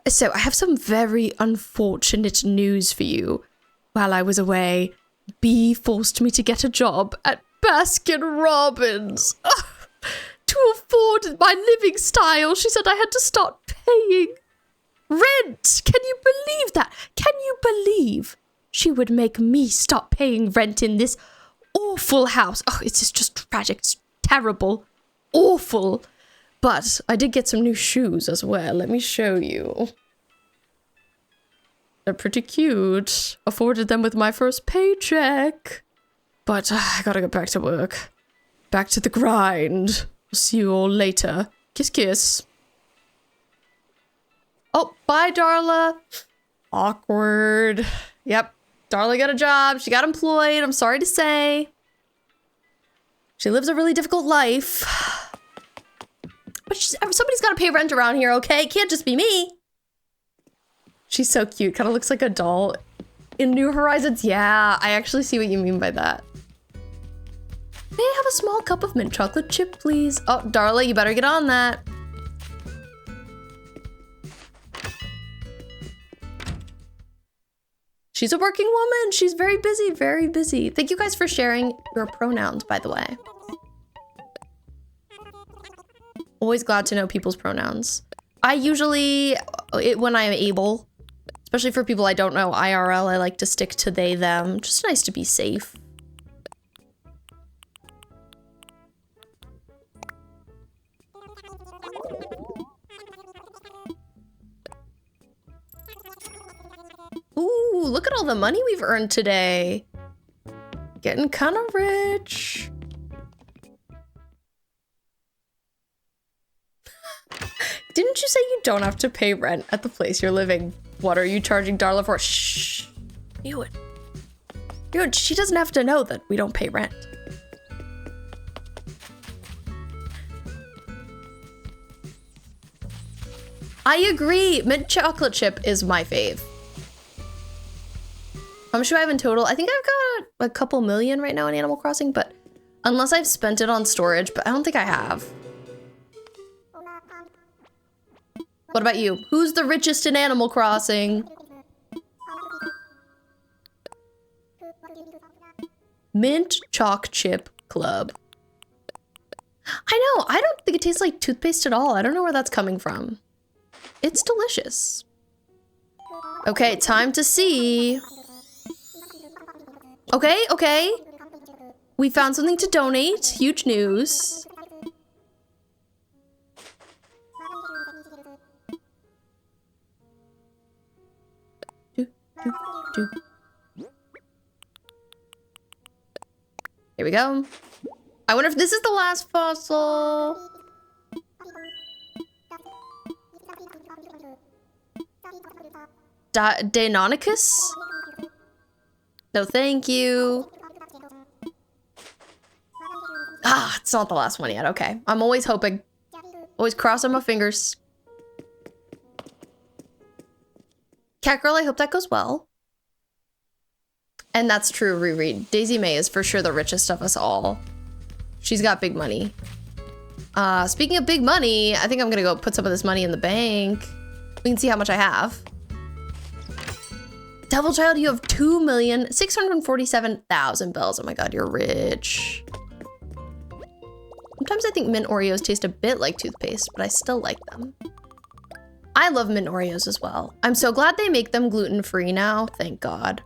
So I have some very unfortunate news for you. While I was away, Bee forced me to get a job at Baskin Robbins. To afford my living style, she said I had to start paying rent. Can you believe that? Can you believe she would make me stop paying rent in this awful house? Oh, it's just tragic. It's terrible. Awful. But I did get some new shoes as well. Let me show you. They're pretty cute. Afforded them with my first paycheck. But I gotta get back to work. Back to the grind. I'll see you all later. Kiss, kiss. Oh, bye, Darla. Awkward. Yep. Darla got a job. She got employed. I'm sorry to say. She lives a really difficult life. But somebody's got to pay rent around here, okay? It can't just be me. She's so cute. Kind of looks like a doll in New Horizons. Yeah, I actually see what you mean by that. May I have a small cup of mint chocolate chip, please? Oh, Darla, you better get on that. She's a working woman. She's very busy, very busy. Thank you guys for sharing your pronouns, by the way. Always glad to know people's pronouns. I usually, when I'm able, Especially for people I don't know IRL, I like to stick to they, them. Just nice to be safe. Ooh, look at all the money we've earned today. Getting kind of rich. Didn't you say you don't have to pay rent at the place you're living? What are you charging Darla for? Shh. Ewan. Ewan, she doesn't have to know that we don't pay rent. I agree. Mint chocolate chip is my fave. How much do I have in total? I think I've got a couple million right now in Animal Crossing, but unless I've spent it on storage, but I don't think I have. What about you? Who's the richest in Animal Crossing? Mint Chalk Chip Club. I know, I don't think it tastes like toothpaste at all. I don't know where that's coming from. It's delicious. Okay, time to see. Okay, okay. We found something to donate. Huge news. Here we go. I wonder if this is the last fossil. Deinonychus? No, thank you. Ah, it's not the last one yet. Okay. I'm always hoping. Always crossing my fingers. Cat Girl, I hope that goes well. And that's true, Reread. Daisy May is for sure the richest of us all. She's got big money. Speaking of big money, I think I'm gonna go put some of this money in the bank. We can see how much I have. Devil Child, you have 2,647,000 bells. Oh my god, you're rich. Sometimes I think mint Oreos taste a bit like toothpaste, but I still like them. I love mint Oreos as well. I'm so glad they make them gluten-free now. Thank God.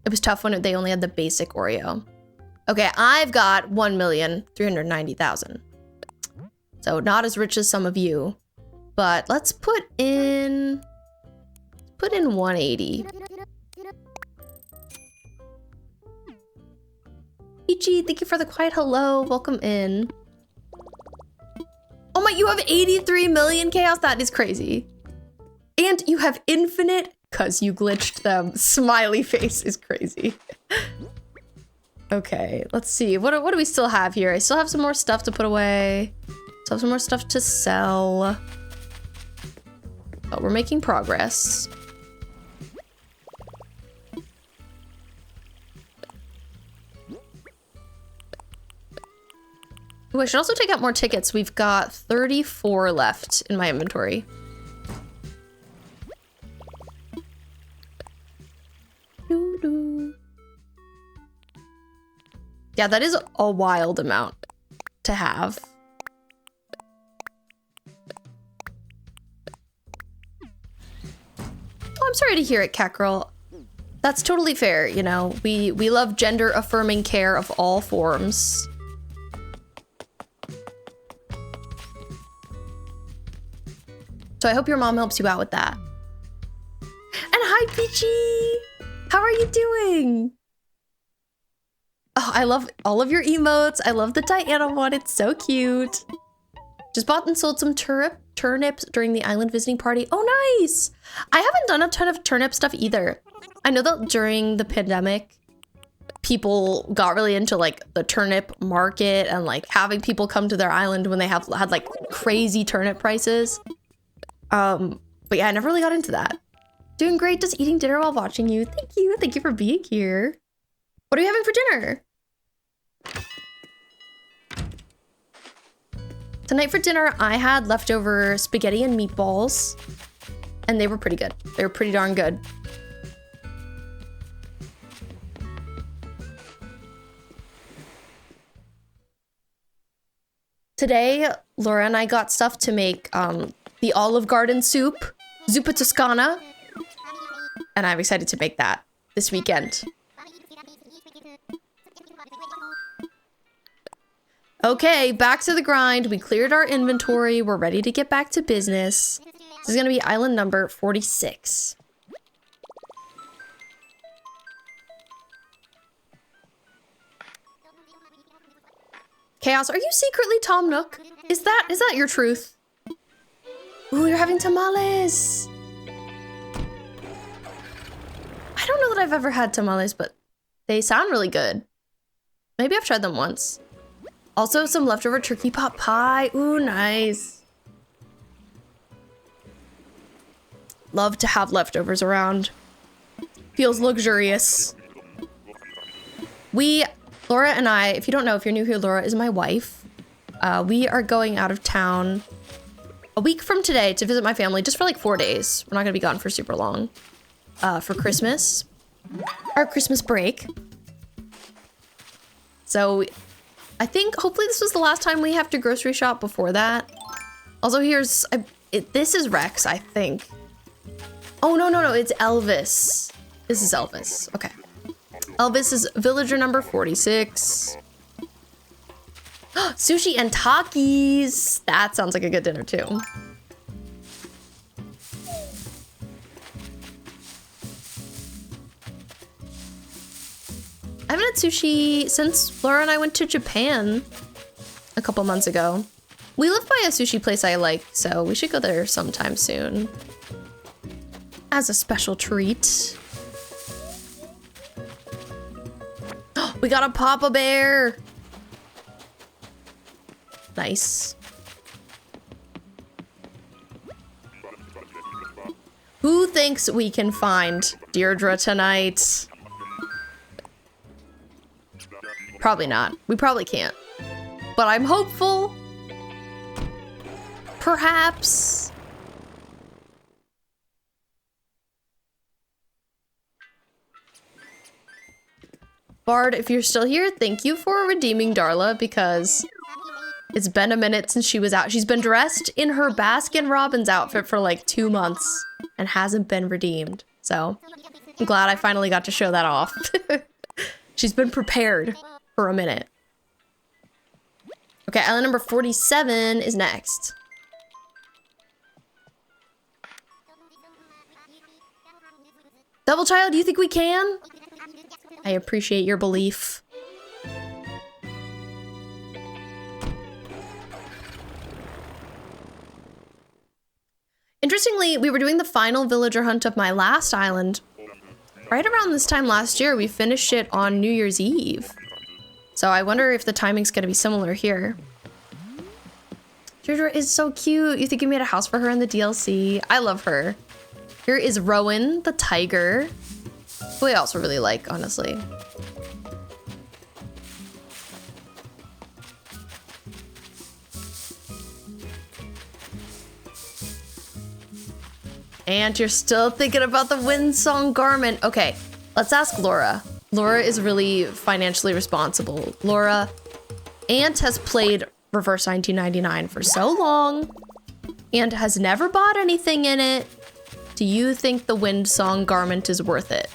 It was tough when they only had the basic Oreo. Okay, I've got 1,390,000. So not as rich as some of you, but let's put in 180. Ichi, thank you for the quiet hello. Welcome in. Oh my, you have 83 million chaos? That is crazy. And you have infinite, cause you glitched them. Smiley face is crazy. Okay, let's see. What do we still have here? I still have some more stuff to put away. Still have some more stuff to sell. Oh, we're making progress. Ooh, I should also take out more tickets. We've got 34 left in my inventory. Yeah, that is a wild amount to have. Oh, I'm sorry to hear it, Cat Girl. That's totally fair, you know. We love gender-affirming care of all forms. So I hope your mom helps you out with that. And hi, Peachy! How are you doing? Oh, I love all of your emotes. I love the Diana one. It's so cute. Just bought and sold some turnips during the island visiting party. Oh, nice! I haven't done a ton of turnip stuff either. I know that during the pandemic, people got really into like the turnip market and like having people come to their island when they had like crazy turnip prices. But yeah, I never really got into that. Doing great, just eating dinner while watching you. Thank you. Thank you for being here. What are you having for dinner? Tonight for dinner, I had leftover spaghetti and meatballs, and they were pretty good. They were pretty darn good. Today, Laura and I got stuff to make the Olive Garden soup, Zuppa Toscana. And I'm excited to make that this weekend. Okay, back to the grind. We cleared our inventory. We're ready to get back to business. This is gonna be island number 46. Chaos, are you secretly Tom Nook? Is that your truth? Ooh, you're having tamales. I don't know that I've ever had tamales, but they sound really good. Maybe I've tried them once. Also, some leftover turkey pot pie. Ooh, nice. Love to have leftovers around. Feels luxurious. Laura and I, if you don't know, if you're new here, Laura is my wife. We are going out of town a week from today to visit my family just for like 4 days. We're not gonna be gone for super long. For Christmas. Our Christmas break. So I think hopefully this was the last time we have to grocery shop before that. Also this is Rex, I think. Oh, no, it's Elvis. This is Elvis, okay. Elvis is villager number 46. Sushi and Takis. That sounds like a good dinner too. I haven't had sushi since Laura and I went to Japan a couple months ago. We live by a sushi place I like, so we should go there sometime soon. As a special treat. We got a Papa Bear. Nice. Who thinks we can find Deirdre tonight? Probably not. We probably can't. But I'm hopeful. Perhaps. Bard, if you're still here, thank you for redeeming Darla because it's been a minute since she was out. She's been dressed in her Baskin Robbins outfit for like 2 months and hasn't been redeemed. So I'm glad I finally got to show that off. She's been prepared for a minute. Okay, island number 47 is next. Double Child, do you think we can? I appreciate your belief. Interestingly, we were doing the final villager hunt of my last island. Right around this time last year, we finished it on New Year's Eve. So I wonder if the timing's gonna be similar here. Deirdre is so cute. You think you made a house for her in the DLC? I love her. Here is Rowan, the tiger, who I also really like, honestly. And you're still thinking about the Windsong garment. Okay, let's ask Laura. Laura is really financially responsible. Laura, Aunt has played Reverse 1999 for so long and has never bought anything in it. Do you think the Windsong garment is worth it?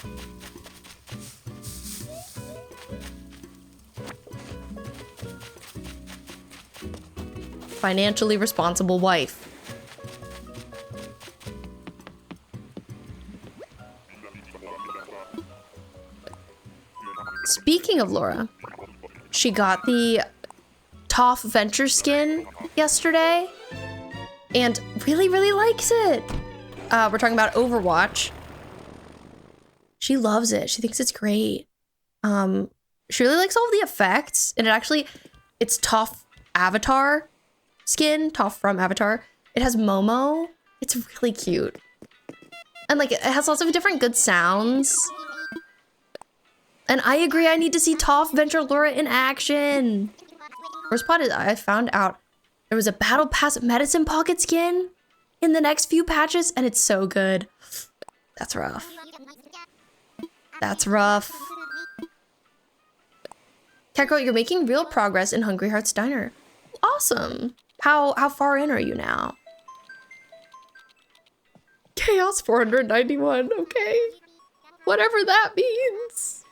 Financially responsible wife. Speaking of Laura, she got the Toph Venture skin yesterday and really, really likes it. We're talking about Overwatch. She loves it. She thinks it's great. She really likes all of the effects, and it's Toph Avatar skin, Toph from Avatar. It has Momo. It's really cute. And like, it has lots of different good sounds. And I agree, I need to see Toph Venture Laura in action. Worst part is I found out there was a Battle Pass Medicine Pocket skin in the next few patches, and it's so good. That's rough. That's rough. Catgirl, you're making real progress in Hungry Hearts Diner. Awesome. How far in are you now? Chaos 491, okay. Whatever that means.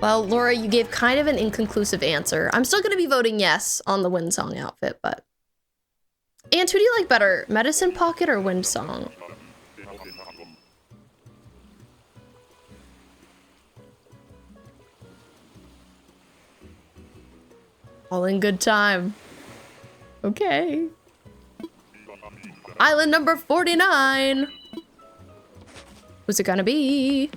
Well, Laura, you gave kind of an inconclusive answer. I'm still gonna be voting yes on the Wind Song outfit, but... Ant, who do you like better? Medicine Pocket or Wind Song? All in good time. Okay. Island number 49. Who's it gonna be?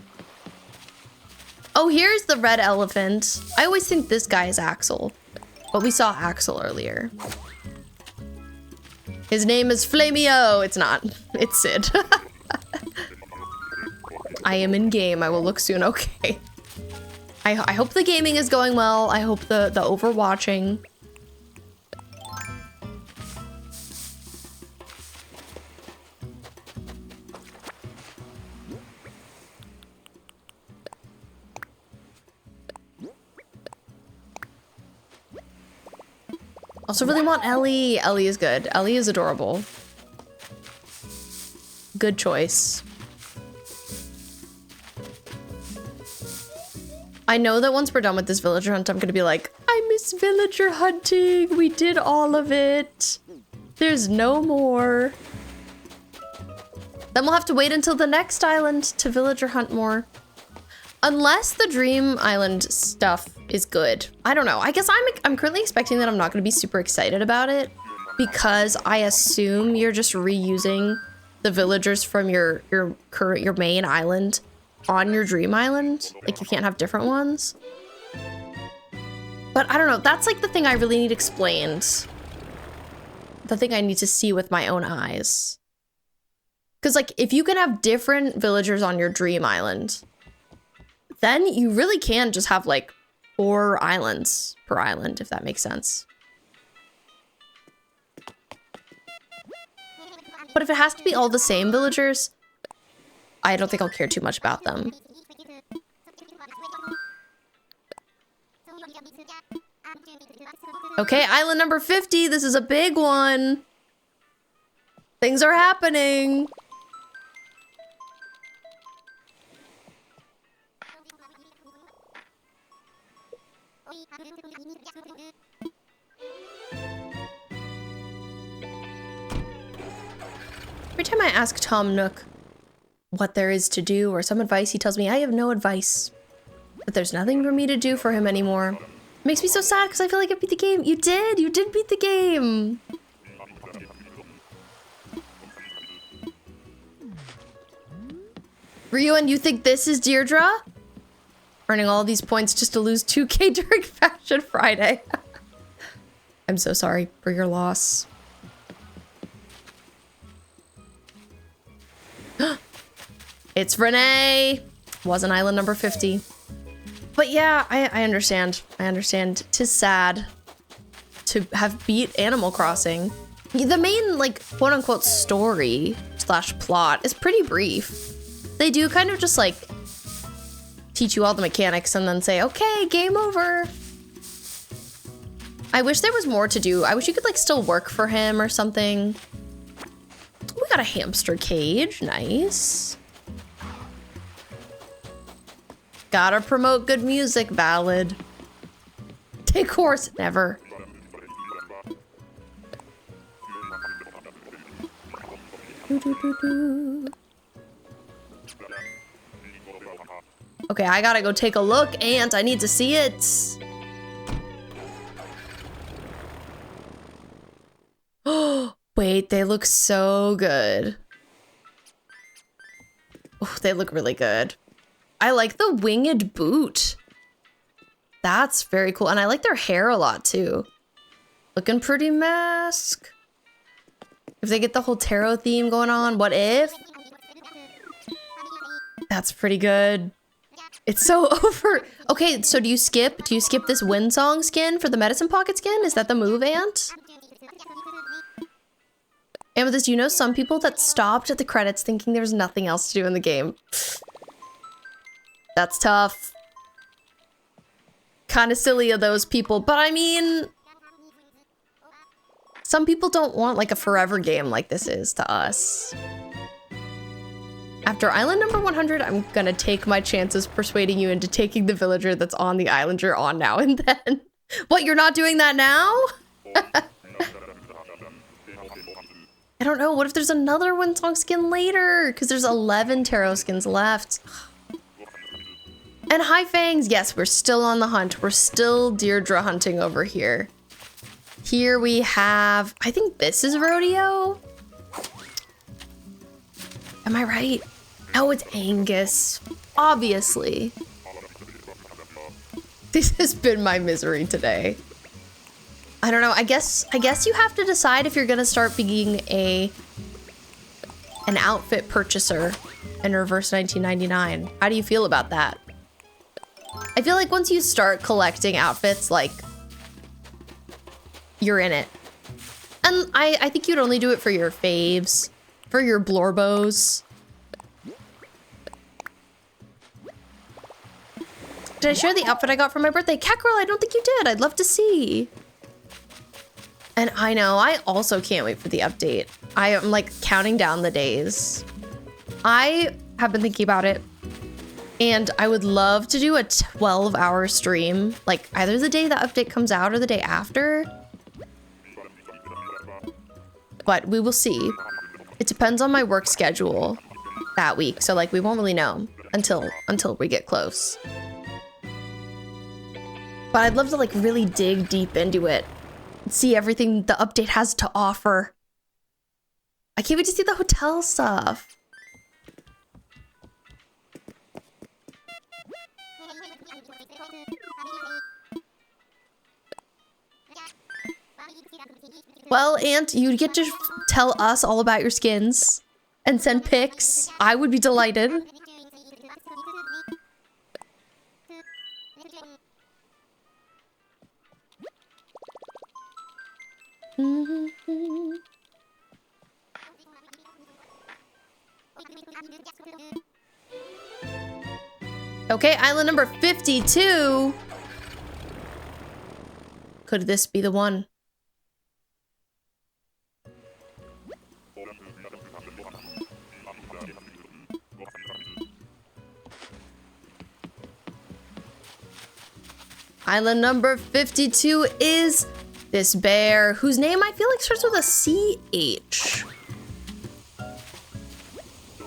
Oh, here's the red elephant. I always think this guy is Axel, but we saw Axel earlier. His name is Flamio. It's not. It's Sid. I am in game. I will look soon. Okay. I hope the gaming is going well. I hope the overwatching. Also really want Ellie. Ellie is good. Ellie is adorable. Good choice. I know that once we're done with this villager hunt, I'm gonna be like, I miss villager hunting. We did all of it. There's no more. Then we'll have to wait until the next island to villager hunt more. Unless the Dream Island stuff is good. I don't know. I guess I'm currently expecting that I'm not gonna be super excited about it because I assume you're just reusing the villagers from your main island on your Dream Island. Like you can't have different ones. But I don't know. That's like the thing I really need explained. The thing I need to see with my own eyes. Because like if you can have different villagers on your Dream Island, then you really can just have like 4 islands per island, if that makes sense. But if it has to be all the same villagers, I don't think I'll care too much about them. Okay, island number 50. This is a big one. Things are happening. Every time I ask Tom Nook what there is to do or some advice, he tells me I have no advice. But there's nothing for me to do for him anymore. It makes me so sad because I feel like I beat the game. You did beat the game. Ryuan, you think this is Deirdre? Earning all these points just to lose 2K during Fashion Friday. I'm so sorry for your loss. It's Renee. Wasn't island number 50. But yeah, I understand. I understand. 'Tis sad to have beat Animal Crossing. The main, like, quote-unquote story / plot is pretty brief. They do kind of just, like, teach you all the mechanics and then say, okay, game over. I wish there was more to do. I wish you could, like, still work for him or something. We got a hamster cage. Nice. Gotta promote good music, Ballad. Take course, never. Okay, I gotta go take a look, Ant. I need to see it. Oh, wait, they look so good. Oh, they look really good. I like the winged boot. That's very cool. And I like their hair a lot too. Looking pretty mask. If they get the whole tarot theme going on, what if? That's pretty good. It's so over. Okay, so do you skip this Wind Song skin for the Medicine Pocket skin? Is that the move, Ant? Amethyst, you know some people that stopped at the credits thinking there was nothing else to do in the game. That's tough. Kind of silly of those people, but I mean, Some people don't want like a forever game like this is to us. After island number 100, I'm gonna take my chances persuading you into taking the villager that's on the island you're on now and then. What, you're not doing that now? I don't know, what if there's another Windsong skin later? Because there's 11 tarot skins left. And hi Fangs, yes, we're still on the hunt. We're still Deirdre hunting over here. Here we have, I think this is Rodeo. Am I right? Oh, it's Angus, obviously. This has been my misery today. I don't know, I guess you have to decide if you're gonna start being an outfit purchaser in Reverse 1999. How do you feel about that? I feel like once you start collecting outfits, like, you're in it. And I think you'd only do it for your faves, for your blorbos. Did I share the outfit I got for my birthday? Catgirl, I don't think you did. I'd love to see. And I know, I also can't wait for the update. I am like counting down the days. I have been thinking about it. And I would love to do a 12-hour stream, like either the day the update comes out or the day after. But we will see. It depends on my work schedule that week. So like we won't really know until we get close. But I'd love to like really dig deep into it. See everything the update has to offer. I can't wait to see the hotel stuff. Well, Aunt, you get to tell us all about your skins and send pics. I would be delighted. Okay, island number 52. Could this be the one? Island number 52 is this bear, whose name I feel like starts with a CH.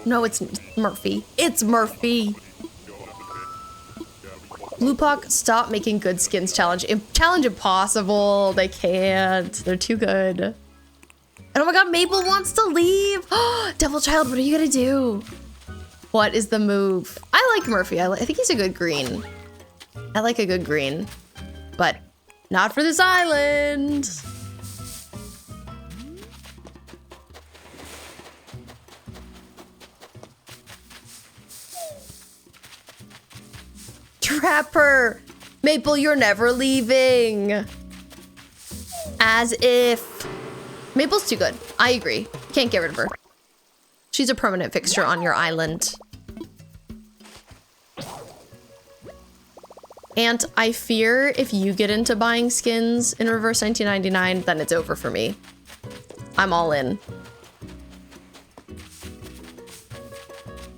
No, it's Murphy. It's Murphy. Bluepock, stop making good skins challenge. Challenge impossible. They can't. They're too good. And oh my god, Maple wants to leave. Devil Child, what are you gonna do? What is the move? I like Murphy. I think he's a good green. I like a good green, but not for this island. Trapper! Maple, you're never leaving. As if. Maple's too good. I agree. Can't get rid of her. She's a permanent fixture on your island. And I fear if you get into buying skins in Reverse 1999, then it's over for me. I'm all in.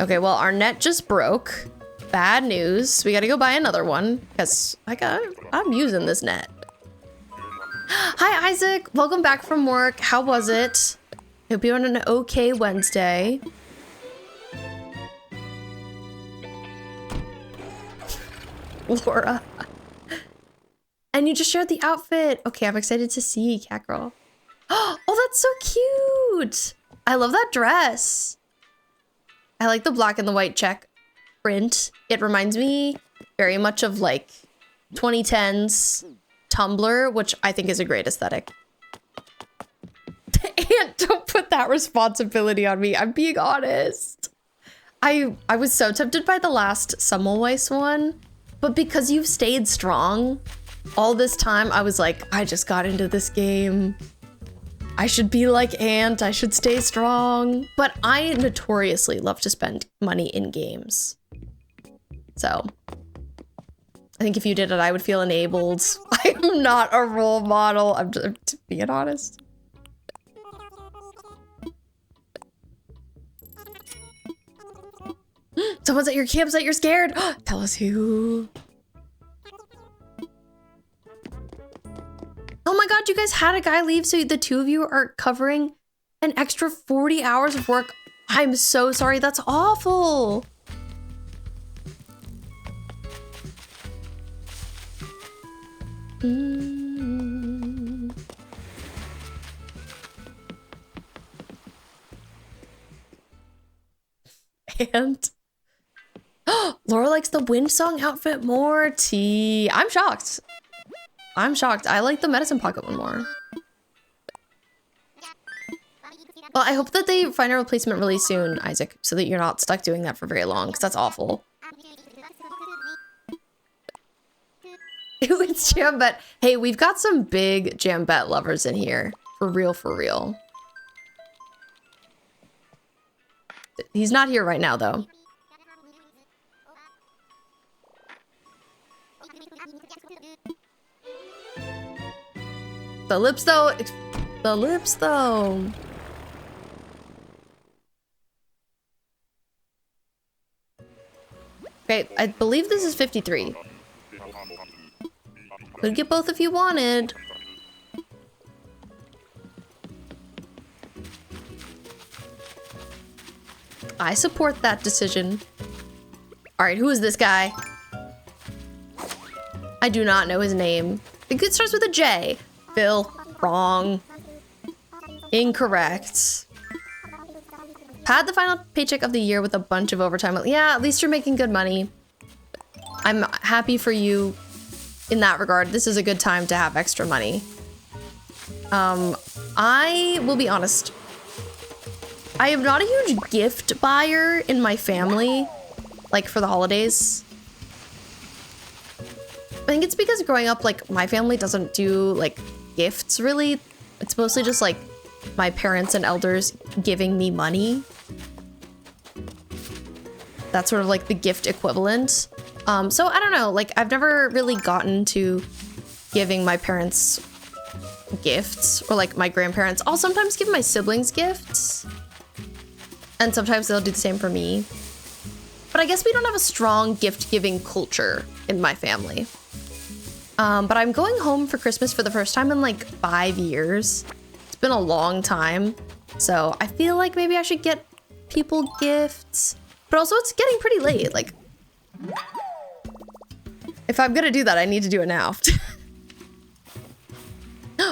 Okay, well, our net just broke. Bad news. We gotta go buy another one because I'm using this net. Hi, Isaac. Welcome back from work. How was it? Hope you had an okay Wednesday. Laura. And you just shared the outfit. Okay, I'm excited to see Catgirl. Oh, that's so cute. I love that dress. I like the black and the white check print. It reminds me very much of like 2010s Tumblr, which I think is a great aesthetic. And don't put that responsibility on me. I'm being honest. I was so tempted by the last Semmelweis one. But because you've stayed strong all this time, I was like, I just got into this game. I should be like Ant, I should stay strong. But I notoriously love to spend money in games. So I think if you did it, I would feel enabled. I am not a role model. I'm just being honest. Someone's at your campsite, you're scared. Tell us who. Oh my god, you guys had a guy leave, so the two of you are covering an extra 40 hours of work. I'm so sorry, that's awful. And Laura likes the wind song outfit more. T. I'm shocked. I'm shocked. I like the medicine pocket one more. Well, I hope that they find a replacement really soon, Isaac, so that you're not stuck doing that for very long, because that's awful. It's Jambet. Hey, we've got some big Jambet lovers in here. For real, for real. He's not here right now, though. The lips, though. The lips, though. Okay, I believe this is 53. Could get both if you wanted. I support that decision. All right, who is this guy? I do not know his name. I think it starts with a J. Phil, wrong. Incorrect. Had the final paycheck of the year with a bunch of overtime. Yeah, at least you're making good money. I'm happy for you in that regard. This is a good time to have extra money. I will be honest. I am not a huge gift buyer in my family, like for the holidays. I think it's because growing up, like my family doesn't do like gifts really. It's mostly just like my parents and elders giving me money. That's sort of like the gift equivalent. So I don't know, like I've never really gotten to giving my parents gifts or like my grandparents. I'll sometimes give my siblings gifts and sometimes they'll do the same for me. But I guess we don't have a strong gift giving culture in my family. But I'm going home for Christmas for the first time in like 5 years. It's been a long time. So I feel like maybe I should get people gifts. But also it's getting pretty late. Like, if I'm gonna do that, I need to do it now.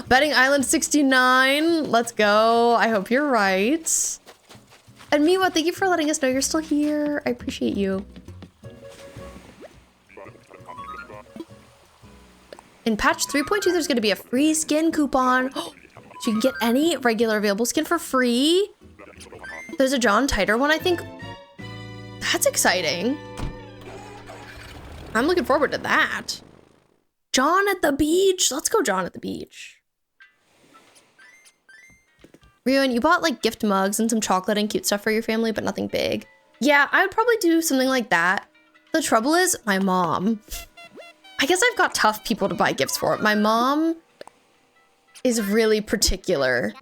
Betting Island 69. Let's go. I hope you're right. And Miwa, thank you for letting us know you're still here. I appreciate you. In patch 3.2, there's going to be a free skin coupon. So you can get any regular available skin for free. There's a John Titor one, I think. That's exciting. I'm looking forward to that. John at the beach. Let's go John at the beach. Ryuan, you bought like gift mugs and some chocolate and cute stuff for your family, but nothing big. Yeah, I would probably do something like that. The trouble is my mom. I guess I've got tough people to buy gifts for. My mom is really particular.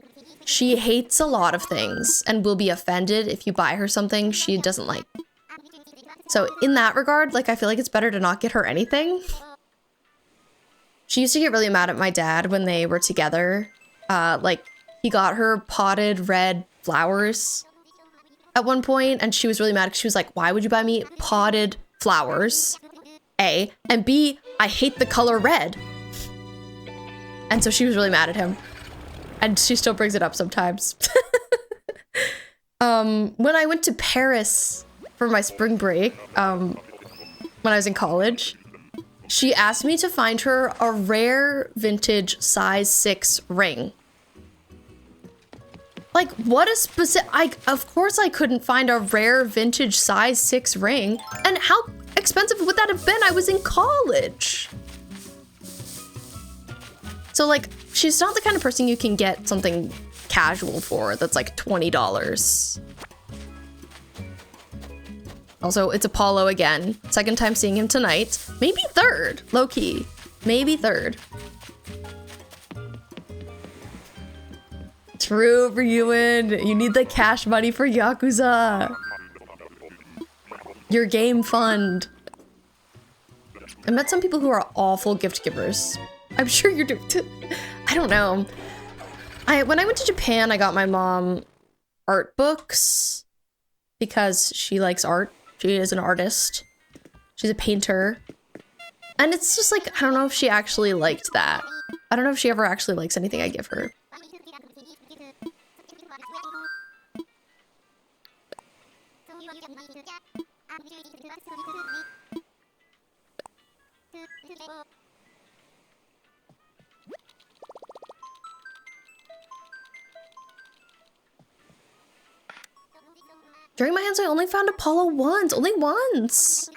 She hates a lot of things and will be offended if you buy her something she doesn't like. So in that regard, like I feel like it's better to not get her anything. She used to get really mad at my dad when they were together. Like he got her potted red flowers at one point and she was really mad because she was like, why would you buy me potted flowers? A, and B, I hate the color red. And so she was really mad at him. And she still brings it up sometimes. When I went to Paris for my spring break, when I was in college, she asked me to find her a rare vintage size 6 ring. Like, what a specific... Of course I couldn't find a rare vintage size 6 ring. And how expensive would that have been? I was in college. So, like, she's not the kind of person you can get something casual for that's like $20. Also, it's Apollo again. Second time seeing him tonight. Maybe third, low-key. Maybe third. True, Ryuan. You need the cash money for Yakuza. Your game fund. I met some people who are awful gift givers. I'm sure you're doing too. I don't know. When I went to Japan, I got my mom art books because she likes art. She is an artist. She's a painter. And it's just like, I don't know if she actually liked that. I don't know if she ever actually likes anything I give her. During my hands, I only found Apollo once. Only once.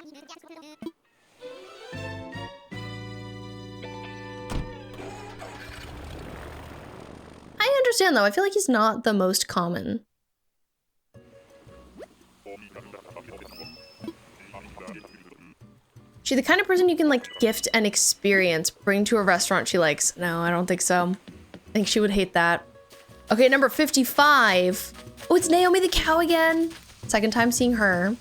I understand though. I feel like he's not the most common. She the kind of person you can like gift an experience, bring to a restaurant she likes. No, I don't think so. I think she would hate that. Okay, number 55. Oh, it's Naomi the cow again. Second time seeing her.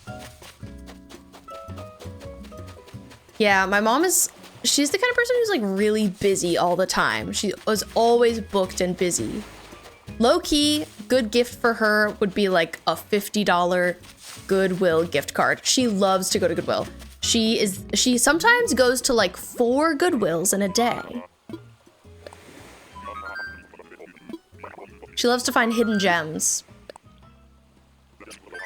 Yeah, my mom she's the kind of person who's like really busy all the time. She was always booked and busy. Low-key, good gift for her would be like a $50 Goodwill gift card. She loves to go to Goodwill. She sometimes goes to like 4 Goodwills in a day. She loves to find hidden gems.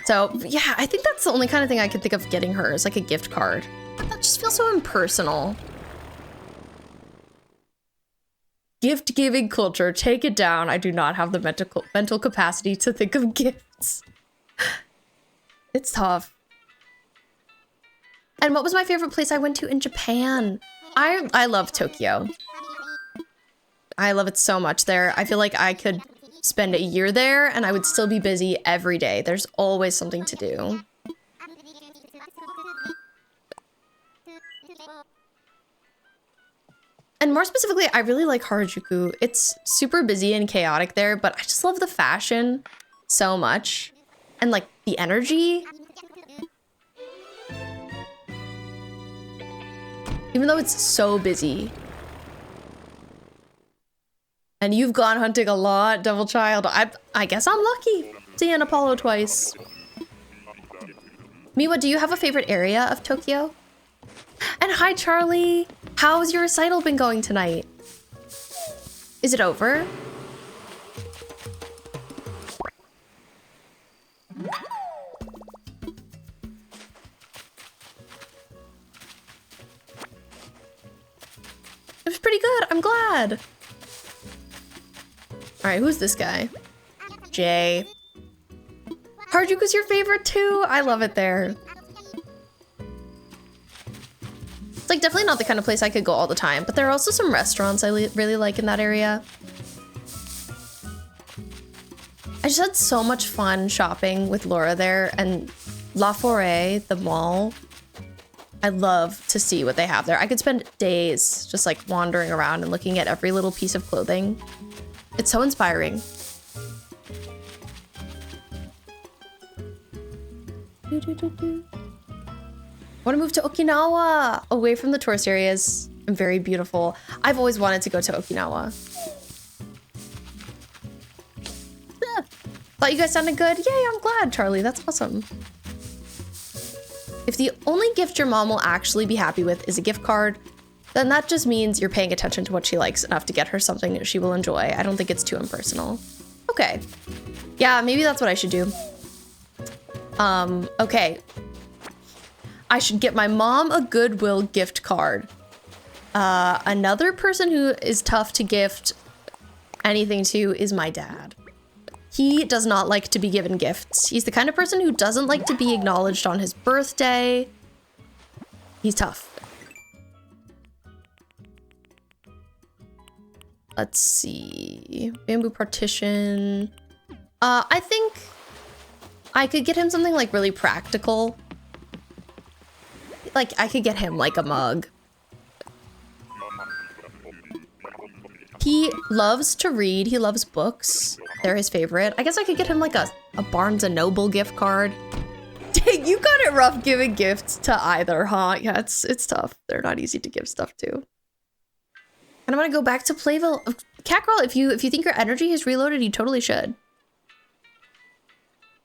So yeah, I think that's the only kind of thing I could think of getting her is like a gift card. But that just feels so impersonal. Gift giving culture, take it down. I do not have the mental capacity to think of gifts. It's tough. And what was my favorite place I went to in Japan? I love Tokyo. I love it so much there. I feel like I could spend a year there and I would still be busy every day. There's always something to do. And more specifically, I really like Harajuku. It's super busy and chaotic there, but I just love the fashion so much. And like the energy. Even though it's so busy. And you've gone hunting a lot, Devil Child. I guess I'm lucky. Seeing Apollo twice. Miwa, do you have a favorite area of Tokyo? And hi, Charlie. How's your recital been going tonight? Is it over? It was pretty good. I'm glad. All right, who's this guy? Jay. Harajuku's your favorite too? I love it there. It's like definitely not the kind of place I could go all the time, but there are also some restaurants I really like in that area. I just had so much fun shopping with Laura there, and La Forêt, the mall. I love to see what they have there. I could spend days just like wandering around and looking at every little piece of clothing. It's so inspiring. I want to move to Okinawa, away from the tourist areas and very beautiful. I've always wanted to go to Okinawa. Thought you guys sounded good. Yay, I'm glad, Charlie. That's awesome. If the only gift your mom will actually be happy with is a gift card, then that just means you're paying attention to what she likes enough to get her something that she will enjoy. I don't think it's too impersonal. Okay. Yeah, maybe that's what I should do. Okay. I should get my mom a Goodwill gift card. Another person who is tough to gift anything to is my dad. He does not like to be given gifts. He's the kind of person who doesn't like to be acknowledged on his birthday. He's tough. Let's see. Bamboo partition. I think I could get him something like really practical. Like I could get him like a mug. He loves to read. He loves books. They're his favorite. I guess I could get him like a Barnes & Noble gift card. Damn You got it rough giving gifts to either, huh? Yeah, it's tough. They're not easy to give stuff to. And I'm gonna go back to Playville. Catgirl, if you think your energy has reloaded, you totally should.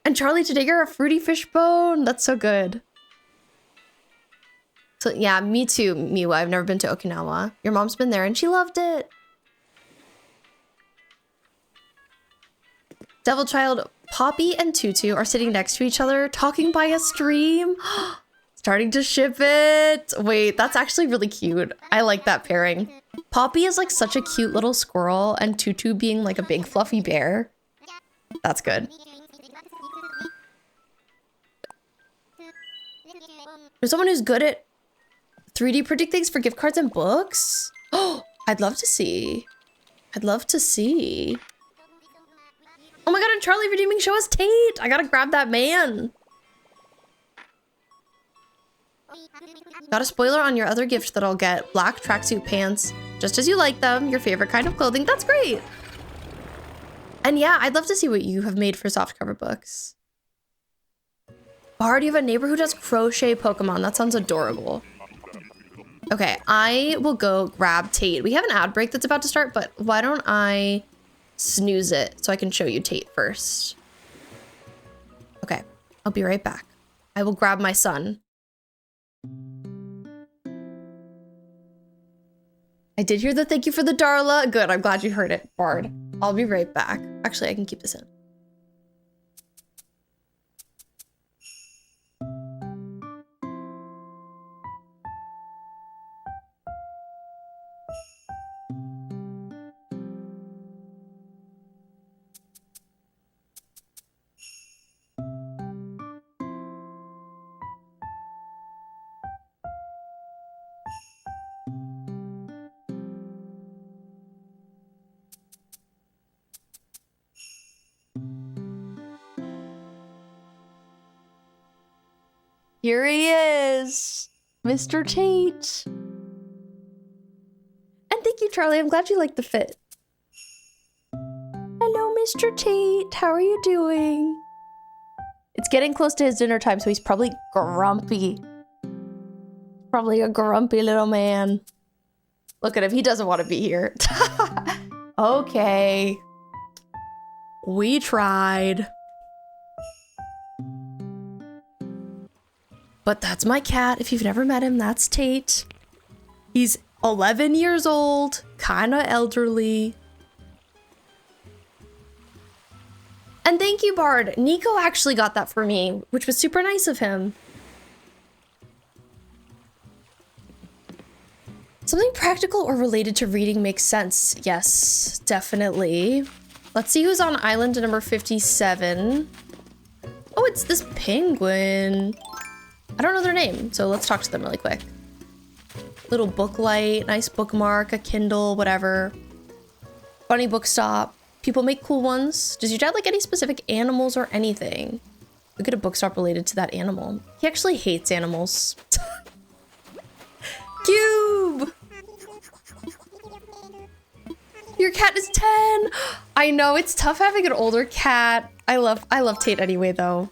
And Charlie, today you're a fruity fish bone. That's so good. So yeah, me too, Miwa. I've never been to Okinawa. Your mom's been there and she loved it. Devil Child, Poppy and Tutu are sitting next to each other, talking by a stream. Starting to ship it. Wait, that's actually really cute. I like that pairing. Poppy is like such a cute little squirrel and Tutu being like a big fluffy bear. That's good. There's someone who's good at 3D printing things for gift cards and books? Oh, I'd love to see. I'd love to see. Oh my god, and Charlie redeeming show us Tate. I gotta grab that man. Got a spoiler on your other gift that I'll get. Black tracksuit pants. Just as you like them. Your favorite kind of clothing. That's great. And yeah, I'd love to see what you have made for softcover books. Bard, you have a neighbor who does crochet Pokemon. That sounds adorable. Okay, I will go grab Tate. We have an ad break that's about to start, but why don't I snooze it so I can show you Tate first? Okay, I'll be right back. I will grab my son. I did hear the thank you for the Darla. Good, I'm glad you heard it, Bard. I'll be right back. Actually, I can keep this in. Here he is, Mr. Tate. And thank you, Charlie. I'm glad you liked the fit. Hello, Mr. Tate. How are you doing? It's getting close to his dinner time, so he's probably grumpy. Probably a grumpy little man. Look at him. He doesn't want to be here. Okay. We tried. But that's my cat. If you've never met him, that's Tate. He's 11 years old, kind of elderly. And thank you, Bard. Nico actually got that for me, which was super nice of him. Something practical or related to reading makes sense. Yes, definitely. Let's see who's on island number 57. Oh, it's this penguin. I don't know their name, so let's talk to them really quick. Little book light, nice bookmark, a Kindle, whatever. Funny book stop. People make cool ones. Does your dad like any specific animals or anything? Look at a book stop related to that animal. He actually hates animals. Cube! Your cat is 10! I know, it's tough having an older cat. I love Tate anyway, though.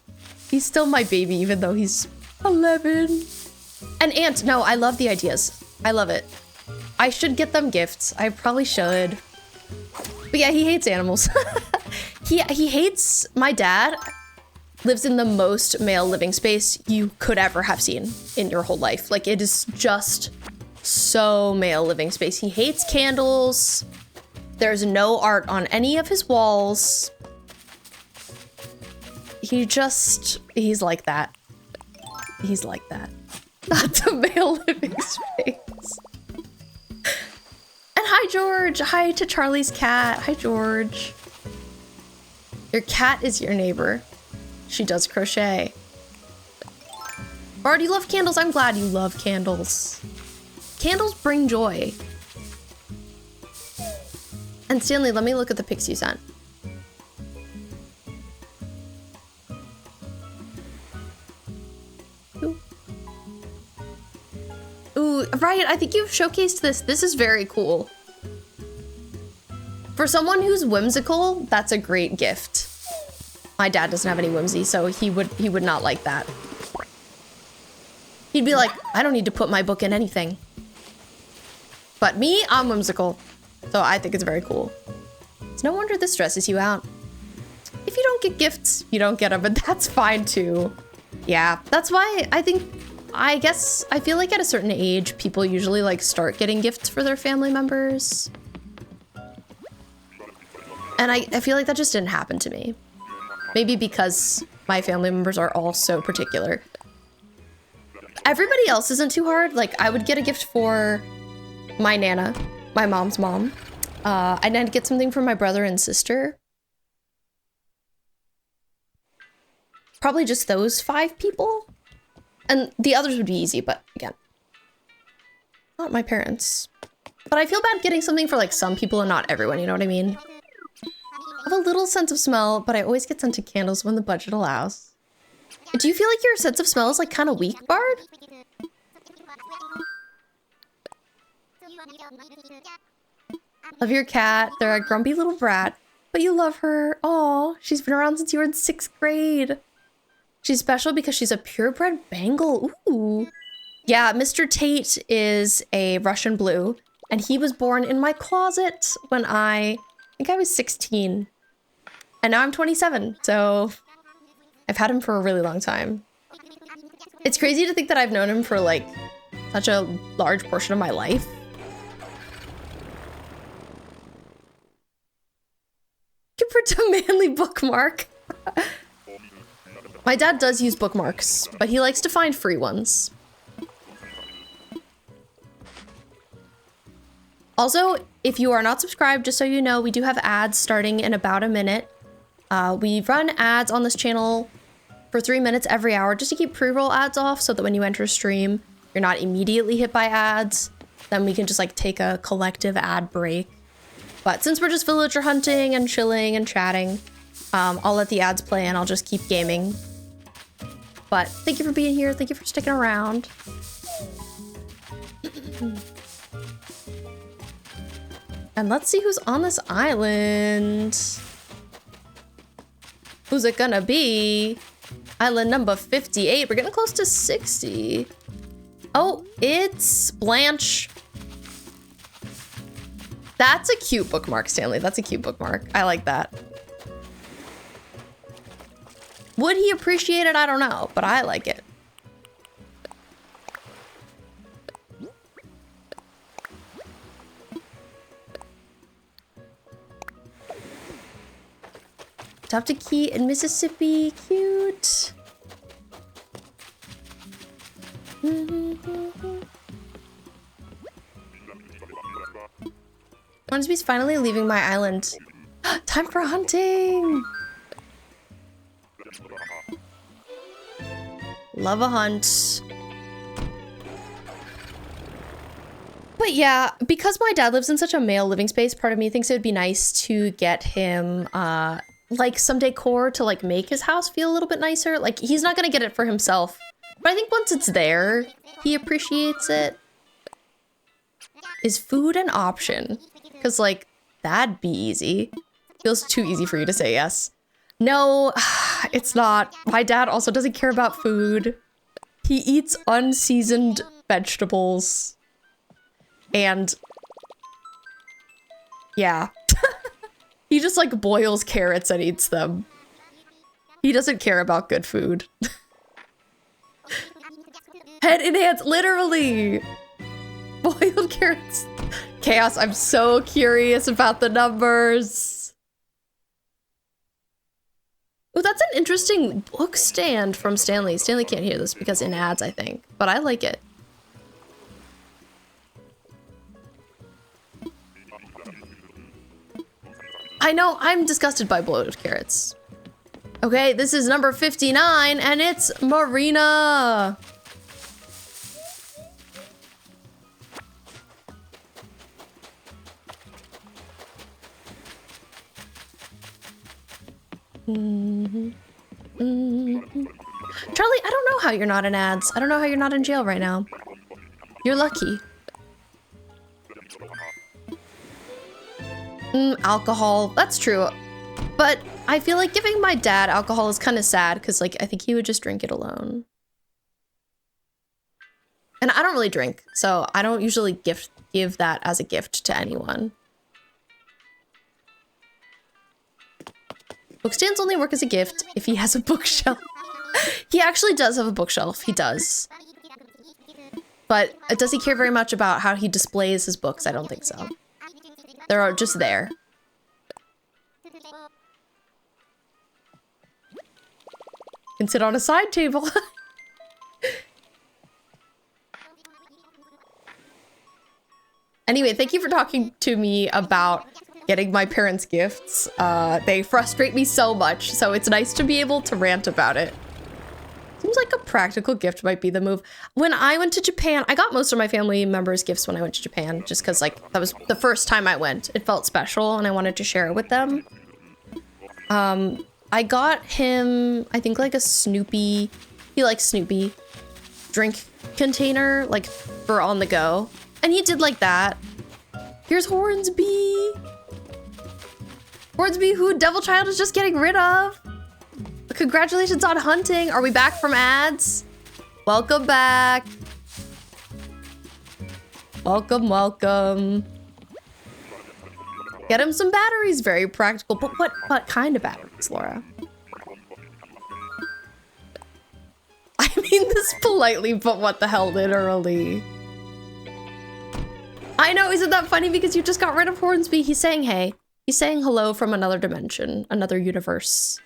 He's still my baby, even though he's 11. And Aunt, no, I love the ideas. I love it. I should get them gifts. I probably should. But yeah, he hates animals. He hates, my dad lives in the most male living space you could ever have seen in your whole life. Like, it is just so male living space. He hates candles. There's no art on any of his walls. He's like that. He's like that. That's a male living space. And hi, George. Hi to Charlie's cat. Hi, George. Your cat is your neighbor. She does crochet. Bard, you love candles. I'm glad you love candles. Candles bring joy. And Stanley, let me look at the pics you sent. Ooh, right, I think you've showcased this. This is very cool. For someone who's whimsical, that's a great gift. My dad doesn't have any whimsy, so he would not like that. He'd be like, I don't need to put my book in anything. But me, I'm whimsical. So I think it's very cool. It's no wonder this stresses you out. If you don't get gifts, you don't get them, but that's fine too. Yeah, that's why I guess I feel like at a certain age, people usually like start getting gifts for their family members. And I feel like that just didn't happen to me. Maybe because my family members are all so particular. Everybody else isn't too hard. Like I would get a gift for my Nana, my mom's mom. And I'd get something for my brother and sister. Probably just those 5 people. And the others would be easy, but again, not my parents. But I feel bad getting something for like some people and not everyone, you know what I mean? I have a little sense of smell, but I always get scented candles when the budget allows. Do you feel like your sense of smell is like kind of weak, Bard? Love your cat. They're a grumpy little brat, but you love her. Aw, she's been around since you were in 6th grade. She's special because she's a purebred Bengal. Ooh. Yeah, Mr. Tate is a Russian blue, and he was born in my closet when I think I was 16. And now I'm 27, so I've had him for a really long time. It's crazy to think that I've known him for like such a large portion of my life. Super manly bookmark. My dad does use bookmarks, but he likes to find free ones. Also, if you are not subscribed, just so you know, we do have ads starting in about a minute. We run ads on this channel for 3 minutes every hour just to keep pre-roll ads off so that when you enter a stream, you're not immediately hit by ads. Then we can just like take a collective ad break. But since we're just villager hunting and chilling and chatting, I'll let the ads play and I'll just keep gaming. But thank you for being here. Thank you for sticking around. And let's see who's on this island. Who's it gonna be? Island number 58. We're getting close to 60. Oh, it's Blanche. That's a cute bookmark, Stanley. That's a cute bookmark. I like that. Would he appreciate it? I don't know, but I like it. Adopt a key in Mississippi. Cute. Hornsby's finally leaving my island. Time for hunting! Love a hunt. But yeah, because my dad lives in such a male living space, part of me thinks it would be nice to get him like some decor to like make his house feel a little bit nicer. Like he's not gonna get it for himself, but I think once it's there, he appreciates it. Is food an option? Because like that'd be easy. Feels too easy for you to say yes. No, it's not. My dad also doesn't care about food. He eats unseasoned vegetables. And yeah. He just like boils carrots and eats them. He doesn't care about good food. Head enhance, literally. Boiled carrots. Chaos, I'm so curious about the numbers. Oh, that's an interesting book stand from Stanley. Stanley can't hear this because in ads, I think, but I like it. I know, I'm disgusted by boiled carrots. Okay, this is number 59, and it's Marina. Charlie, I don't know how you're not in ads. I don't know how you're not in jail right now. You're lucky. Alcohol. That's true. But I feel like giving my dad alcohol is kind of sad because, like, I think he would just drink it alone. And I don't really drink, so I don't usually give that as a gift to anyone. Book stands only work as a gift if he has a bookshelf. He actually does have a bookshelf, he does. But does he care very much about how he displays his books? I don't think so. They're just there. Can sit on a side table. Anyway, thank you for talking to me about getting my parents gifts. They frustrate me so much, so it's nice to be able to rant about it. Seems like a practical gift might be the move. When I went to Japan, I got most of my family members gifts when I went to Japan, just because like that was the first time I went. It felt special and I wanted to share it with them. I got him, I think like a Snoopy, he likes Snoopy, drink container, like for on the go. And he did like that. Here's Hornsby. Hornsby, who Devil Child is just getting rid of. Congratulations on hunting. Are we back from ads? Welcome back. Welcome, welcome. Get him some batteries, very practical. But what kind of batteries, Laura? I mean this politely, but what the hell, literally. I know, isn't that funny? Because you just got rid of Hornsby. He's saying hey. He's saying hello from another dimension, another universe.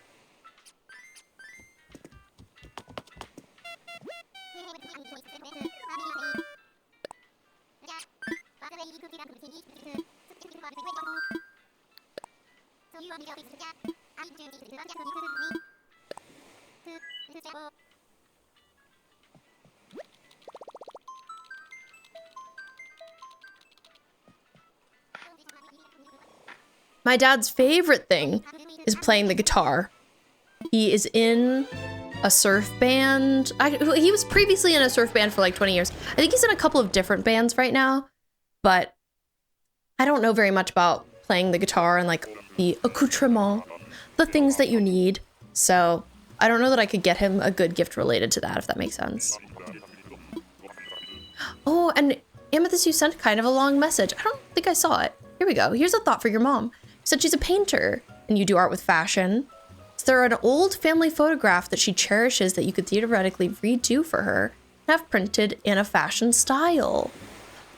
My dad's favorite thing is playing the guitar. He is in a surf band. He was previously in a surf band for like 20 years. I think he's in a couple of different bands right now, but I don't know very much about playing the guitar and like the accoutrement, the things that you need. So I don't know that I could get him a good gift related to that, if that makes sense. Oh, and Amethyst, you sent kind of a long message. I don't think I saw it. Here we go. Here's a thought for your mom. You said she's a painter and you do art with fashion. Is there an old family photograph that she cherishes that you could theoretically redo for her and have printed in a fashion style?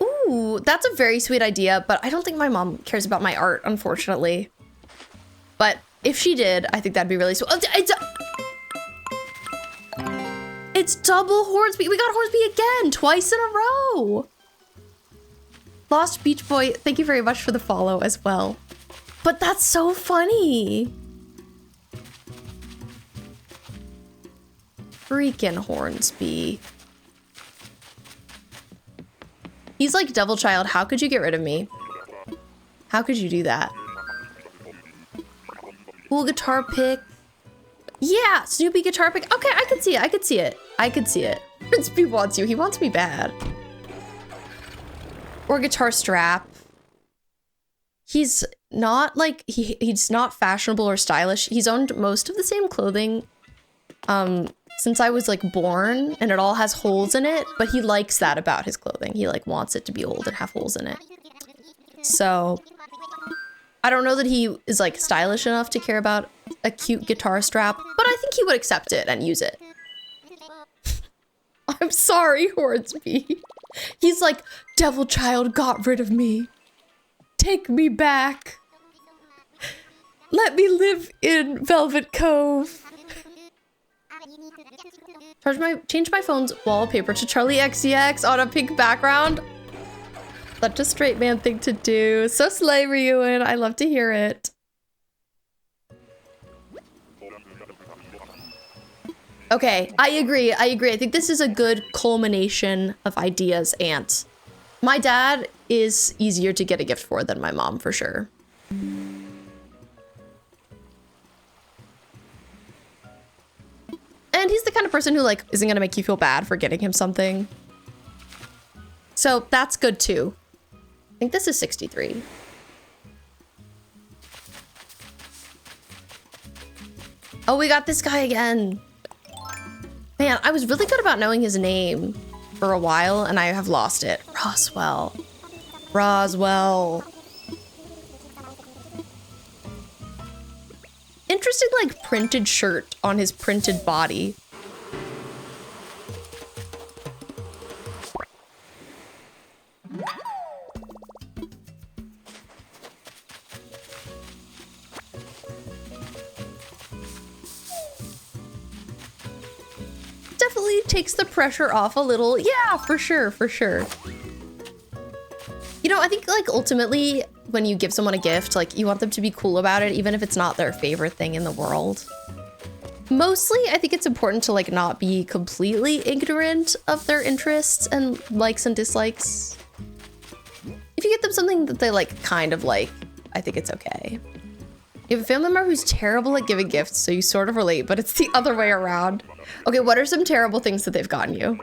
Ooh, that's a very sweet idea, but I don't think my mom cares about my art, unfortunately. But if she did, I think that'd be really sweet. It's double Hornsby. We got Hornsby again, twice in a row. Lost Beach Boy, thank you very much for the follow as well. But that's so funny. Freaking Hornsby. He's like Devil Child. How could you get rid of me? How could you do that? Cool guitar pick. Yeah, Snoopy guitar pick. Okay, I could see it. I could see it. I could see it. Hornsby wants you. He wants me bad. Or guitar strap. He's not like, he's not fashionable or stylish. He's owned most of the same clothing since I was like born, and it all has holes in it, but he likes that about his clothing. He like wants it to be old and have holes in it. So I don't know that he is like stylish enough to care about a cute guitar strap, but I think he would accept it and use it. I'm sorry, Hornsby. He's like, Devil Child got rid of me. Take me back. Let me live in Velvet Cove. Change my phone's wallpaper to Charlie XCX on a pink background. Such a straight man thing to do. So slay, Ryuin. I love to hear it. Okay, I agree. I agree. I think this is a good culmination of ideas, and my dad is easier to get a gift for than my mom, for sure. And he's the kind of person who like isn't gonna make you feel bad for getting him something. So that's good too. I think this is 63. Oh, we got this guy again. Man, I was really good about knowing his name. for a while and I have lost it. Roswell. Roswell. Interesting, like, printed shirt on his printed body. Definitely takes the pressure off a little. Yeah, for sure, for sure. You know, I think, like, ultimately, when you give someone a gift, like, you want them to be cool about it, even if it's not their favorite thing in the world. Mostly, I think it's important to, like, not be completely ignorant of their interests and likes and dislikes. If you get them something that they, like, kind of like, I think it's okay. You have a family member who's terrible at giving gifts, so you sort of relate, but it's the other way around. Okay, what are some terrible things that they've gotten you?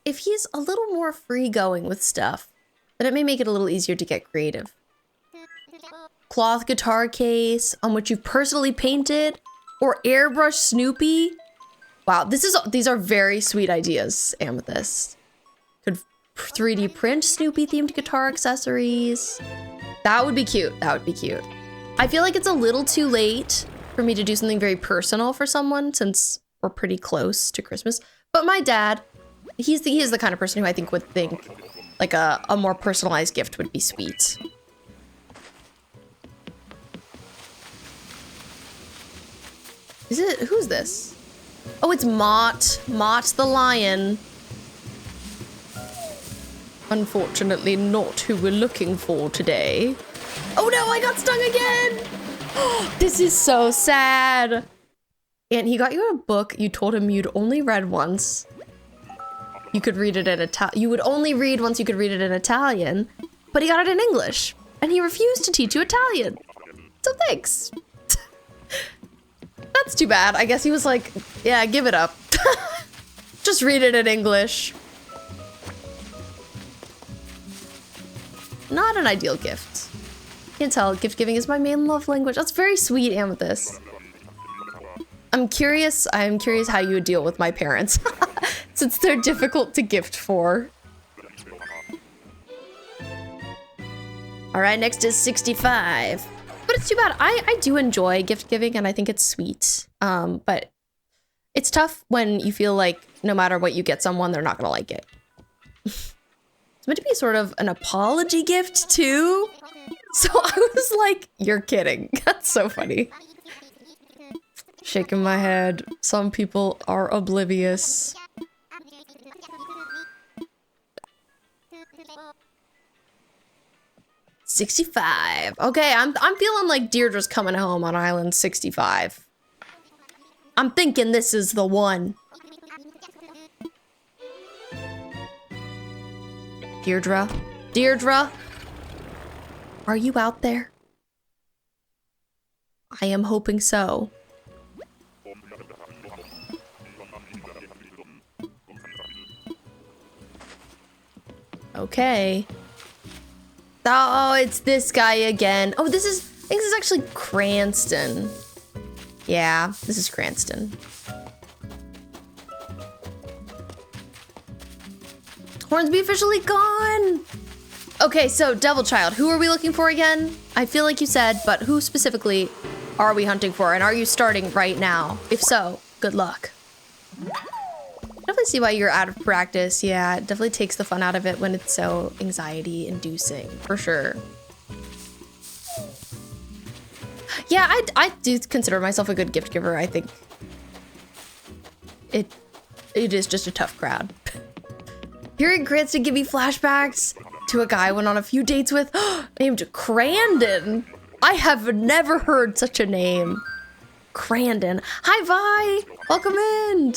If he's a little more free-going with stuff, then it may make it a little easier to get creative. Cloth guitar case on which you've personally painted, or airbrush Snoopy. Wow, these are very sweet ideas, Amethyst. Could 3D print Snoopy themed guitar accessories. That would be cute. That would be cute. I feel like it's a little too late for me to do something very personal for someone since we're pretty close to Christmas. But my dad, he is the kind of person who I think would think like a more personalized gift would be sweet. Who's this? Oh, it's Mott. Mott the lion. Unfortunately not who we're looking for today. Oh no, I got stung again! This is so sad. And he got you a book you told him you'd only read once. You could read it in Italian. You would only read once you could read it in Italian, but he got it in English, and he refused to teach you Italian. So thanks. That's too bad. I guess he was like, yeah, give it up. Just read it in English. Not an ideal gift. Can't tell, gift giving is my main love language. That's very sweet, Amethyst. I'm curious how you would deal with my parents, since they're difficult to gift for. All right, next is 65. But it's too bad. I do enjoy gift giving and I think it's sweet. But it's tough when you feel like no matter what you get someone, they're not gonna like it. It's meant to be sort of an apology gift too. So I was like, you're kidding. That's so funny. Shaking my head. Some people are oblivious. $65. Okay, I'm feeling like Deirdre's coming home on Island 65. I'm thinking this is the one. Deirdre? Deirdre? Are you out there? I am hoping so. Okay. Oh, it's this guy again. Oh, I think this is actually Cranston. Yeah, this is Cranston. Hornsby officially gone. Okay, so Devil Child, who are we looking for again? I feel like you said, but who specifically are we hunting for? And are you starting right now? If so, good luck. Definitely see why you're out of practice. Yeah, it definitely takes the fun out of it when it's so anxiety inducing, for sure. Yeah, I do consider myself a good gift giver. I think it is just a tough crowd. Hearing Cranston give me flashbacks to a guy I went on a few dates with named Crandon. I have never heard such a name. Crandon. Hi, Vi. Welcome in.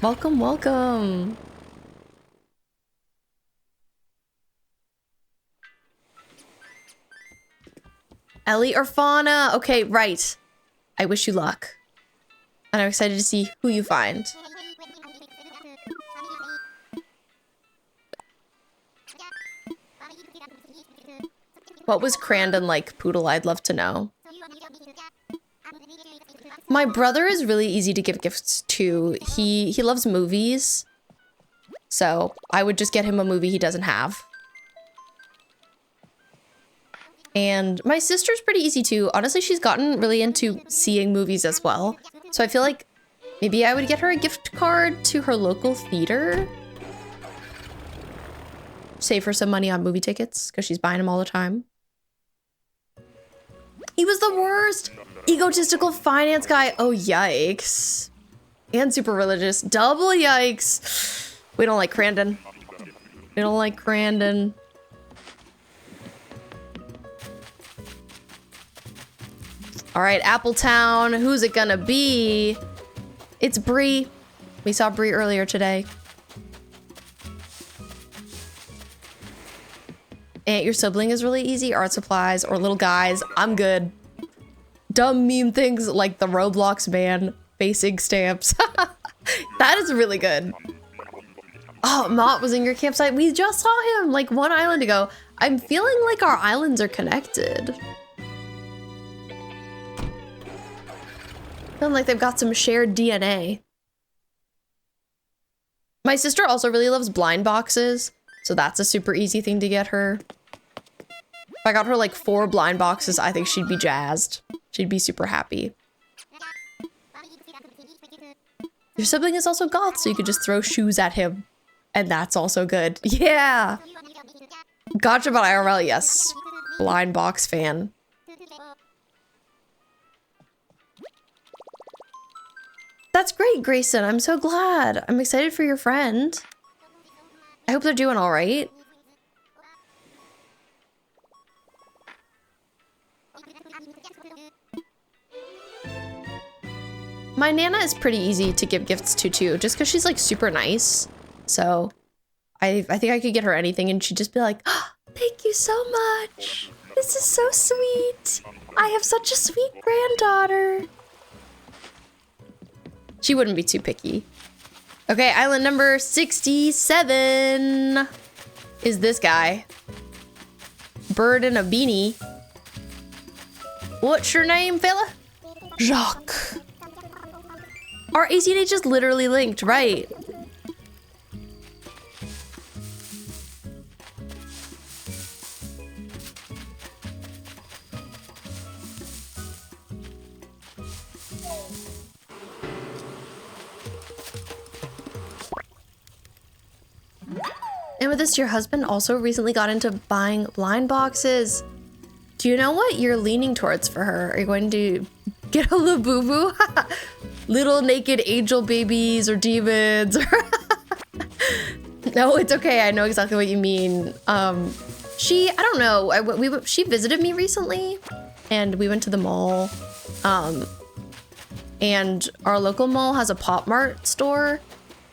Welcome, welcome. Ellie or Fauna? Okay, right. I wish you luck. And I'm excited to see who you find. What was Crandon like, Poodle? I'd love to know. My brother is really easy to give gifts to. He loves movies. So I would just get him a movie he doesn't have. And my sister's pretty easy too. Honestly, she's gotten really into seeing movies as well. So I feel like maybe I would get her a gift card to her local theater. Save her some money on movie tickets because she's buying them all the time. He was the worst. Egotistical finance guy. Oh, yikes. And super religious. Double yikes. We don't like Crandon. We don't like Crandon. All right, Appletown. Who's it gonna be? It's Bree. We saw Bree earlier today. Aunt, your sibling is really easy. Art supplies or little guys. I'm good. Dumb meme things like the Roblox man facing stamps. That is really good. Oh, Mott was in your campsite. We just saw him like one island ago. I'm feeling like our islands are connected. Feeling like they've got some shared DNA. My sister also really loves blind boxes, so that's a super easy thing to get her. If I got her like 4 blind boxes, I think she'd be jazzed. She'd be super happy. Your sibling is also goth, so you could just throw shoes at him. And that's also good. Yeah! Gotcha about IRL, yes. Blind box fan. That's great, Grayson. I'm so glad. I'm excited for your friend. I hope they're doing all right. My Nana is pretty easy to give gifts to too, just because she's like super nice. So I think I could get her anything and she'd just be like, oh, thank you so much. This is so sweet. I have such a sweet granddaughter. She wouldn't be too picky. Okay, island number 67 is this guy. Bird in a beanie. What's your name, fella? Jacques. Our ACH is literally linked, right? And with this, your husband also recently got into buying blind boxes. Do you know what you're leaning towards for her? Are you going to get a Labubu? Little naked angel babies or demons? No, it's okay. I know exactly what you mean. I don't know. She visited me recently and we went to the mall. And our local mall has a Pop Mart store.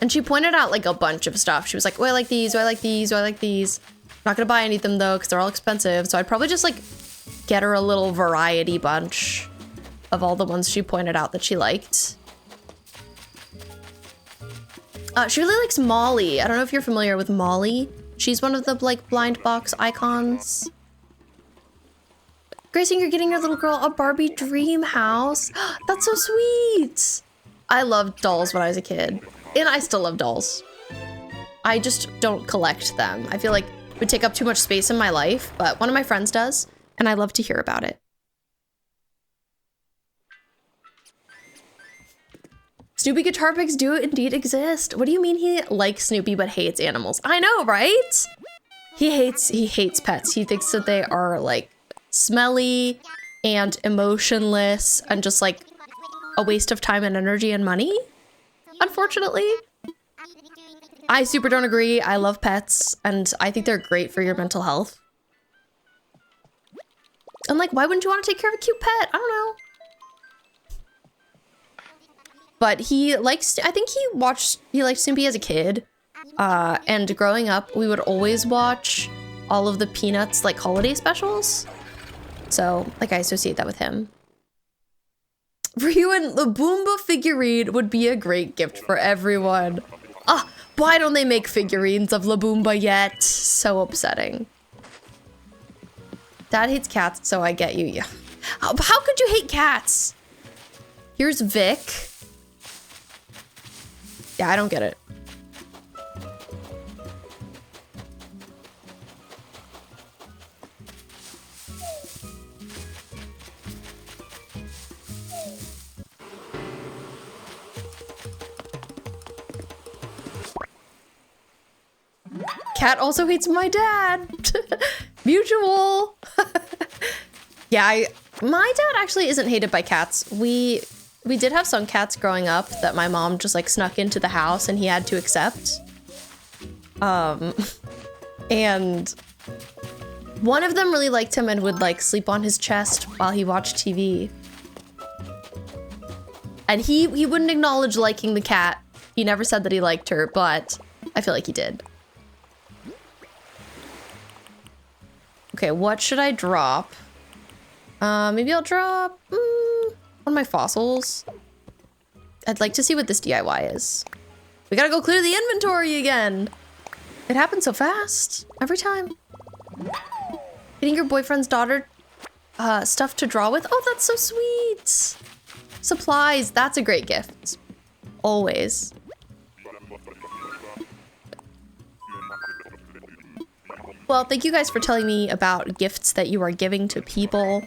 And she pointed out like a bunch of stuff. She was like, oh, I like these, oh, I like these, oh, I like these. I'm not gonna buy any of them though, because they're all expensive. So I'd probably just like get her a little variety bunch of all the ones she pointed out that she liked. She really likes Molly. I don't know if you're familiar with Molly. She's one of the like blind box icons. Grayson, you're getting your little girl a Barbie dream house. That's so sweet. I loved dolls when I was a kid. And I still love dolls. I just don't collect them. I feel like it would take up too much space in my life, but one of my friends does, and I love to hear about it. Snoopy guitar picks do indeed exist. What do you mean he likes Snoopy but hates animals? I know, right? He hates pets. He thinks that they are like smelly and emotionless and just like a waste of time and energy and money. Unfortunately, I super don't agree. I love pets and I think they're great for your mental health. And like, why wouldn't you want to take care of a cute pet? I don't know. But he likes, I think he liked Snoopy as a kid. And growing up, we would always watch all of the Peanuts like holiday specials. So like I associate that with him. For you, and the Boomba figurine would be a great gift for everyone. Ah, why don't they make figurines of La Boomba yet? So upsetting. Dad hates cats, so I get you. Yeah. How could you hate cats? Here's Vic. Yeah, I don't get it. Cat also hates my dad. Mutual. Yeah, my dad actually isn't hated by cats. We did have some cats growing up that my mom just like snuck into the house and he had to accept. And one of them really liked him and would like sleep on his chest while he watched TV. And he wouldn't acknowledge liking the cat. He never said that he liked her, but I feel like he did. Okay, what should I drop? Maybe I'll drop one of my fossils. I'd like to see what this DIY is. We gotta go clear the inventory again. It happens so fast every time. Getting your boyfriend's daughter stuff to draw with. Oh, that's so sweet. Supplies, that's a great gift. Always. Well, thank you guys for telling me about gifts that you are giving to people.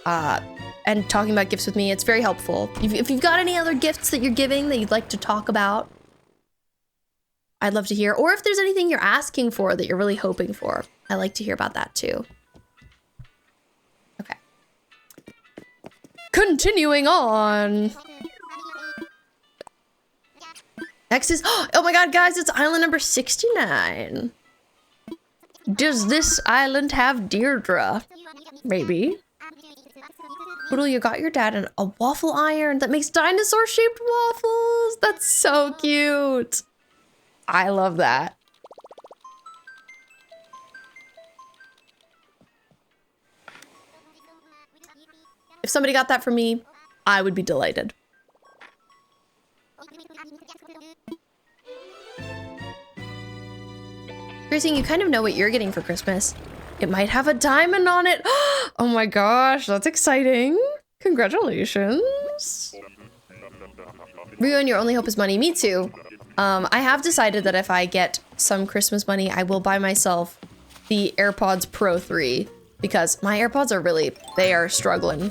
And talking about gifts with me. It's very helpful. If you've got any other gifts that you're giving that you'd like to talk about, I'd love to hear. Or if there's anything you're asking for that you're really hoping for, I like to hear about that too. Okay. Continuing on. Next is, oh my god, guys, it's island number 69. Does this island have Deirdre? Maybe. Poodle, you got your dad a waffle iron that makes dinosaur-shaped waffles. That's so cute. I love that. If somebody got that for me, I would be delighted. Piercing, you kind of know what you're getting for Christmas. It might have a diamond on it. Oh my gosh, that's exciting. Congratulations. Ryu, and your only hope is money. Me too. I have decided that if I get some Christmas money, I will buy myself the AirPods Pro 3 because my AirPods are they are struggling.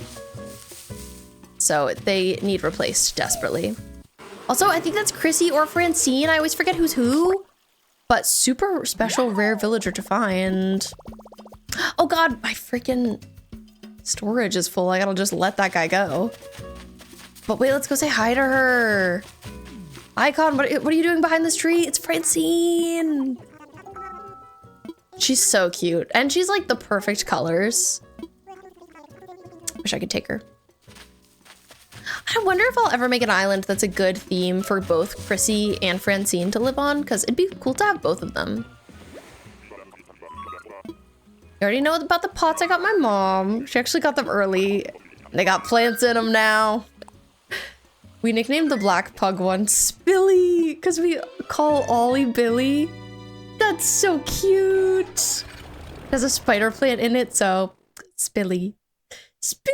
So they need replaced desperately. Also, I think that's Chrissy or Francine. I always forget who's who. But super special rare villager to find. Oh god, my freaking storage is full. I gotta just let that guy go. But wait, let's go say hi to her. Icon, what are you doing behind this tree? It's Francine. She's so cute. And she's like the perfect colors. Wish I could take her. I wonder if I'll ever make an island that's a good theme for both Chrissy and Francine to live on, because it'd be cool to have both of them. You already know about the pots I got my mom. She actually got them early. They got plants in them now. We nicknamed the black pug one Spilly, because we call Ollie Billy. That's so cute. There's a spider plant in it, so Spilly. Spilly.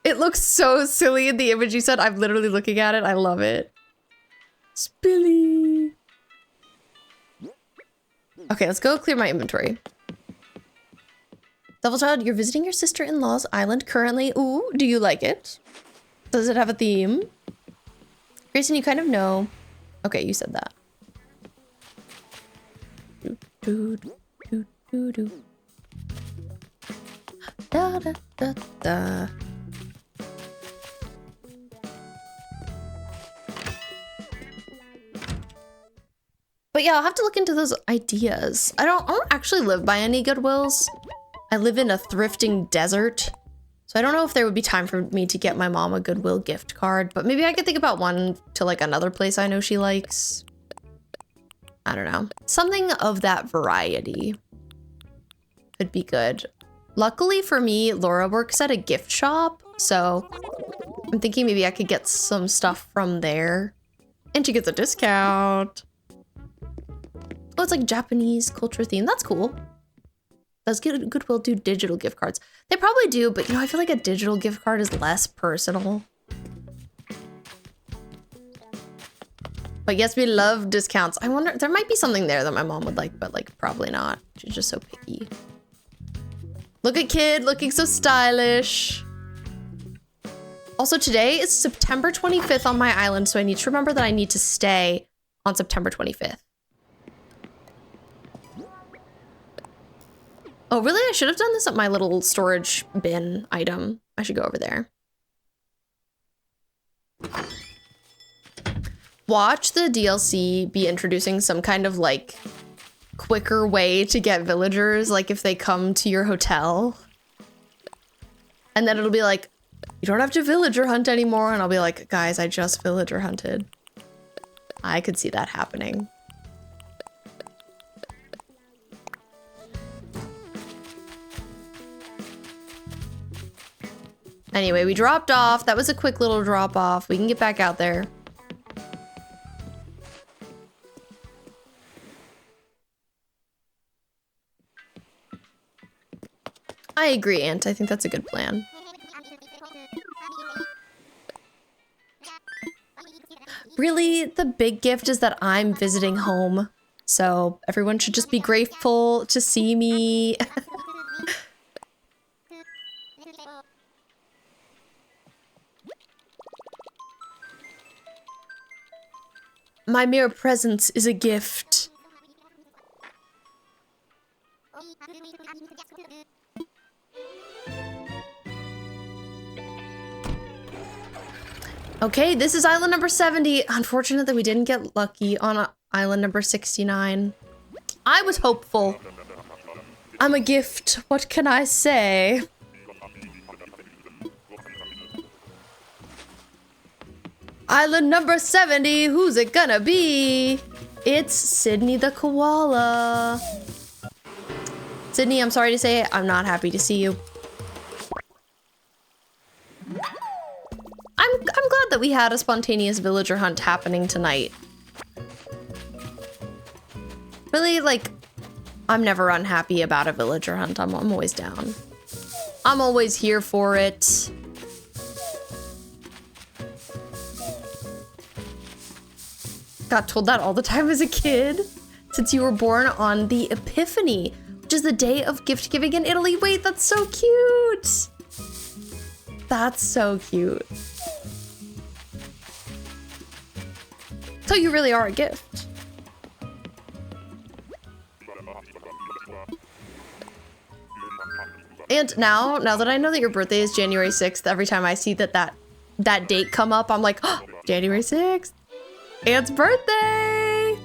It looks so silly in the image you said. I'm literally looking at it. I love it. Spilly. Okay, let's go clear my inventory. Devil Child, you're visiting your sister-in-law's island currently. Ooh, do you like it? Does it have a theme? Grayson, you kind of know. Okay, you said that. Do, do, do, do, do. Da, da, da, da. But yeah, I'll have to look into those ideas. I don't actually live by any Goodwills. I live in a thrifting desert. So I don't know if there would be time for me to get my mom a Goodwill gift card, but maybe I could think about one to like another place I know she likes. I don't know. Something of that variety could be good. Luckily for me, Laura works at a gift shop, so I'm thinking maybe I could get some stuff from there. And she gets a discount. Oh, it's like Japanese culture theme. That's cool. Does Goodwill do digital gift cards? They probably do, but you know, I feel like a digital gift card is less personal. But yes, we love discounts. I wonder, there might be something there that my mom would like, but like probably not. She's just so picky. Look at kid looking so stylish. Also today is September 25th on my island, so I need to remember that I need to stay on September 25th. Oh, really? I should have done this at my little storage bin item. I should go over there. Watch the DLC be introducing some kind of like quicker way to get villagers, like if they come to your hotel. And then it'll be like, you don't have to villager hunt anymore. And I'll be like, guys, I just villager hunted. I could see that happening. Anyway, we dropped off. That was a quick little drop off. We can get back out there. I agree, Aunt. I think that's a good plan. Really, the big gift is that I'm visiting home. So everyone should just be grateful to see me. My mere presence is a gift. Okay, this is island number 70. Unfortunate that we didn't get lucky on island number 69. I was hopeful. I'm a gift. What can I say? Island number 70, who's it gonna be? It's Sydney the koala. Sydney, I'm sorry to say it, I'm not happy to see you. I'm glad that we had a spontaneous villager hunt happening tonight. Really, like, I'm never unhappy about a villager hunt. I'm always down. I'm always here for it. Got told that all the time as a kid. Since you were born on the Epiphany, which is the day of gift giving in Italy. Wait, that's so cute. That's so cute. So you really are a gift. And now that I know that your birthday is January 6th, every time I see that date come up, I'm like, oh, January 6th. Aunt's birthday!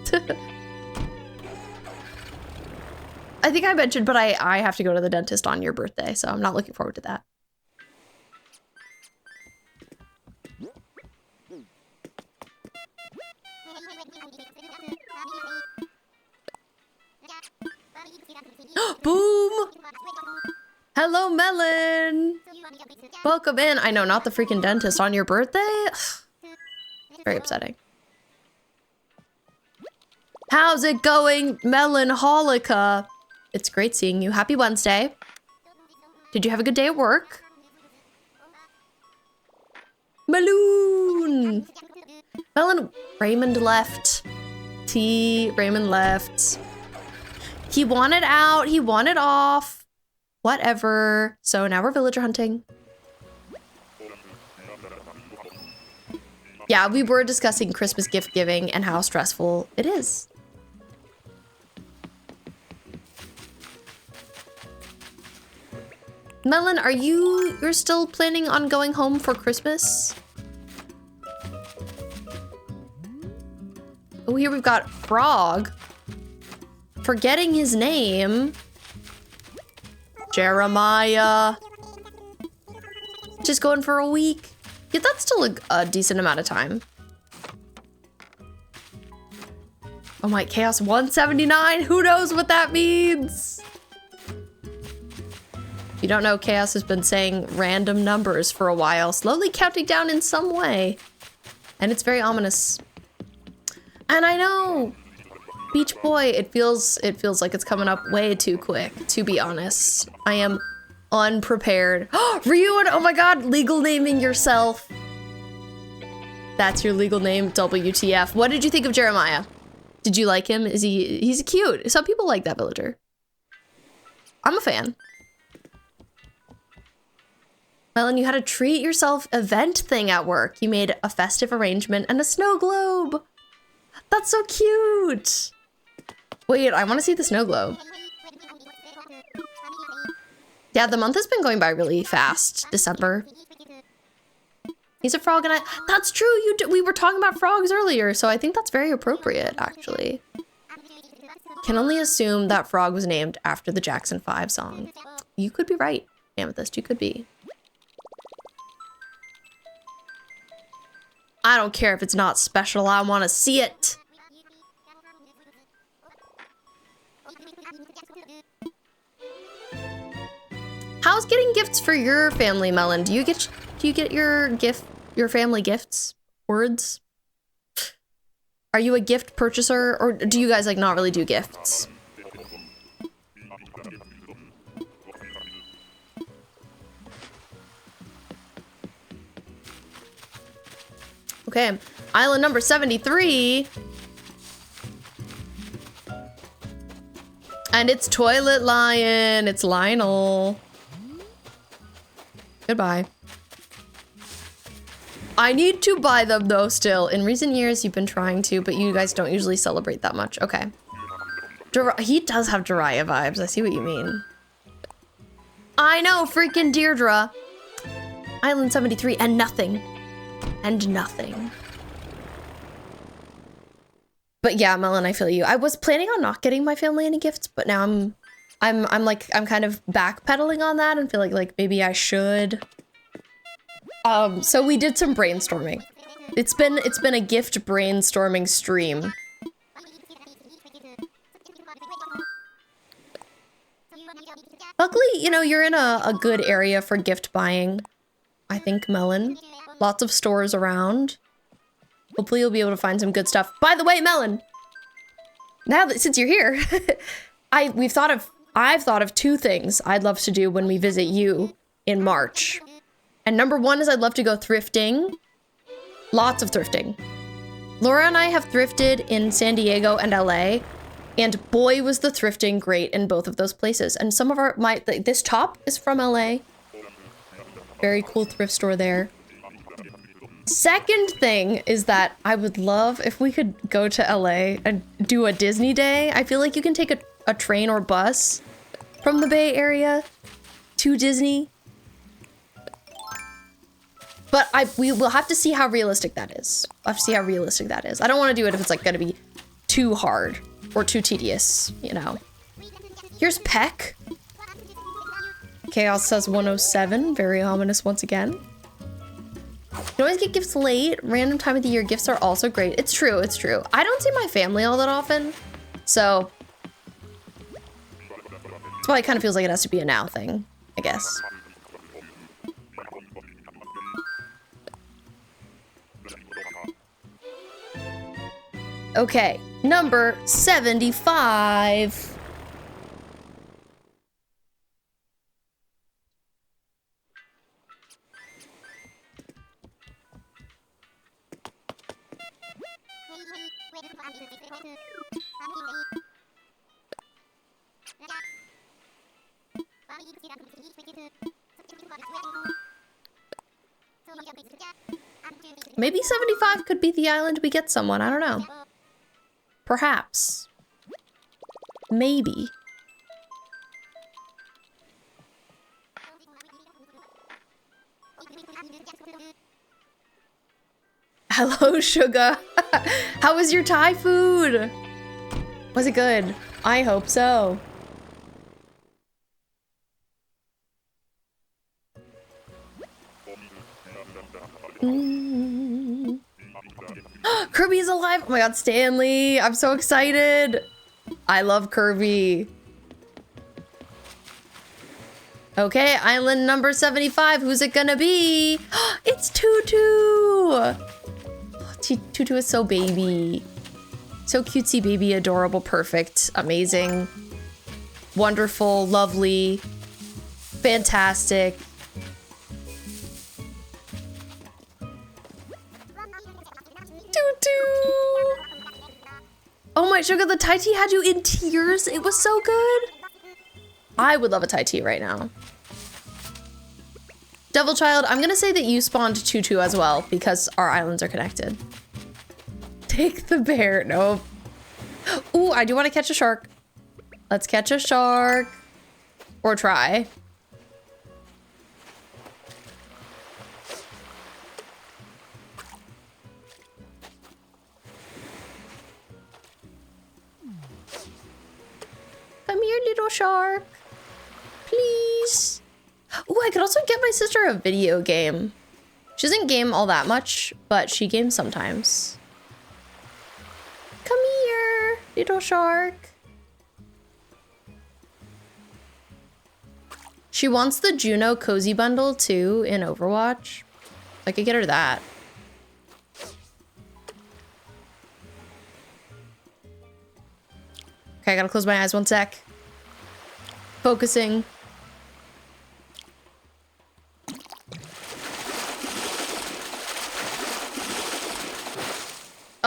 I think I mentioned, but I have to go to the dentist on your birthday, so I'm not looking forward to that. Boom! Hello, Melon! Welcome in. I know, not the freaking dentist on your birthday? Very upsetting. How's it going, Melanholica? It's great seeing you. Happy Wednesday. Did you have a good day at work? Maloon! Melon, Raymond left. Raymond left. He wanted out, he wanted off. Whatever. So now we're villager hunting. Yeah, we were discussing Christmas gift giving and how stressful it is. Melon, you're still planning on going home for Christmas? Oh, here we've got Frog. Forgetting his name. Jeremiah. Just going for a week. Yeah, that's still a decent amount of time. Oh my, Chaos 179. Who knows what that means? If you don't know, Chaos has been saying random numbers for a while, slowly counting down in some way. And it's very ominous. And I know, Beach Boy, it feels like it's coming up way too quick, to be honest. I am unprepared. Ryuan, oh my god, legal naming yourself. That's your legal name, WTF. What did you think of Jeremiah? Did you like him? He's cute. Some people like that villager. I'm a fan. Melon, you had a treat yourself event thing at work. You made a festive arrangement and a snow globe. That's so cute. Wait, I want to see the snow globe. Yeah, the month has been going by really fast. December. He's a frog and that's true. We were talking about frogs earlier, so I think that's very appropriate, actually. Can only assume that frog was named after the Jackson 5 song. You could be right, Amethyst. You could be. I don't care if it's not special. I want to see it. How's getting gifts for your family, Melon? Do you get your family gifts? Words? Are you a gift purchaser, or do you guys like not really do gifts? Okay, island number 73. And it's Toilet Lion. It's Lionel. Goodbye. I need to buy them though still. In recent years, you've been trying to, but you guys don't usually celebrate that much. Okay. He does have Jiraiya vibes. I see what you mean. I know, freaking Deirdre. Island 73 and nothing. And nothing. But yeah, Melon, I feel you. I was planning on not getting my family any gifts, but now I'm kind of backpedaling on that and feel like maybe I should. So we did some brainstorming. It's been a gift brainstorming stream. Luckily, you know, you're in a good area for gift buying. I think, Melon. Lots of stores around. Hopefully you'll be able to find some good stuff. By the way, Melon, now that since you're here, I've thought of two things I'd love to do when we visit you in March. And number one is I'd love to go thrifting. Lots of thrifting. Laura and I have thrifted in San Diego and LA, and boy was the thrifting great in both of those places. And some of this top is from LA. Very cool thrift store there. Second thing is that I would love if we could go to LA and do a Disney day. I feel like you can take a train or bus from the Bay Area to Disney. But we will have to see how realistic that is. I'll have to see how realistic that is. I don't want to do it if it's like gonna be too hard or too tedious, you know. Here's Peck. Chaos says 107, very ominous once again. You can always get gifts late. Random time of the year gifts are also great. It's true, it's true. I don't see my family all that often, so that's why it kind of feels like it has to be a now thing, I guess. Okay, number 75. Maybe 75 could be the island we get someone, I don't know. Perhaps. Maybe. Hello, Sugar. How was your Thai food? Was it good? I hope so. Kirby is alive! Oh my god, Stanley! I'm so excited! I love Kirby. Okay, island number 75. Who's it gonna be? It's Tutu! Tutu is so baby. So cutesy baby, adorable, perfect, amazing, wonderful, lovely, fantastic. Tutu! Oh my sugar, the Thai tea had you in tears. It was so good. I would love a Thai tea right now. Devil Child, I'm gonna say that you spawned Tutu as well because our islands are connected. Take the bear. Nope. Ooh, I do want to catch a shark. Let's catch a shark. Or try. Come here, little shark. Please. Ooh, I could also get my sister a video game. She doesn't game all that much, but she games sometimes. Come here, little shark. She wants the Juno Cozy Bundle too in Overwatch. I could get her that. Okay, I gotta close my eyes 1 sec. Focusing.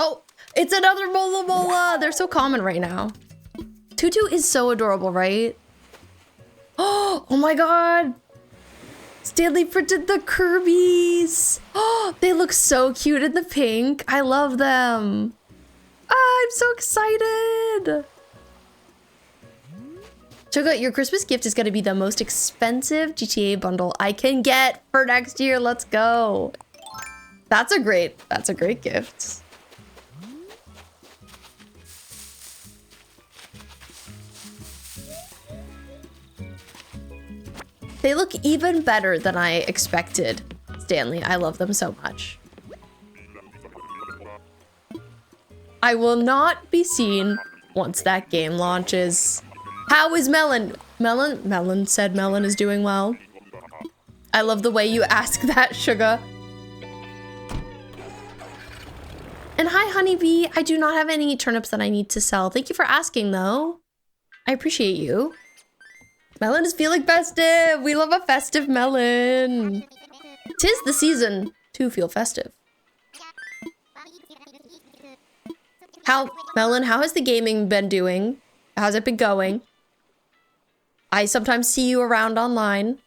Oh, it's another Mola Mola. They're so common right now. Tutu is so adorable, right? Oh my god. Stanley printed the Kirby's. Oh, they look so cute in the pink. I love them. Ah, I'm so excited. Choco, your Christmas gift is going to be the most expensive GTA bundle I can get for next year. Let's go. That's a great gift. They look even better than I expected, Stanley. I love them so much. I will not be seen once that game launches. How is Melon? Melon said Melon is doing well. I love the way you ask that, Sugar. And hi, Honeybee. I do not have any turnips that I need to sell. Thank you for asking, though. I appreciate you. Melon is feeling festive. We love a festive melon. 'Tis the season to feel festive. Melon, how has the gaming been doing? How's it been going? I sometimes see you around online.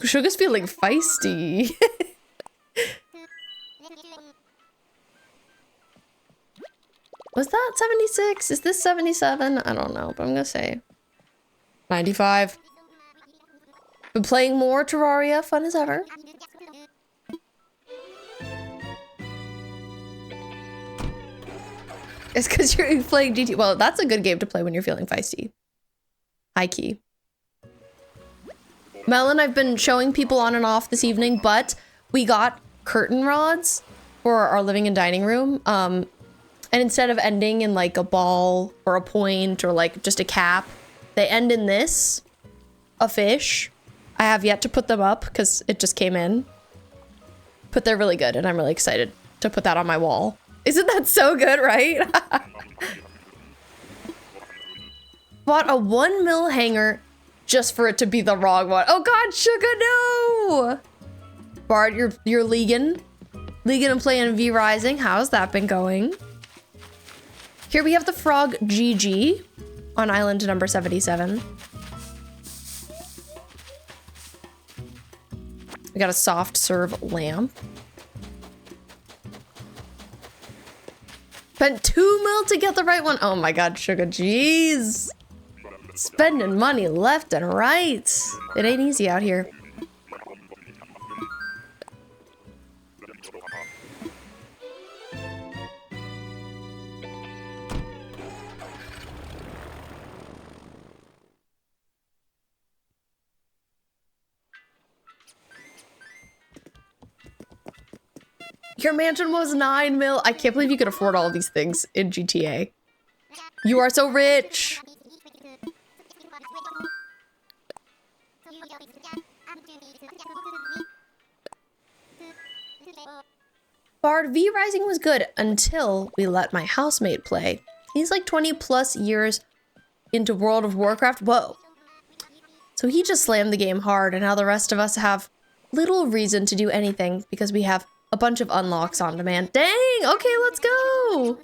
Sugar's feeling feisty. Was that 76? Is this 77? I don't know, but I'm gonna say 95. Been playing more Terraria, fun as ever. It's because you're playing GT. Well, that's a good game to play when you're feeling feisty. High key. Melon, I've been showing people on and off this evening, but we got curtain rods for our living and dining room. And instead of ending in like a ball or a point or like just a cap, they end in this, a fish. I have yet to put them up because it just came in. But they're really good and I'm really excited to put that on my wall. Isn't that so good, right? Bought a 1 mil hanger just for it to be the wrong one. Oh God, Sugar, no! Bart, you're legan and playing V Rising. How's that been going? Here we have the frog GG on island number 77. We got a soft serve lamp. Spent 2 mil to get the right one. Oh my God, Sugar, jeez. Spending money left and right. It ain't easy out here. Your mansion was 9 mil. I can't believe you could afford all of these things in GTA. You are so rich. Bard, V Rising was good until we let my housemate play. He's like 20 plus years into World of Warcraft. Whoa. So he just slammed the game hard, and now the rest of us have little reason to do anything because we have a bunch of unlocks on demand. Dang! Okay, let's go!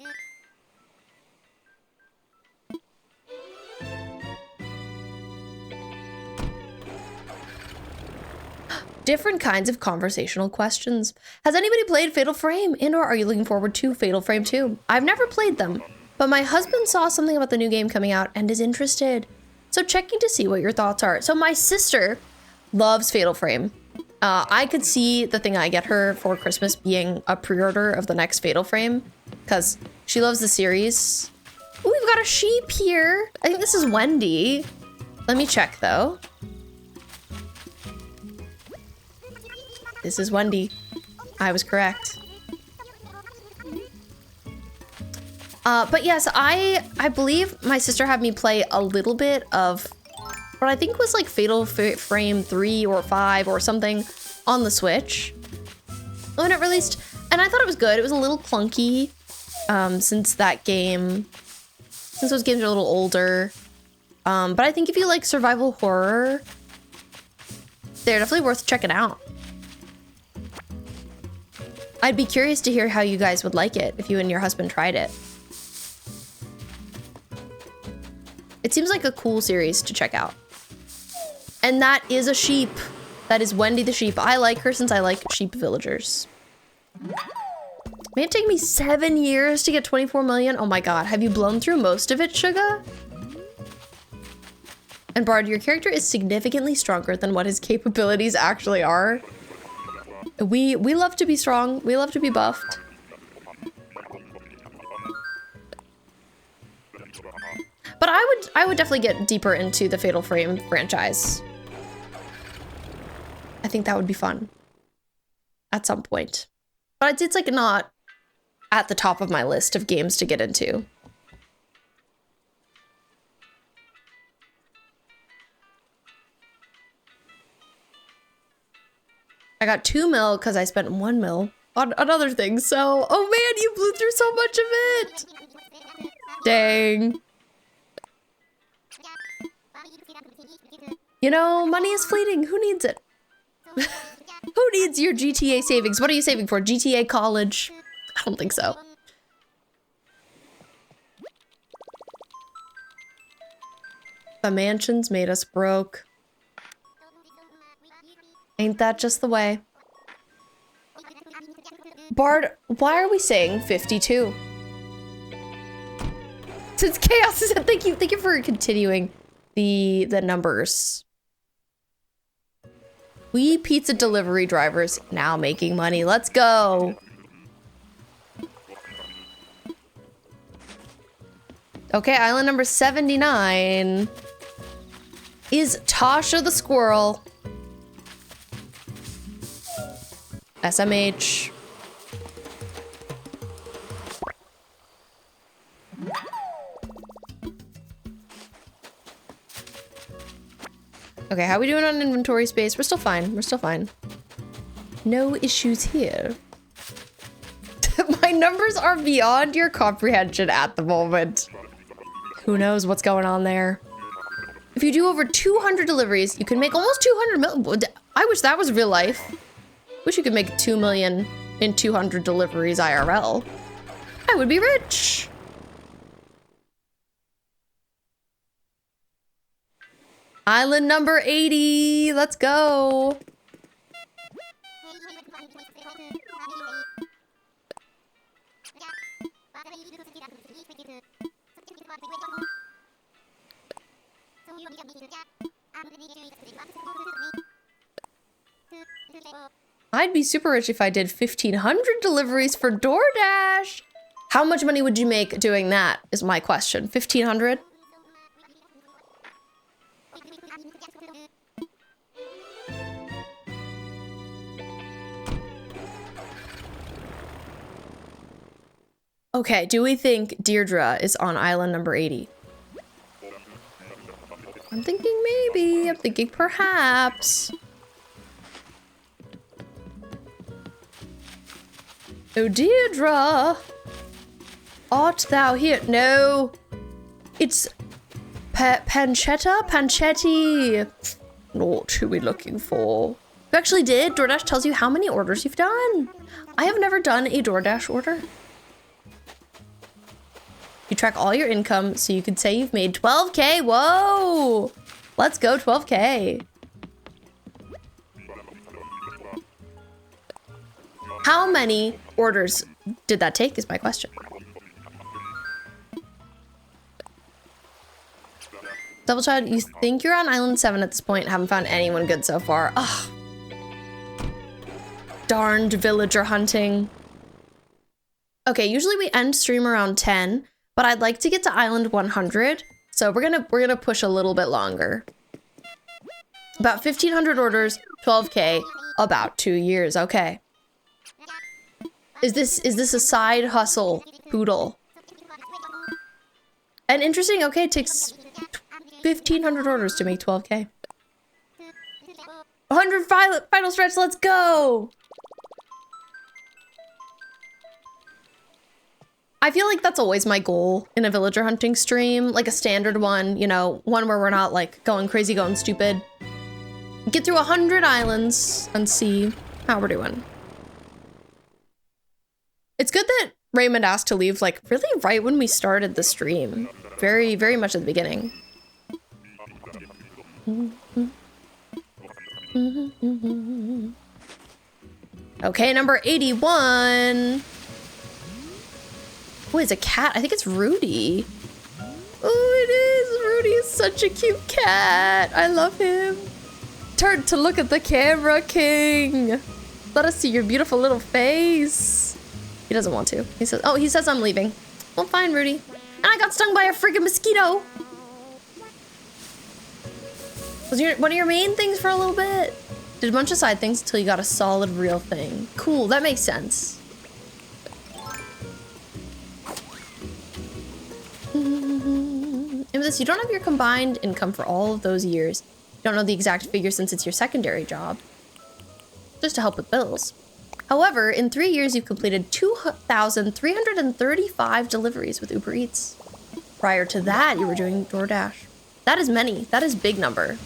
Different kinds of conversational questions. Has anybody played Fatal Frame, and or are you looking forward to Fatal Frame 2? I've never played them, but my husband saw something about the new game coming out and is interested. So checking to see what your thoughts are. So my sister loves Fatal Frame. I could see the thing I get her for Christmas being a pre-order of the next Fatal Frame because she loves the series. Ooh, we've got a sheep here. I think this is Wendy. Let me check though. This is Wendy. I was correct. But yes, I believe my sister had me play a little bit of what I think was like Fatal Frame 3 or 5 or something on the Switch when it released. And I thought it was good. It was a little clunky since those games are a little older. But I think if you like survival horror, they're definitely worth checking out. I'd be curious to hear how you guys would like it if you and your husband tried it. It seems like a cool series to check out. And that is a sheep. That is Wendy the sheep. I like her since I like sheep villagers. May it take me 7 years to get 24 million? Oh my god, have you blown through most of it, Suga? And Bard, your character is significantly stronger than what his capabilities actually are. We love to be strong. We love to be buffed. But I would definitely get deeper into the Fatal Frame franchise. I think that would be fun at some point. But it's like not at the top of my list of games to get into. I got 2 mil because I spent 1 mil on other things. So, oh man, you blew through so much of it. Dang. You know, money is fleeting. Who needs it? Who needs your GTA savings? What are you saving for? GTA college? I don't think so. The mansions made us broke. Ain't that just the way? Bard, why are we saying 52? Since Chaos is said, thank you for continuing the numbers. We pizza delivery drivers now making money. Let's go. Okay, island number 79 is Tasha the squirrel. SMH. Okay, how are we doing on inventory space? We're still fine. We're still fine. No issues here. My numbers are beyond your comprehension at the moment. Who knows what's going on there? If you do over 200 deliveries, you can make almost 200 million. I wish that was real life. Wish you could make 2 million in 200 deliveries IRL. I would be rich. Island number 80. Let's go. I'd be super rich if I did 1,500 deliveries for DoorDash. How much money would you make doing that is my question. 1,500? Okay, do we think Deirdre is on island number 80? I'm thinking maybe. I'm thinking perhaps. Oh, Deirdre! Art thou here? No! It's pancetta? Panchetti! Not who we're looking for. You actually did? DoorDash tells you how many orders you've done. I have never done a DoorDash order. You track all your income so you can say you've made 12K. Whoa! Let's go 12K. How many orders did that take is my question. Double Chad, you think you're on Island 7 at this point? Haven't found anyone good so far. Ugh. Darned villager hunting. Okay, usually we end stream around 10, but I'd like to get to Island 100, so we're gonna push a little bit longer. About 1,500 orders, 12K, about 2 years. Okay. Is this a side hustle, Poodle? And interesting. Okay, it takes 1,500 orders to make 12K. 100 final stretch. Let's go. I feel like that's always my goal in a villager hunting stream, like a standard one, you know, one where we're not like going crazy, going stupid. Get through 100 islands and see how we're doing. It's good that Raymond asked to leave like really right when we started the stream. Very, very much at the beginning. Okay, number 81. Oh, it's a cat. I think it's Rudy. Oh, it is. Rudy is such a cute cat. I love him. Turn to look at the camera, King. Let us see your beautiful little face. He doesn't want to. He says I'm leaving. Well, fine, Rudy. And I got stung by a freaking mosquito. Was one of your main things for a little bit? Did a bunch of side things until you got a solid real thing. Cool, that makes sense. And this, you don't have your combined income for all of those years. You don't know the exact figure since it's your secondary job. Just to help with bills. However, in 3 years, you've completed 2,335 deliveries with Uber Eats. Prior to that, you were doing DoorDash. That is many. That is a big number.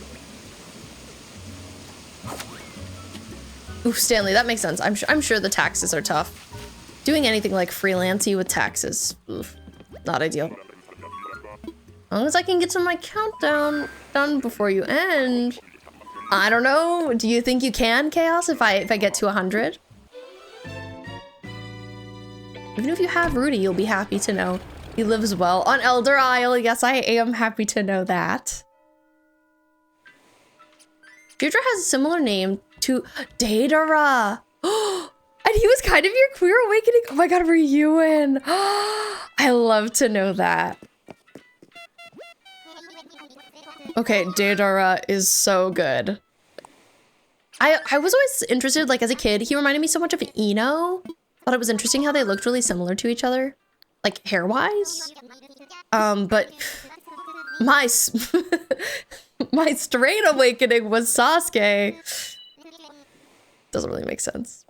Ooh, Stanley, that makes sense. I'm sure the taxes are tough. Doing anything like freelancey with taxes, oof, not ideal. As long as I can get to my countdown done before you end. I don't know. Do you think you can, Chaos, if I get to 100? Even if you have Rudy, you'll be happy to know he lives well on Elder Isle. Yes, I am happy to know that. Deirdre has a similar name to Deirdre. And he was kind of your queer awakening. Oh my god, were you in? I love to know that. Okay, Deirdre is so good. I was always interested, like as a kid, he reminded me so much of Eno. Thought it was interesting how they looked really similar to each other, like hair-wise. But my my straight awakening was Sasuke. Doesn't really make sense.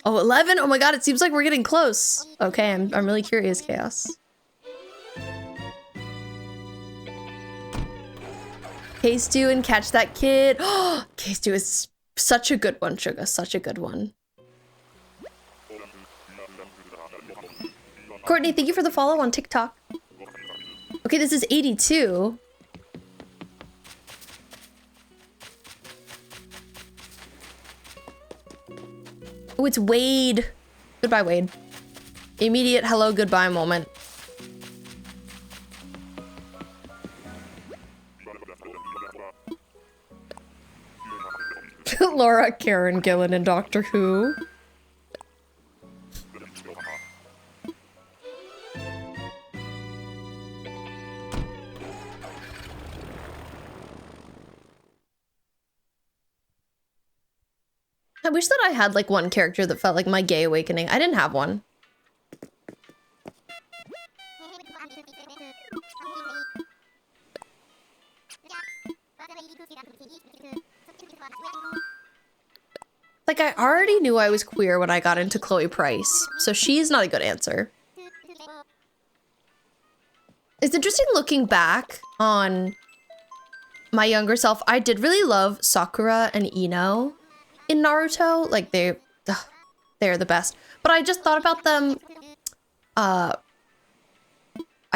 Oh, 11? Oh my god, it seems like we're getting close. Okay, I'm really curious, Chaos. K-Stew and Catch That Kid. Oh, K-Stew is such a good one, Sugar. Such a good one. Courtney, thank you for the follow on TikTok. Okay, this is 82. Oh, it's Wade. Goodbye, Wade. Immediate hello, goodbye moment. Laura, Karen, Gillen, and Doctor Who. I wish that I had like one character that felt like my gay awakening. I didn't have one. Like, I already knew I was queer when I got into Chloe Price, so she's not a good answer. It's interesting looking back on my younger self. I did really love Sakura and Ino in Naruto. Like, they're the best. But I just thought about them, I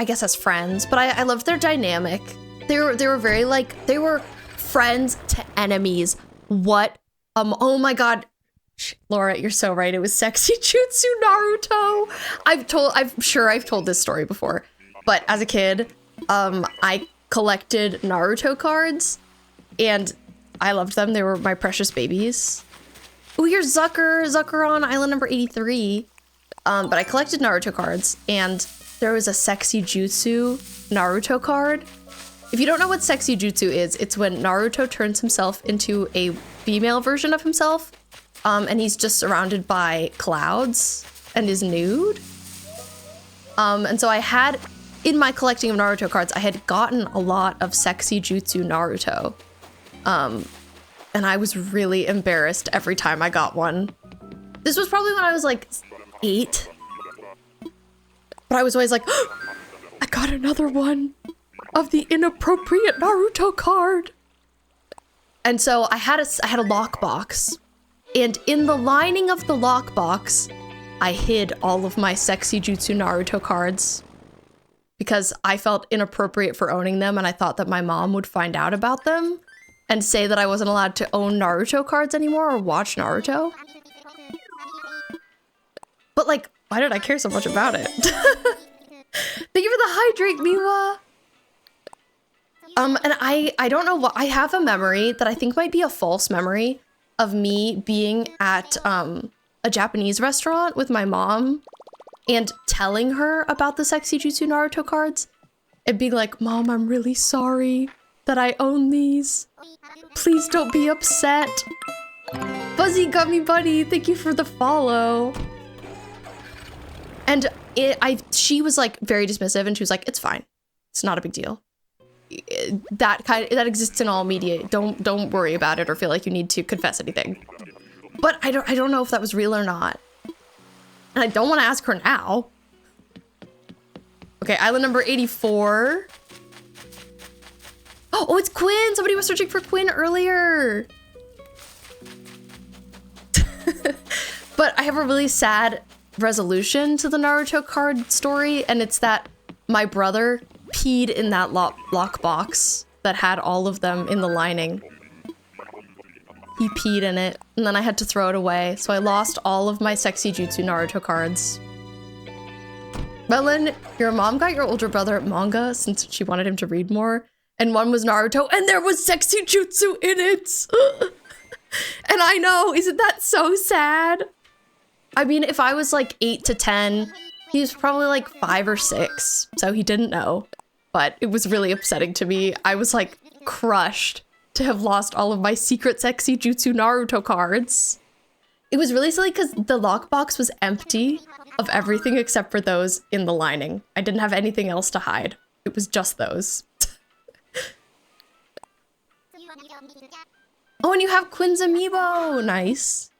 guess as friends, but I loved their dynamic. They were very, like, they were friends to enemies. What? Oh my god. Laura, you're so right. It was Sexy Jutsu Naruto. I'm sure I've told this story before, but as a kid, I collected Naruto cards and I loved them. They were my precious babies. Oh, here's Zucker on island number 83. But I collected Naruto cards and there was a Sexy Jutsu Naruto card. If you don't know what Sexy Jutsu is, it's when Naruto turns himself into a female version of himself, and he's just surrounded by clouds and is nude. And so I had, in my collecting of Naruto cards, I had gotten a lot of Sexy Jutsu Naruto. And I was really embarrassed every time I got one. This was probably when I was like 8. But I was always like, oh, I got another one of the inappropriate Naruto card. And so I had a lockbox, and in the lining of the lockbox, I hid all of my Sexy Jutsu Naruto cards because I felt inappropriate for owning them, and I thought that my mom would find out about them and say that I wasn't allowed to own Naruto cards anymore or watch Naruto. But like, why did I care so much about it? Thank you for the hydrate, Miwa. And I don't know what, I have a memory that I think might be a false memory of me being at a Japanese restaurant with my mom and telling her about the Sexy Jutsu Naruto cards and being like, Mom, I'm really sorry that I own these. Please don't be upset. Fuzzy Gummy Buddy, thank you for the follow. And she was like very dismissive and she was like, it's fine. It's not a big deal. That exists in all media. Don't worry about it or feel like you need to confess anything. But I don't know if that was real or not. And I don't want to ask her now. Okay, island number 84. Oh, it's Quinn! Somebody was searching for Quinn earlier. But I have a really sad resolution to the Naruto card story, and it's that my brother peed in that lockbox that had all of them in the lining. He peed in it, and then I had to throw it away, so I lost all of my Sexy Jutsu Naruto cards. Melon, your mom got your older brother manga since she wanted him to read more, and one was Naruto, and there was Sexy Jutsu in it! And I know, isn't that so sad? I mean, if I was like 8 to 10, he was probably like 5 or 6, so he didn't know. But it was really upsetting to me. I was like crushed to have lost all of my secret Sexy Jutsu Naruto cards. It was really silly because the lockbox was empty of everything except for those in the lining. I didn't have anything else to hide. It was just those. Oh, and you have Quinn's amiibo! Nice.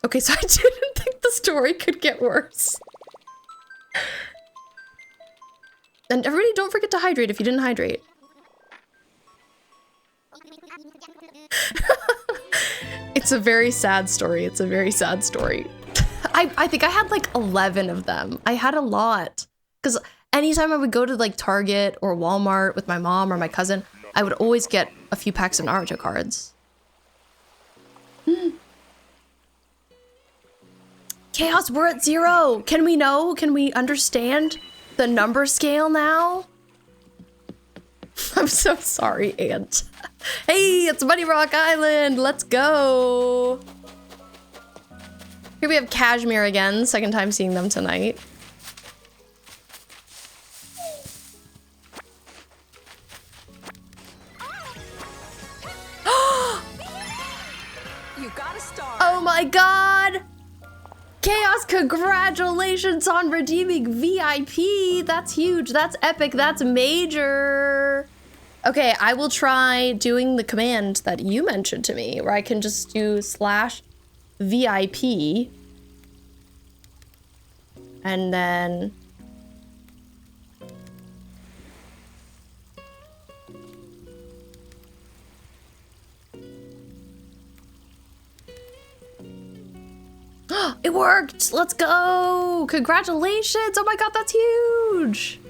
Okay, so I didn't think the story could get worse. And everybody, don't forget to hydrate if you didn't hydrate. It's a very sad story. It's a very sad story. I think I had like 11 of them. I had a lot. Because anytime I would go to like Target or Walmart with my mom or my cousin, I would always get a few packs of Naruto cards. Chaos, we're at 0. Can we know? Can we understand the number scale now? I'm so sorry, Aunt. Hey, it's Bunny Rock Island. Let's go. Here we have Cashmere again. Second time seeing them tonight. got a star. Oh my god! Chaos, congratulations on redeeming VIP. That's huge. That's epic. That's major. Okay, I will try doing the command that you mentioned to me, where I can just do /VIP. And then... It worked! Let's go! Congratulations! Oh my god, that's huge!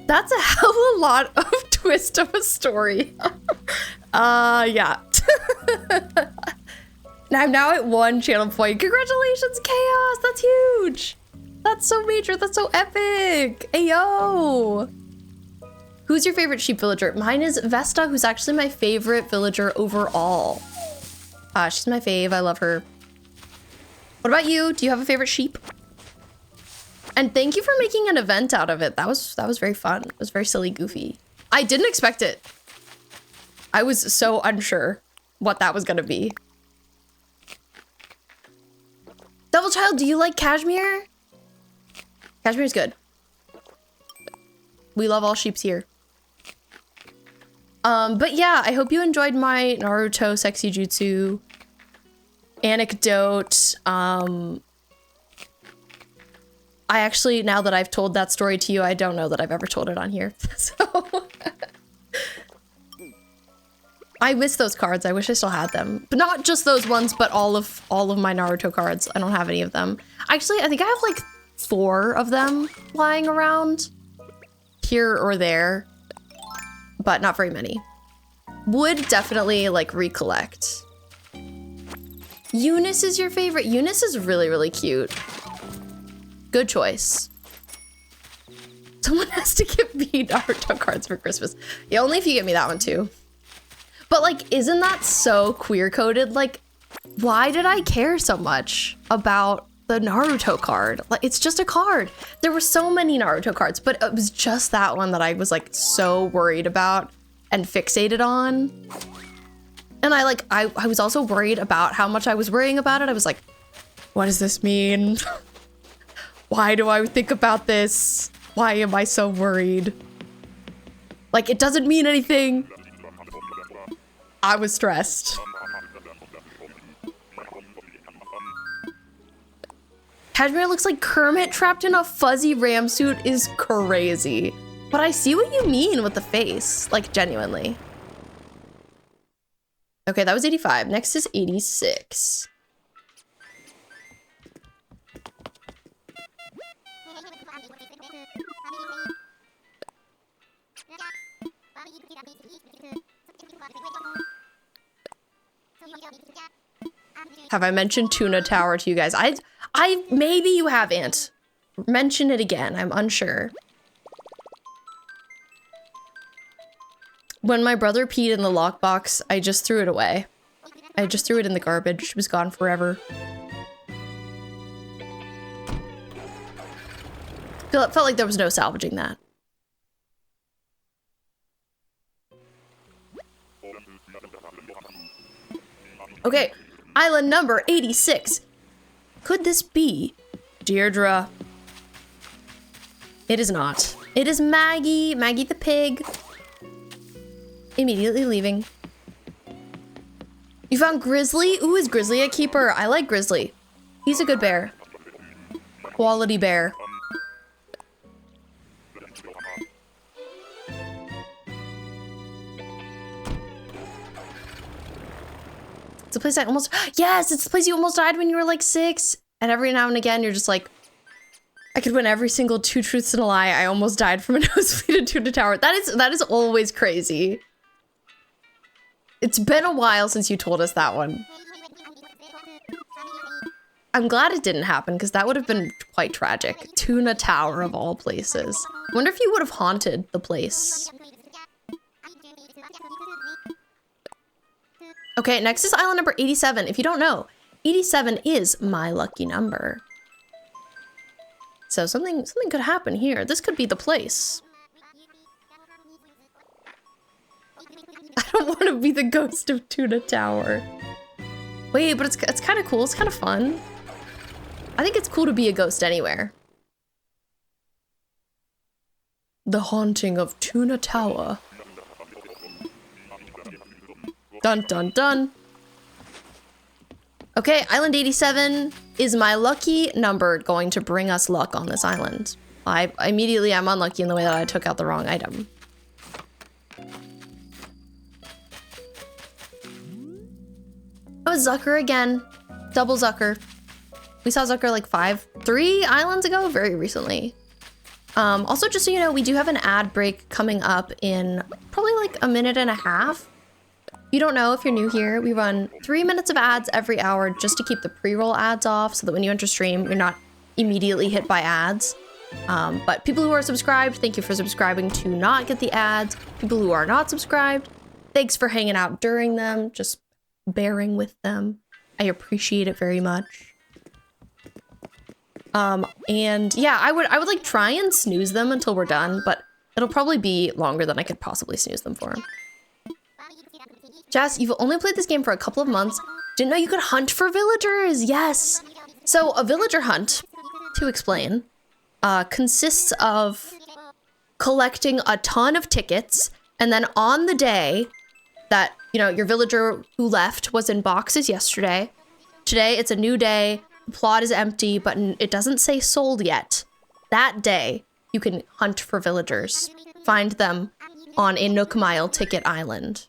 That's a hell of a lot of twist of a story. Yeah. I'm now at 1 channel point. Congratulations, Chaos! That's huge! That's so major, that's so epic! Ayo! Who's your favorite sheep villager? Mine is Vesta, who's actually my favorite villager overall. She's my fave, I love her. What about you? Do you have a favorite sheep? And thank you for making an event out of it. That was very fun. It was very silly, goofy. I didn't expect it. I was so unsure what that was gonna be. Devil Child, do you like Cashmere? Cashmere's good. We love all sheeps here. But yeah, I hope you enjoyed my Naruto sexy jutsu anecdote. I actually, now that I've told that story to you, I don't know that I've ever told it on here. So I miss those cards. I wish I still had them. But not just those ones, but all of my Naruto cards. I don't have any of them. Actually, I think I have like 4 of them lying around here or there, but not very many. Would definitely like recollect. Eunice is your favorite. Eunice is really, really cute. Good choice. Someone has to give me Naruto cards for Christmas. Yeah, only if you get me that one too. But like, isn't that so queer coded? Like, why did I care so much about the Naruto card? Like, it's just a card. There were so many Naruto cards, but it was just that one that I was like so worried about and fixated on. And I was also worried about how much I was worrying about it. I was like, what does this mean? Why do I think about this? Why am I so worried? Like, it doesn't mean anything. I was stressed. Cashmere looks like Kermit trapped in a fuzzy ram suit is crazy. But I see what you mean with the face, like genuinely. Okay, that was 85. Next is 86. Have I mentioned Tuna Tower to you guys? Maybe you haven't. Mention it again, I'm unsure. When my brother peed in the lockbox, I just threw it away. I just threw it in the garbage. It was gone forever. Felt like there was no salvaging that. Okay, island number 86. Could this be Deirdre? It is not. It is Maggie. Maggie the pig. Immediately leaving. You found Grizzly? Ooh, is Grizzly a keeper? I like Grizzly. He's a good bear. Quality bear. It's a place I almost... Yes, it's the place you almost died when you were like 6. And every now and again, you're just like, I could win every single 2 truths and a lie. I almost died from a nosebleed at Tuna Tower. That is always crazy. It's been a while since you told us that one. I'm glad it didn't happen because that would have been quite tragic. Tuna Tower of all places. I wonder if you would have haunted the place. Okay, next is island number 87. If you don't know, 87 is my lucky number. So something could happen here. This could be the place. I don't want to be the ghost of Tuna Tower. Wait, but it's kind of cool. It's kind of fun. I think it's cool to be a ghost anywhere. The Haunting of Tuna Tower. Dun dun dun. Okay, Island 87 is my lucky number going to bring us luck on this island. I'm unlucky in the way that I took out the wrong item. Oh, Zucker again. Double Zucker. We saw Zucker like 3 islands ago, very recently. Also, just so you know, we do have an ad break coming up in probably like a minute and a half. If you don't know, if you're new here, we run 3 minutes of ads every hour just to keep the pre-roll ads off so that when you enter stream, you're not immediately hit by ads. But people who are subscribed, thank you for subscribing to not get the ads. People who are not subscribed, thanks for hanging out during them, just bearing with them. I appreciate it very much. And yeah, I would like try and snooze them until we're done, but it'll probably be longer than I could possibly snooze them for. Jess, you've only played this game for a couple of months. Didn't know you could hunt for villagers. Yes. So a villager hunt, to explain, consists of collecting a ton of tickets, and then on the day that, you know, your villager who left was in boxes yesterday, today it's a new day. The plot is empty, but it doesn't say sold yet. That day, you can hunt for villagers. Find them on a Nook Mile ticket island.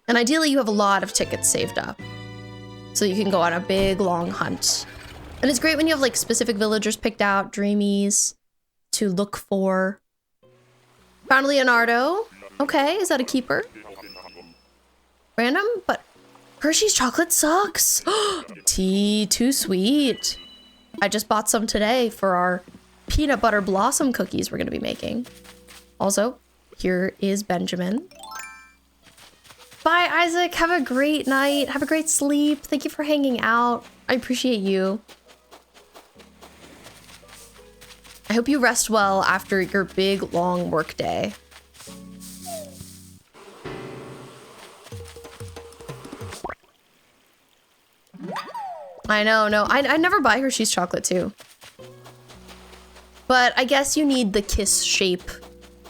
And ideally, you have a lot of tickets saved up. So you can go on a big, long hunt. And it's great when you have like specific villagers picked out, dreamies, to look for. Found Leonardo. Okay, is that a keeper? Random, but Hershey's chocolate sucks. Tea, too sweet. I just bought some today for our peanut butter blossom cookies we're gonna be making. Also, here is Benjamin. Bye, Isaac. Have a great night. Have a great sleep. Thank you for hanging out. I appreciate you. I hope you rest well after your big, long work day. I know, no, I never buy Hershey's chocolate too. But I guess you need the kiss shape.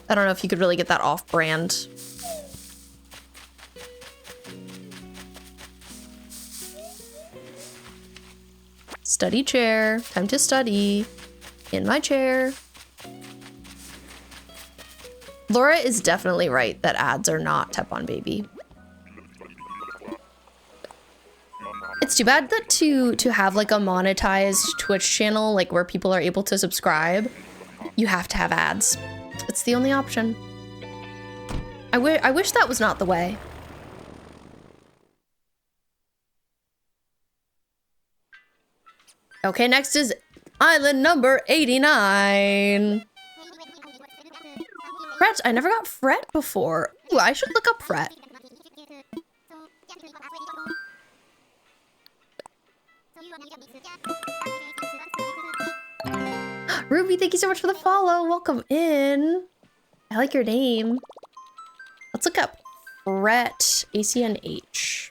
I don't know if you could really get that off-brand. Study chair, time to study. In my chair. Laura is definitely right that ads are not Tap on Baby. It's too bad that to have like a monetized Twitch channel, like where people are able to subscribe, you have to have ads. It's the only option. I wish that was not the way. Okay, next is island number 89. Fret, I never got Fret before. Ooh, I should look up Fret. Ruby, thank you so much for the follow. Welcome in. I like your name. Let's look up Fret, ACNH.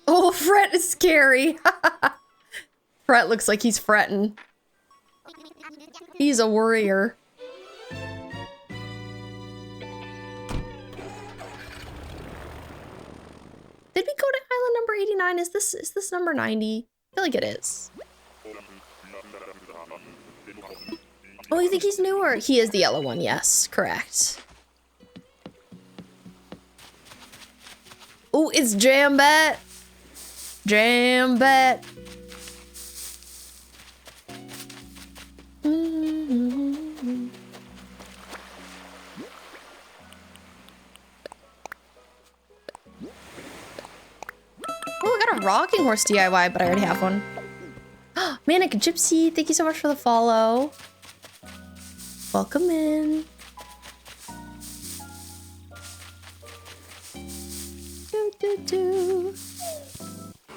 Oh, Fret is scary. Fret looks like he's fretting. He's a worrier. Did we go to island number 89? Is this number 90? I feel like it is. Oh, you think he's newer? He is the yellow one, yes, correct. Oh, it's Jambat. Jambat. Oh, I got a rocking horse DIY, but I already have one. Manic Gypsy, thank you so much for the follow. Welcome in.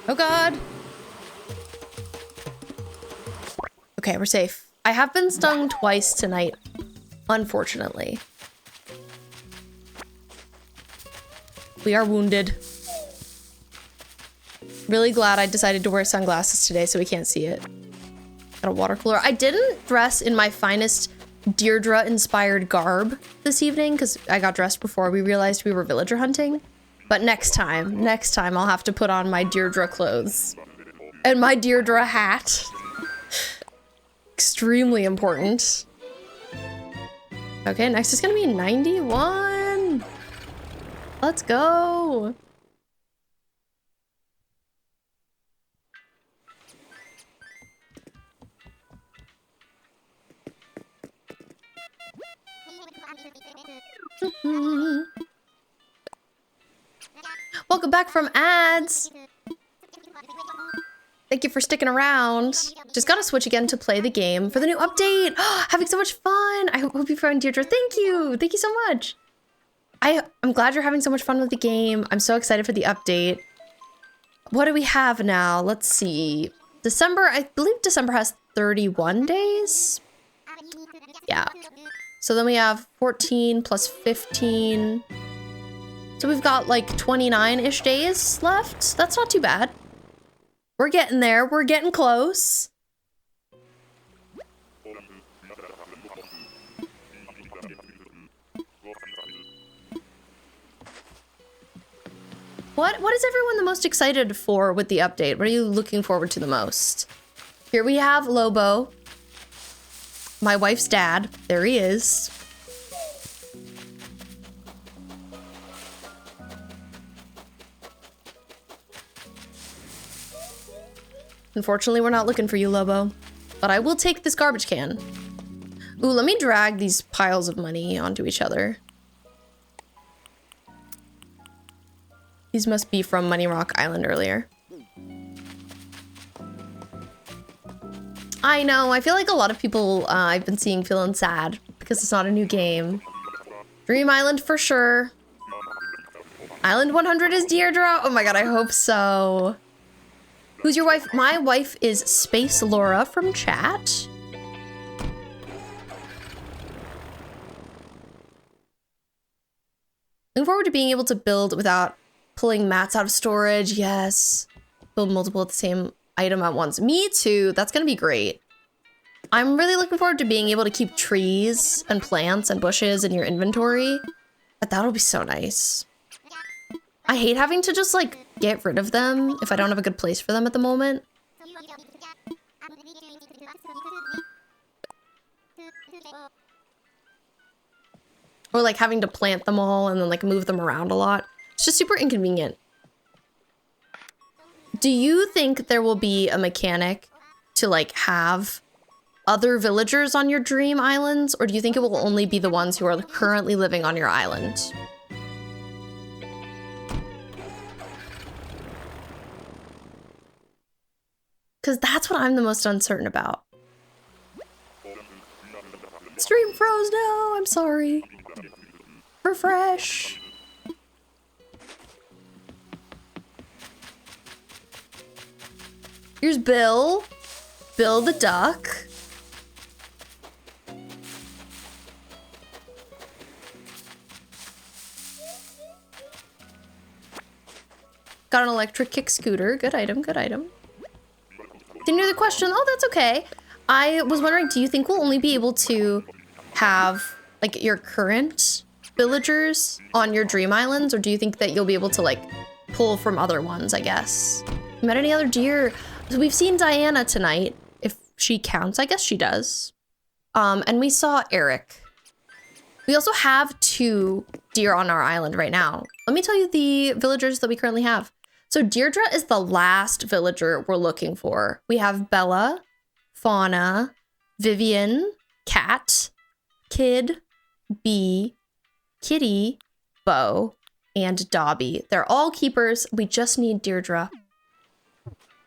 Oh God. Okay, we're safe. I have been stung twice tonight, unfortunately. We are wounded. Really glad I decided to wear sunglasses today so we can't see it. Got a water cooler. I didn't dress in my finest Deirdre-inspired garb this evening because I got dressed before we realized we were villager hunting. But next time I'll have to put on my Deirdre clothes. And my Deirdre hat. Extremely important. Okay, next is gonna be 91. Let's go. Welcome back from ads. Thank you for sticking around. Just gotta switch again to play the game for the new update. Having so much fun. I hope you found Deirdre. Thank you. Thank you so much. I'm glad you're having so much fun with the game. I'm so excited for the update. What do we have now? Let's see. December, I believe December has 31 days. Yeah. So then we have 14 plus 15. So we've got like 29-ish days left. That's not too bad. We're getting there. We're getting close. What is everyone the most excited for with the update? What are you looking forward to the most? Here we have Lobo. My wife's dad. There he is. Unfortunately, we're not looking for you, Lobo. But I will take this garbage can. Ooh, let me drag these piles of money onto each other. These must be from Money Rock Island earlier. I know, I feel like a lot of people I've been seeing feeling sad because it's not a new game. Dream Island for sure. Island 100 is Deirdre? Oh my god, I hope so. Who's your wife? My wife is Space Laura from chat. Looking forward to being able to build without pulling mats out of storage. Yes. Build multiple at the same item at once. Me too. That's gonna be great. I'm really looking forward to being able to keep trees and plants and bushes in your inventory. But that'll be so nice. I hate having to just like get rid of them if I don't have a good place for them at the moment. Or like having to plant them all and then like move them around a lot. It's just super inconvenient. Do you think there will be a mechanic to like have other villagers on your dream islands? Or do you think it will only be the ones who are currently living on your island? Because that's what I'm the most uncertain about. Stream froze, no, I'm sorry. Refresh. Here's Bill. Bill the duck. Got an electric kick scooter. Good item, good item. Didn't hear the question. Oh, that's okay. I was wondering, do you think we'll only be able to have like your current villagers on your dream islands, or do you think that you'll be able to like pull from other ones, I guess? Met any other deer? So we've seen Diana tonight, if she counts. I guess she does. And we saw Eric. We also have 2 deer on our island right now. Let me tell you the villagers that we currently have. So Deirdre is the last villager we're looking for. We have Bella, Fauna, Vivian, Cat, Kid, Bee, Kitty, Bo, and Dobby. They're all keepers. We just need Deirdre.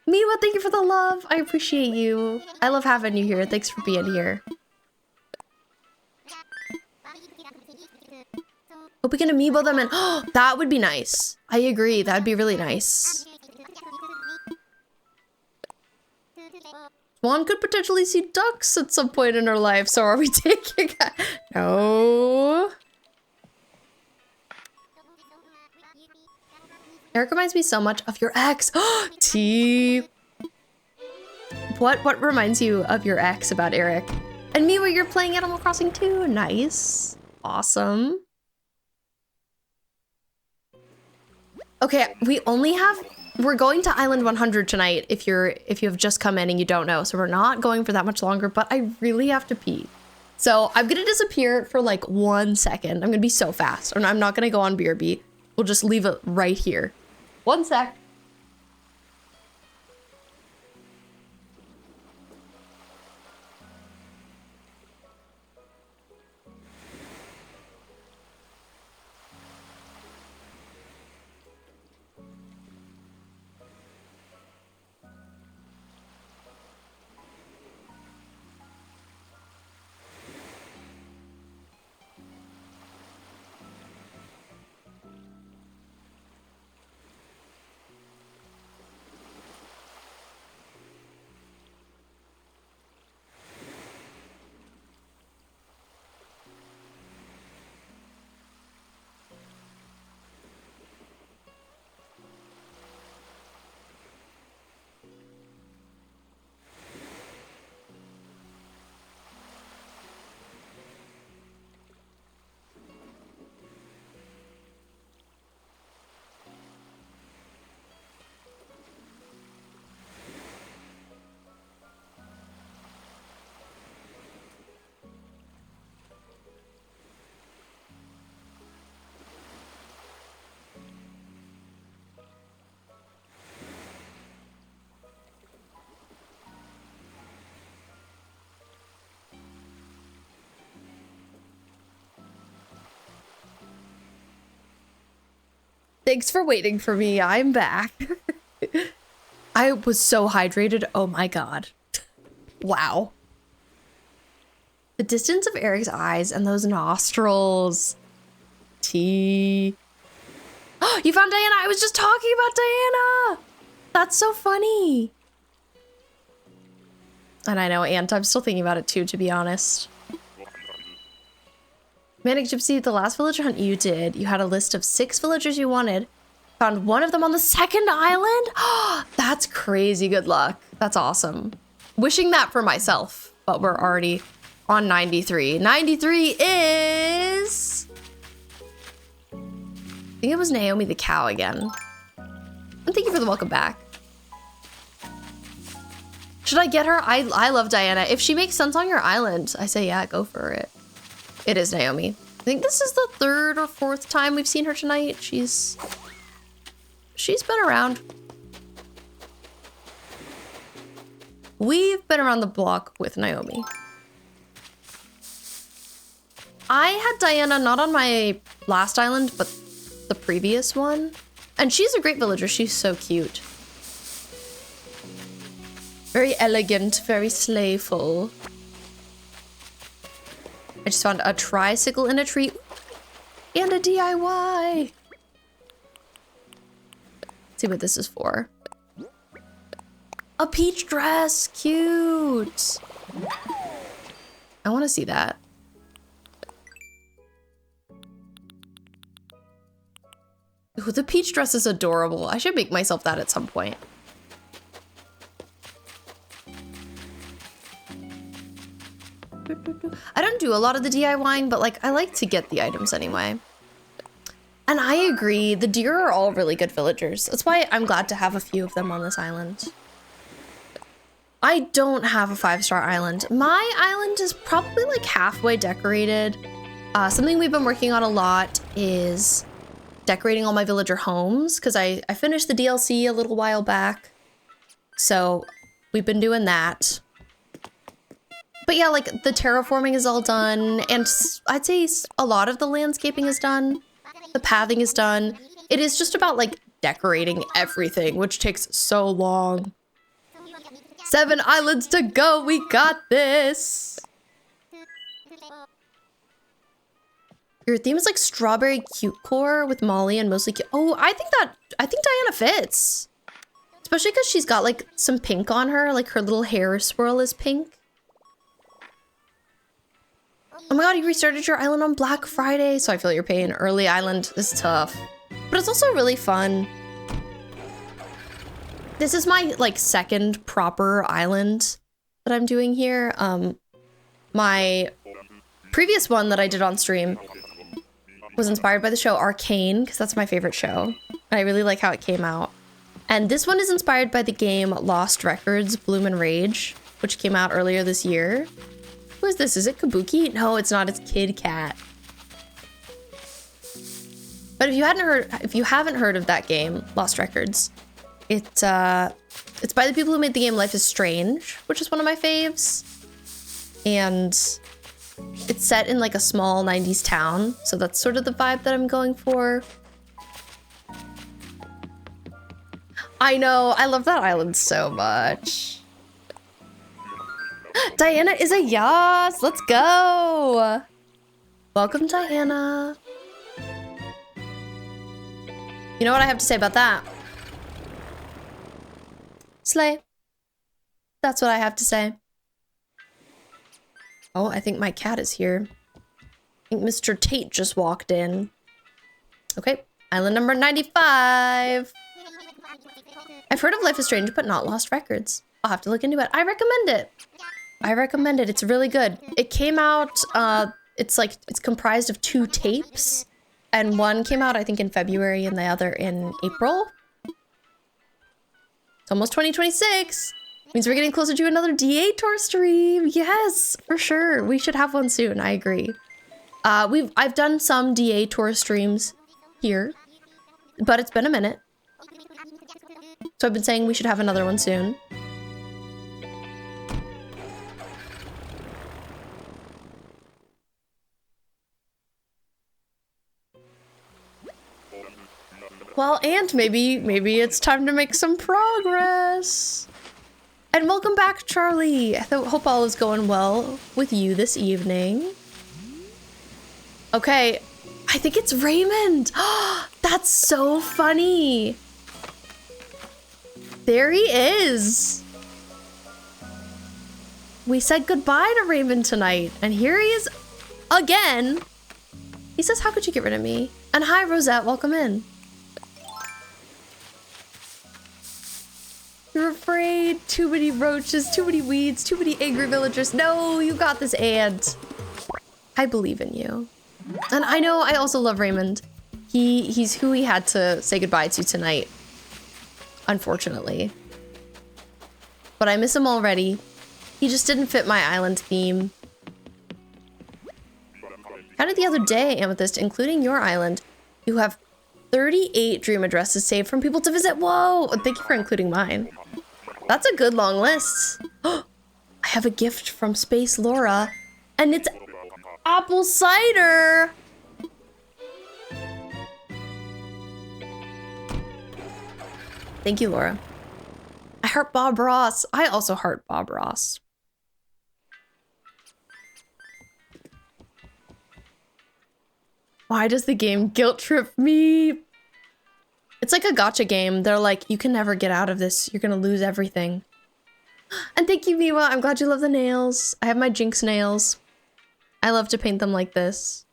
Miwa, thank you for the love. I appreciate you. I love having you here. Thanks for being here. Hope we can amiibo them and that would be nice. I agree. That'd be really nice. Swan could potentially see ducks at some point in her life, so are we taking No. Eric reminds me so much of your ex. T. What reminds you of your ex about Eric? And me, where you're playing Animal Crossing 2. Nice. Awesome. Okay, we're going to Island 100 tonight if you have just come in and you don't know. So we're not going for that much longer, but I really have to pee. So I'm gonna disappear for like 1 second. I'm gonna be so fast. And I'm not gonna go on BRB. We'll just leave it right here. 1 sec. Thanks for waiting for me. I'm back. I was so hydrated. Oh my god. Wow. The distance of Eric's eyes and those nostrils. T. Oh, you found Diana. I was just talking about Diana. That's so funny. And I know, Ant, I'm still thinking about it too, to be honest. Manic Gypsy, the last villager hunt you did, you had a list of 6 villagers you wanted. Found one of them on the second island? Oh, that's crazy good luck. That's awesome. Wishing that for myself, but we're already on 93. 93 is... I think it was Naomi the cow again. And thank you for the welcome back. Should I get her? I love Diana. If she makes sense on your island, I say yeah, go for it. It is Naomi. I think this is the 3rd or 4th time we've seen her tonight. She's been around. We've been around the block with Naomi. I had Diana not on my last island, but the previous one. And she's a great villager. She's so cute. Very elegant, very slayful. I just found a tricycle in a tree and a DIY. Let's see what this is for. A peach dress, cute. I want to see that. Ooh, the peach dress is adorable. I should make myself that at some point. I don't do a lot of the DIYing, but like I like to get the items anyway. And I agree, the deer are all really good villagers. That's why I'm glad to have a few of them on this island. I don't have a 5-star island. My island is probably like halfway decorated. Something we've been working on a lot is decorating all my villager homes, because I finished the DLC a little while back. So we've been doing that. But yeah, like the terraforming is all done, and I'd say a lot of the landscaping is done. The pathing is done. It is just about like decorating everything, which takes so long. 7 islands to go. We got this. Your theme is like strawberry cute core with Molly and mostly cute. Oh, I think Diana fits. Especially because she's got like some pink on her, like her little hair swirl is pink. Oh my god, you restarted your island on Black Friday, so I feel your pain. Early island is tough, but it's also really fun. This is my like second proper island that I'm doing here. My previous one that I did on stream was inspired by the show Arcane, because that's my favorite show. And I really like how it came out. And this one is inspired by the game Lost Records Bloom and Rage, which came out earlier this year. Who is this? Is it Kabuki? No, it's not. It's Kid Cat. But if you haven't heard of that game, Lost Records, it's by the people who made the game Life is Strange, which is one of my faves. And it's set in like a small 90s town, so that's sort of the vibe that I'm going for. I know, I love that island so much. Diana is a yas, let's go. Welcome, Diana. You know what I have to say about that? Slay. That's what I have to say. Oh, I think my cat is here. I think Mr. Tate just walked in. Okay, island number 95. I've heard of Life is Strange, but not Lost Records. I'll have to look into it. I recommend it. I recommend it. It's really good. It came out, it's comprised of 2 tapes. And one came out, I think, in February and the other in April. It's almost 2026. Means we're getting closer to another DA tour stream. Yes, for sure. We should have one soon. I agree. I've done some DA tour streams here, but it's been a minute. So I've been saying we should have another one soon. Well, and maybe it's time to make some progress. And welcome back, Charlie. I hope all is going well with you this evening. Okay, I think it's Raymond. That's so funny. There he is. We said goodbye to Raymond tonight, and here he is again. He says, how could you get rid of me? And hi, Rosette, welcome in. You're afraid. Too many roaches, too many weeds, too many angry villagers. No, you got this, ant. I believe in you. And I know I also love Raymond. He's who we had to say goodbye to tonight. Unfortunately. But I miss him already. He just didn't fit my island theme. How did the other day, Amethyst, including your island, you have 38 dream addresses saved from people to visit? Whoa! Thank you for including mine. That's a good long list. I have a gift from Space Laura, and it's apple cider! Thank you, Laura. I heart Bob Ross. I also heart Bob Ross. Why does the game guilt trip me? It's like a gacha game. They're like, you can never get out of this. You're gonna lose everything. And thank you, Miwa. I'm glad you love the nails. I have my Jinx nails. I love to paint them like this.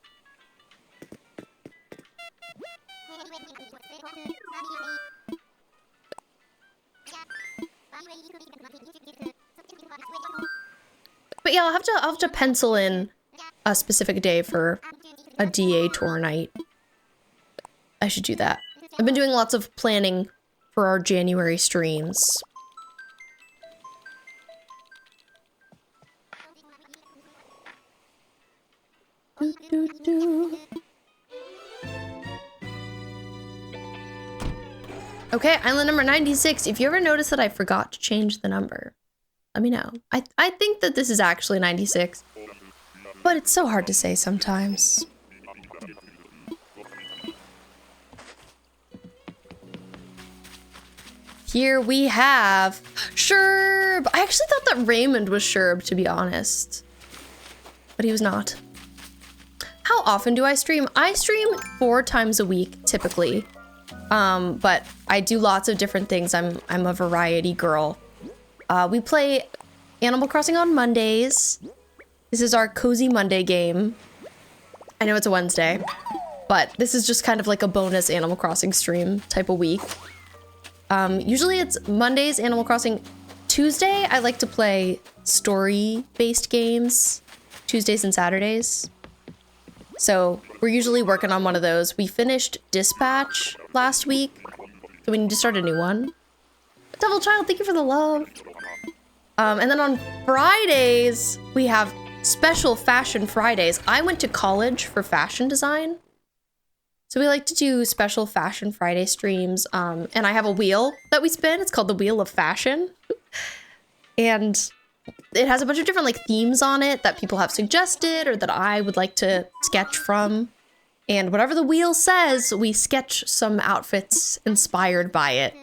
But yeah, I'll have to pencil in a specific day for a DA tour night. I should do that. I've been doing lots of planning for our January streams. Okay, island number 96. If you ever notice that I forgot to change the number, let me know. I think that this is actually 96, but it's so hard to say sometimes. Here we have Sherb. I actually thought that Raymond was Sherb, to be honest, but he was not. How often do I stream? I stream 4 times a week, typically. But I do lots of different things. I'm a variety girl. We play Animal Crossing on Mondays. This is our Cozy Monday game. I know it's a Wednesday, but this is just kind of like a bonus Animal Crossing stream type of week. Usually it's Mondays, Animal Crossing. Tuesday, I like to play story-based games. Tuesdays and Saturdays. So we're usually working on one of those. We finished Dispatch last week, so we need to start a new one. Devil Child, thank you for the love. And then on Fridays, we have special Fashion Fridays. I went to college for fashion design. So we like to do special Fashion Friday streams. And I have a wheel that we spin. It's called the Wheel of Fashion. And it has a bunch of different like themes on it that people have suggested or that I would like to sketch from. And whatever the wheel says, we sketch some outfits inspired by it.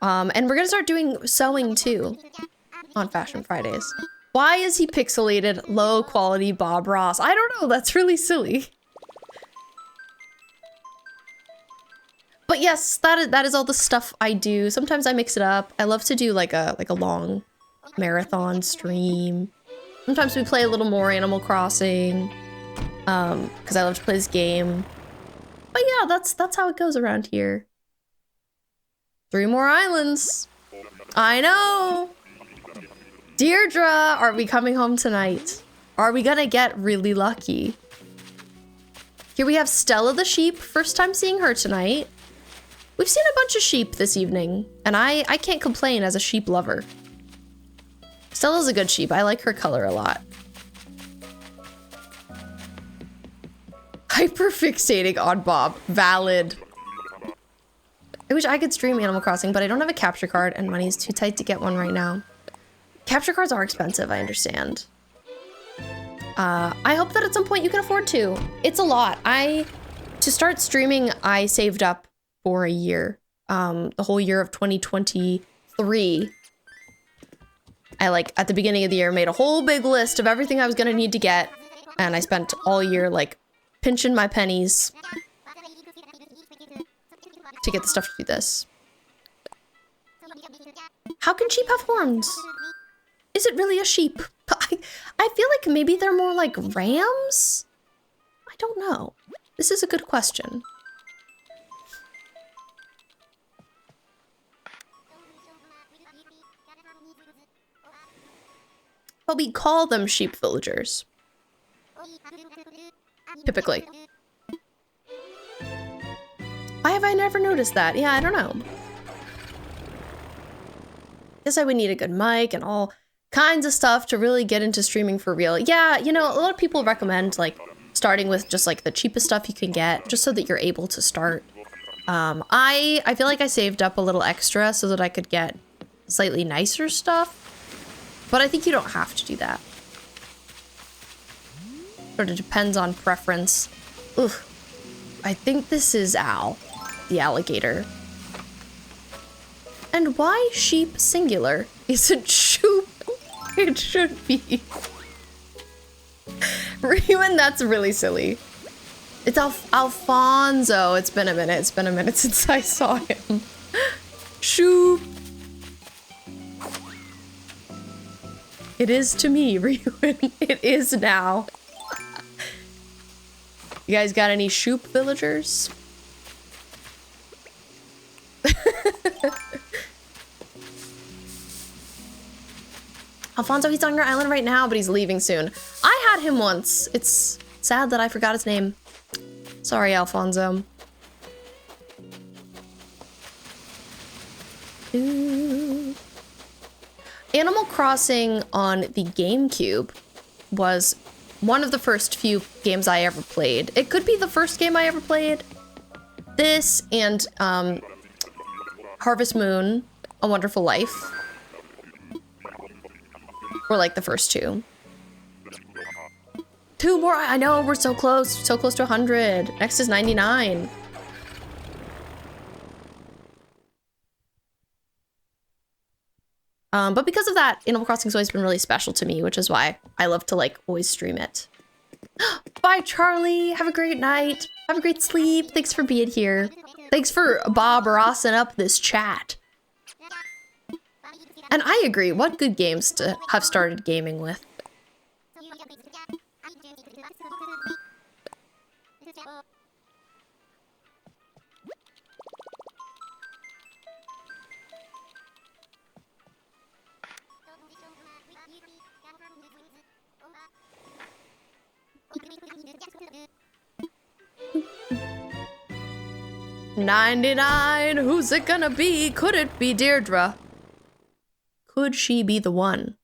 And we're gonna start doing sewing too on Fashion Fridays. Why is he pixelated, low quality Bob Ross? I don't know, that's really silly. But yes, that is all the stuff I do. Sometimes I mix it up. I love to do like a long marathon stream. Sometimes we play a little more Animal Crossing, because I love to play this game. But yeah, that's how it goes around here. 3 more islands. I know. Deirdre, are we coming home tonight? Are we gonna get really lucky? Here we have Stella the sheep. First time seeing her tonight. We've seen a bunch of sheep this evening, and I can't complain as a sheep lover. Stella's a good sheep. I like her color a lot. Hyperfixating on Bob. Valid. I wish I could stream Animal Crossing, but I don't have a capture card, and money is too tight to get one right now. Capture cards are expensive, I understand. I hope that at some point you can afford to. It's a lot. To start streaming, I saved up for a year. The whole year of 2023. I like at the beginning of the year made a whole big list of everything I was gonna need to get, and I spent all year like pinching my pennies to get the stuff to do this. How can sheep have horns? Is it really a sheep? I feel like maybe they're more like rams? I don't know. This is a good question. But we call them sheep villagers. Typically. Why have I never noticed that? Yeah, I don't know. Guess I would need a good mic and all kinds of stuff to really get into streaming for real. Yeah, you know, a lot of people recommend like starting with just like the cheapest stuff you can get, just so that you're able to start. I feel like I saved up a little extra so that I could get slightly nicer stuff. But I think you don't have to do that. Sort of depends on preference. Ugh. I think this is Al, the alligator. And why sheep singular? Is it shoop? It should be. Rewan, that's really silly. It's Alfonso. It's been a minute. It's been a minute since I saw him. Shoop. It is to me, Rewan. It is now. You guys got any shoop villagers? Alfonso, he's on your island right now, but he's leaving soon. I had him once. It's sad that I forgot his name. Sorry, Alfonso. Ooh. Animal Crossing on the GameCube was one of the first few games I ever played. It could be the first game I ever played. This and Harvest Moon, A Wonderful Life were like the first two. 2 more, I know, we're so close to 100. Next is 99. But because of that, Animal Crossing's always been really special to me, which is why I love to like always stream it. Bye, Charlie. Have a great night. Have a great sleep. Thanks for being here. Thanks for Bob Rossing up this chat. And I agree. What good games to have started gaming with? 99, who's it gonna be? Could it be Deirdre? Could she be the one?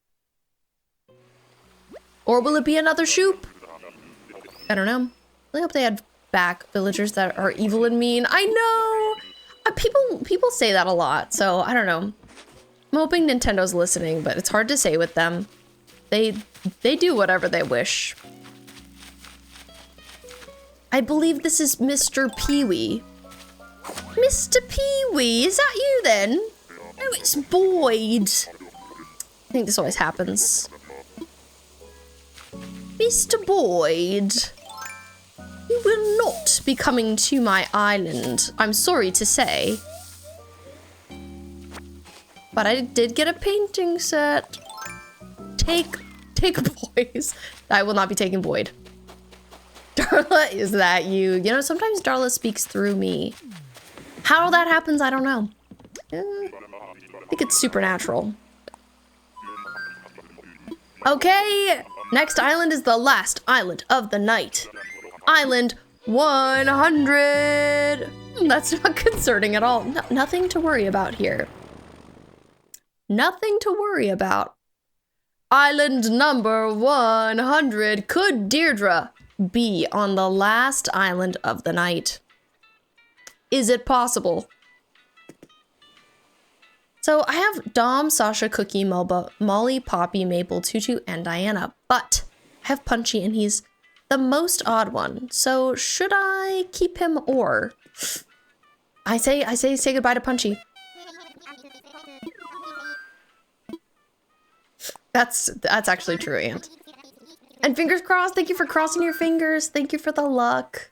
Or will it be another Shoop? I don't know. I hope they had back villagers that are evil and mean. I know! People say that a lot, so I don't know. I'm hoping Nintendo's listening, but it's hard to say with them. They do whatever they wish. I believe this is Mr. Pee-wee. Mr. Pee-wee, is that you then? No, it's Boyd. I think this always happens. Mr. Boyd, you will not be coming to my island, I'm sorry to say. But I did get a painting set. Take boys. I will not be taking Boyd. Darla, is that you? You know, sometimes Darla speaks through me. How that happens, I don't know. I think it's supernatural. Okay, next island is the last island of the night. Island 100. That's not concerning at all. No, nothing to worry about here. Nothing to worry about. Island number 100. Could Deirdre be on the last island of the night? Is it possible? So I have Dom, Sasha, Cookie, Melba, Molly, Poppy, Maple, Tutu, and Diana. But I have Punchy and he's the most odd one. So should I keep him or? I say goodbye to Punchy. That's actually true, Aunt. And fingers crossed, thank you for crossing your fingers. Thank you for the luck.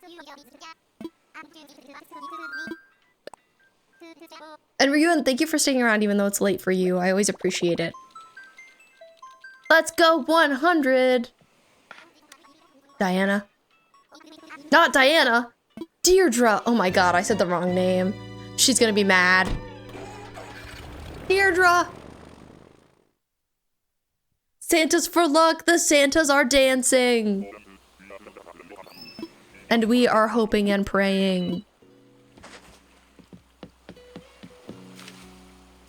And Ryuan, thank you for sticking around even though it's late for you. I always appreciate it. Let's go 100. Diana. Not Diana. Deirdre. Oh my god, I said the wrong name. She's gonna be mad. Deirdre. Santas for luck. The Santas are dancing. And we are hoping and praying.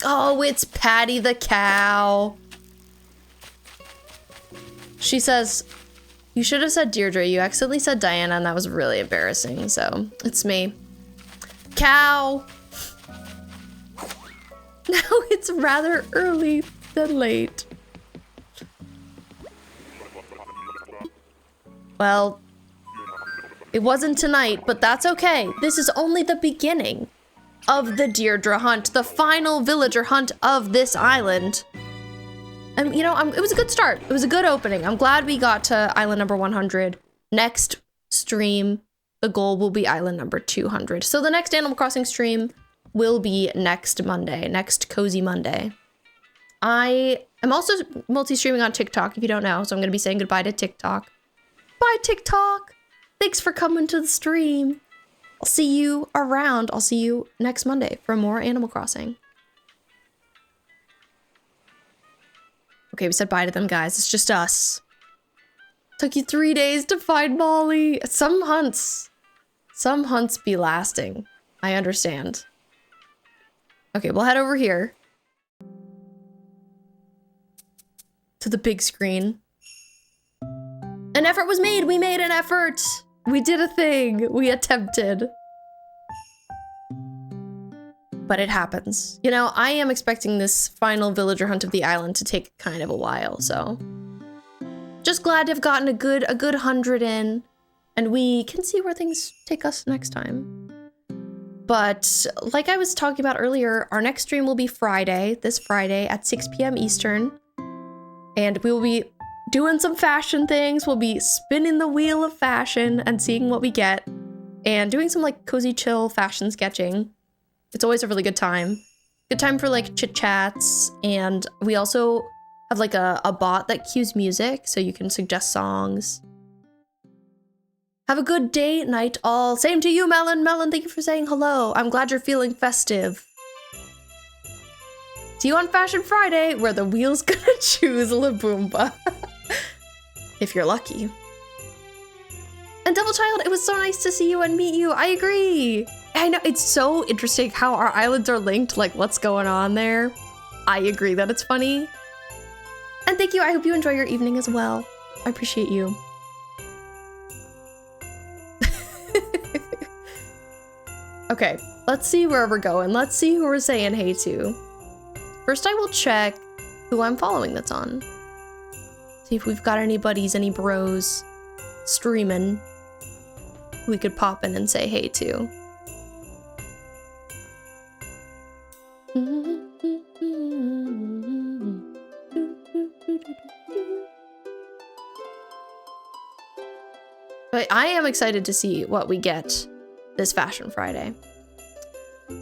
Oh, it's Patty the cow. She says, you should have said Deirdre. You accidentally said Diana, and that was really embarrassing. So, it's me. Cow. Now it's rather early than late. Well, it wasn't tonight, but that's okay. This is only the beginning of the Deirdre hunt, the final villager hunt of this island. And you know, it was a good start. It was a good opening. I'm glad we got to island number 100. Next stream, the goal will be island number 200. So the next Animal Crossing stream will be next Monday, next Cozy Monday. I am also multi-streaming on TikTok, if you don't know, so I'm going to be saying goodbye to TikTok. Bye, TikTok. Thanks for coming to the stream. I'll see you around. I'll see you next Monday for more Animal Crossing. Okay, we said bye to them, guys. It's just us. Took you 3 days to find Molly. Some hunts be lasting. I understand. Okay, we'll head over here. To the big screen. An effort was made. We made an effort. We did a thing. We attempted. But it happens. You know, I am expecting this final villager hunt of the island to take kind of a while, so. Just glad to have gotten a good 100 in. And we can see where things take us next time. But like I was talking about earlier, our next stream will be Friday, this Friday at 6 p.m. Eastern. And we will be doing some fashion things. We'll be spinning the wheel of fashion and seeing what we get. And doing some like cozy chill fashion sketching. It's always a really good time. Good time for like chit chats. And we also have like a bot that cues music so you can suggest songs. Have a good day, night all. Same to you, Melon. Melon, thank you for saying hello. I'm glad you're feeling festive. See you on Fashion Friday, where the wheel's gonna choose La Boomba. If you're lucky. And Double Child, it was so nice to see you and meet you. I agree. I know, it's so interesting how our islands are linked, like what's going on there. I agree that it's funny. And thank you, I hope you enjoy your evening as well. I appreciate you. Okay, let's see where we're going. Let's see who we're saying hey to. First, I will check who I'm following that's on. See if we've got any buddies, any bros streaming we could pop in and say hey to. But I am excited to see what we get this Fashion Friday.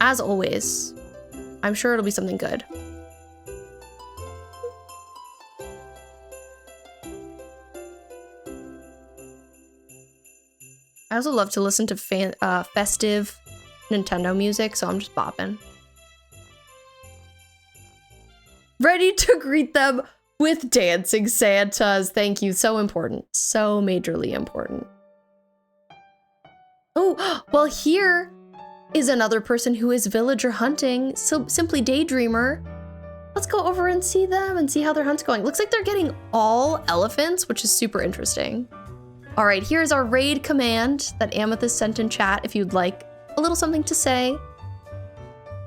As always, I'm sure it'll be something good. I also love to listen to festive Nintendo music, so I'm just bopping. Ready to greet them with dancing Santas. Thank you. So important. So majorly important. Oh, well, here is another person who is villager hunting. So simply Daydreamer. Let's go over and see them and see how their hunt's going. Looks like they're getting all elephants, which is super interesting. All right, here's our raid command that Amethyst sent in chat if you'd like a little something to say.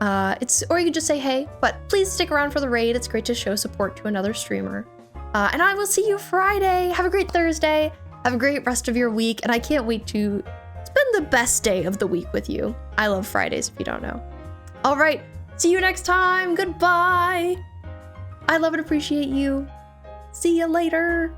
Or you could just say hey, but please stick around for the raid. It's great to show support to another streamer. And I will see you Friday. Have a great Thursday. Have a great rest of your week. And I can't wait to spend the best day of the week with you. I love Fridays if you don't know. All right, see you next time. Goodbye. I love and appreciate you. See you later.